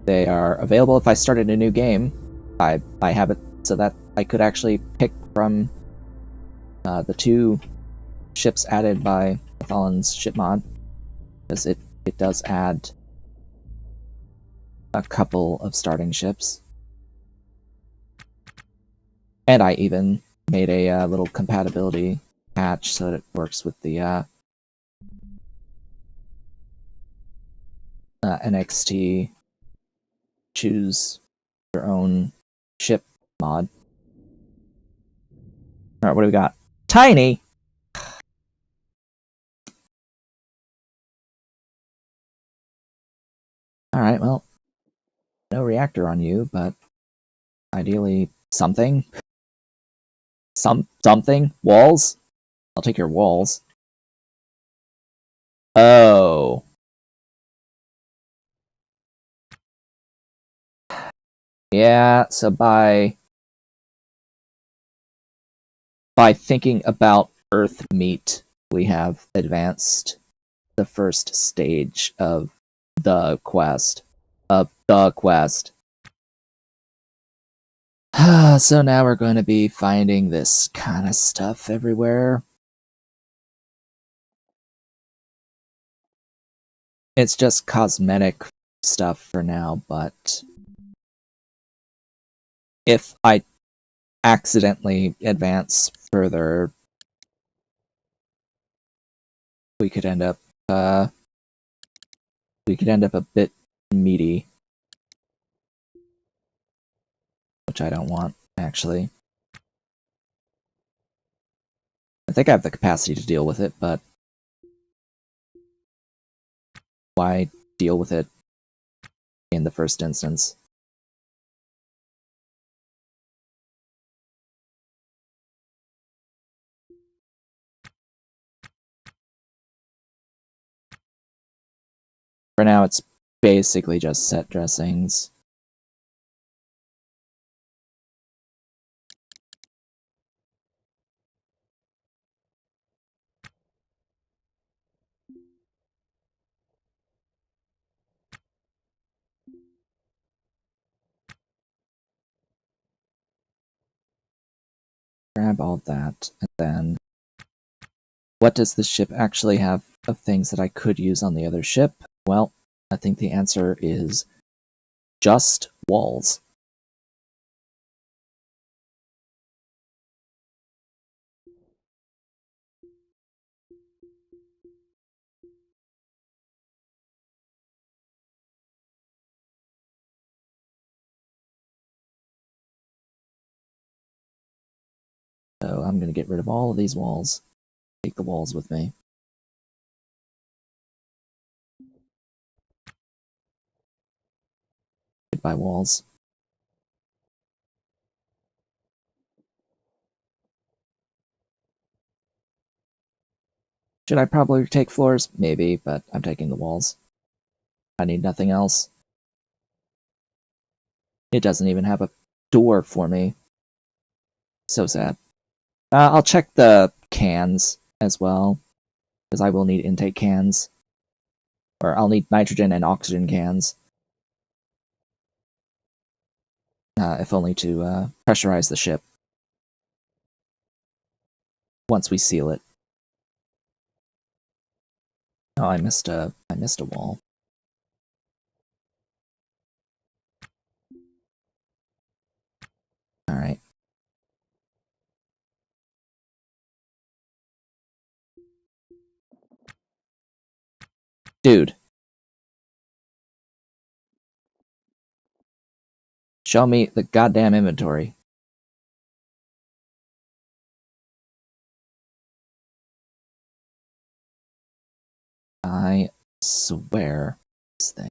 They are available if I started a new game. I have it so that I could actually pick from the 2 ships added by Athalan's ship mod, because it does add a couple of starting ships. And I even made a little compatibility patch so that it works with the NXT choose your own ship mod. Alright, what do we got? Tiny! Alright, well, no reactor on you, but ideally something. Something? Walls? I'll take your walls. Oh. Yeah, so by thinking about Earth meat, we have advanced the first stage of the quest. So now we're going to be finding this kind of stuff everywhere. It's just cosmetic stuff for now, but if I accidentally advance further, we could end up a bit meaty, which I don't want, actually. I think I have the capacity to deal with it, but why deal with it in the first instance? For now, it's basically just set dressings. Grab all that, and then what does the ship actually have of things that I could use on the other ship? Well, I think the answer is just walls. So I'm going to get rid of all of these walls. Take the walls with me. Goodbye, walls. Should I probably take floors? Maybe, but I'm taking the walls. I need nothing else. It doesn't even have a door for me. So sad. I'll check the cans as well, because I will need intake cans. Or I'll need nitrogen and oxygen cans. If only to pressurize the ship once we seal it. Oh, I missed a wall. All right. Dude. Show me the goddamn inventory. I swear this thing.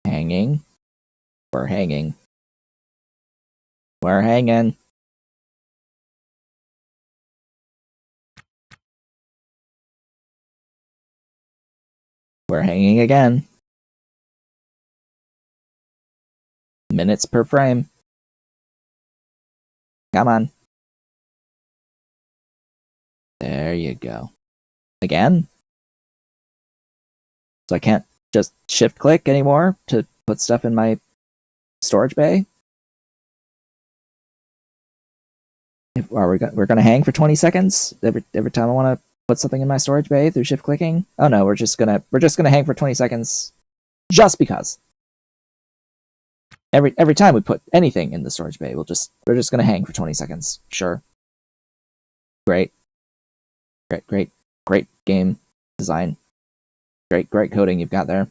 Hanging. We're hanging. We're hanging. We're hanging again. Minutes per frame. Come on. There you go. Again? So I can't just shift click anymore to put stuff in my storage bay? We're gonna hang for 20 seconds every time I want to put something in my storage bay through shift clicking? Oh no, we're just gonna hang for 20 seconds just because. Every time we put anything in the storage bay, we're just gonna hang for 20 seconds. Sure. Great game design. Great coding you've got there.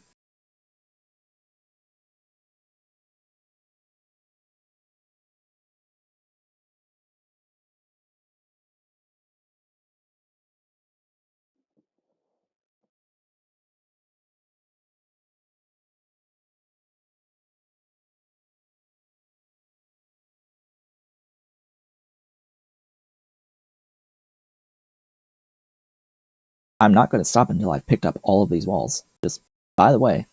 I'm not going to stop until I've picked up all of these walls. Just by the way.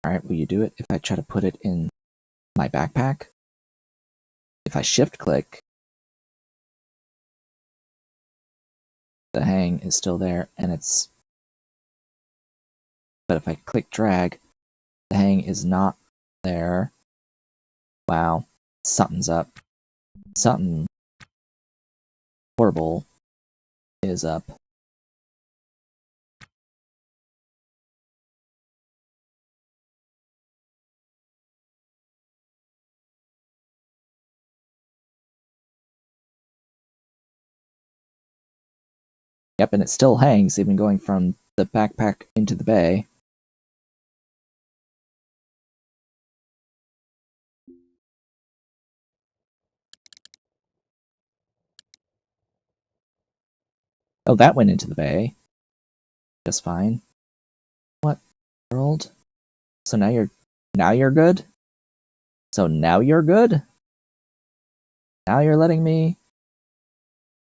Alright, will you do it if I try to put it in my backpack? If I shift click, the hang is still there, and it's... But if I click drag, the hang is not there. Wow, something's up. Something horrible is up. Yep, and it still hangs, even going from the backpack into the bay. Oh, that went into the bay. Just fine. What world? So now you're good? So now you're good? Now you're letting me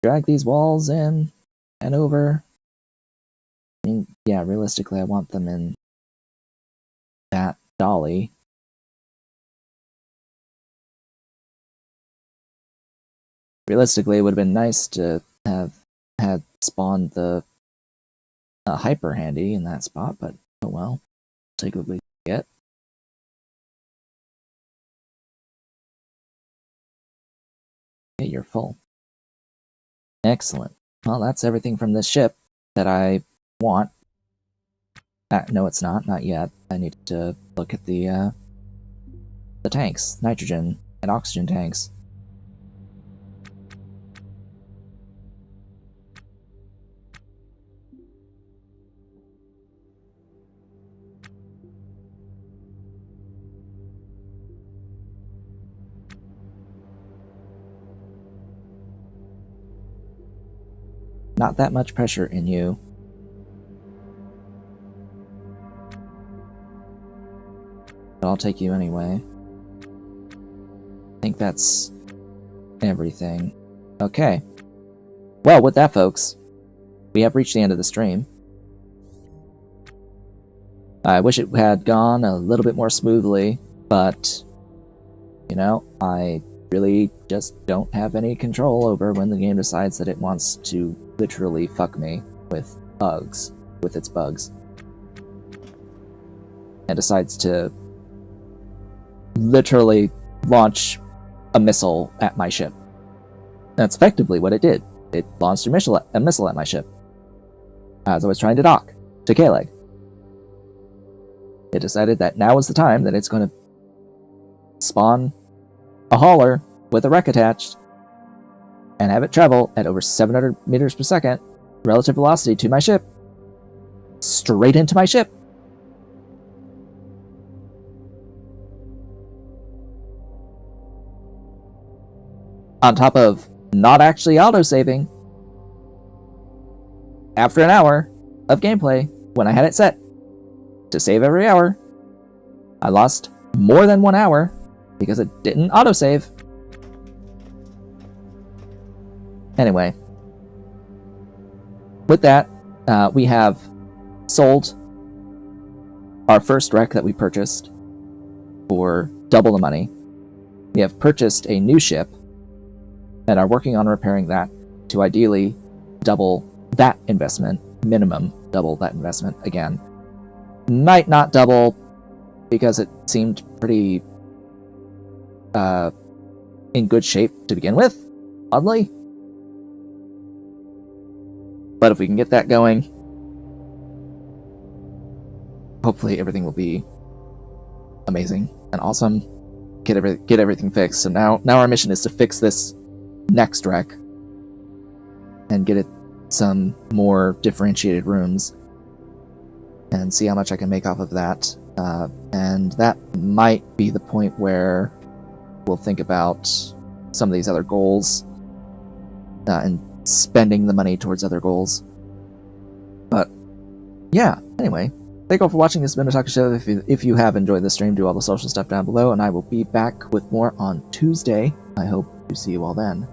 drag these walls in and over? I mean, yeah, realistically, I want them in that dolly. Realistically, it would have been nice to have had spawned the hyper handy in that spot, but oh well. Take what we get. Okay, you're full. Excellent. Well, that's everything from this ship that I want. No, it's not yet. I need to look at the tanks, nitrogen and oxygen tanks. Not that much pressure in you. But I'll take you anyway. I think that's everything. Okay. Well, with that, folks, we have reached the end of the stream. I wish it had gone a little bit more smoothly, but, you know, I really just don't have any control over when the game decides that it wants to literally fuck me with bugs, with its bugs. And decides to literally launch a missile at my ship. That's effectively what it did. It launched a missile at my ship as I was trying to dock to K-Leg. It decided that now was the time that it's going to spawn a hauler with a wreck attached and have it travel at over 700 meters per second relative velocity to my ship, straight into my ship. On top of not actually auto-saving. After an hour of gameplay, when I had it set to save every hour, I lost more than 1 hour because it didn't autosave. Anyway. with that, we have sold our first wreck that we purchased for double the money. We have purchased a new ship and are working on repairing that to ideally double that investment, minimum double that investment again. Might not double because it seemed pretty in good shape to begin with, oddly. But if we can get that going, hopefully everything will be amazing and awesome. Get everything fixed. So now our mission is to fix this next wreck and get it some more differentiated rooms and see how much I can make off of that. And that might be the point where we'll think about some of these other goals and spending the money towards other goals. But yeah, anyway, thank you all for watching. This has been a Talk Show. If you have enjoyed the stream, do all the social stuff down below, and I will be back with more on Tuesday. I hope to see you all then.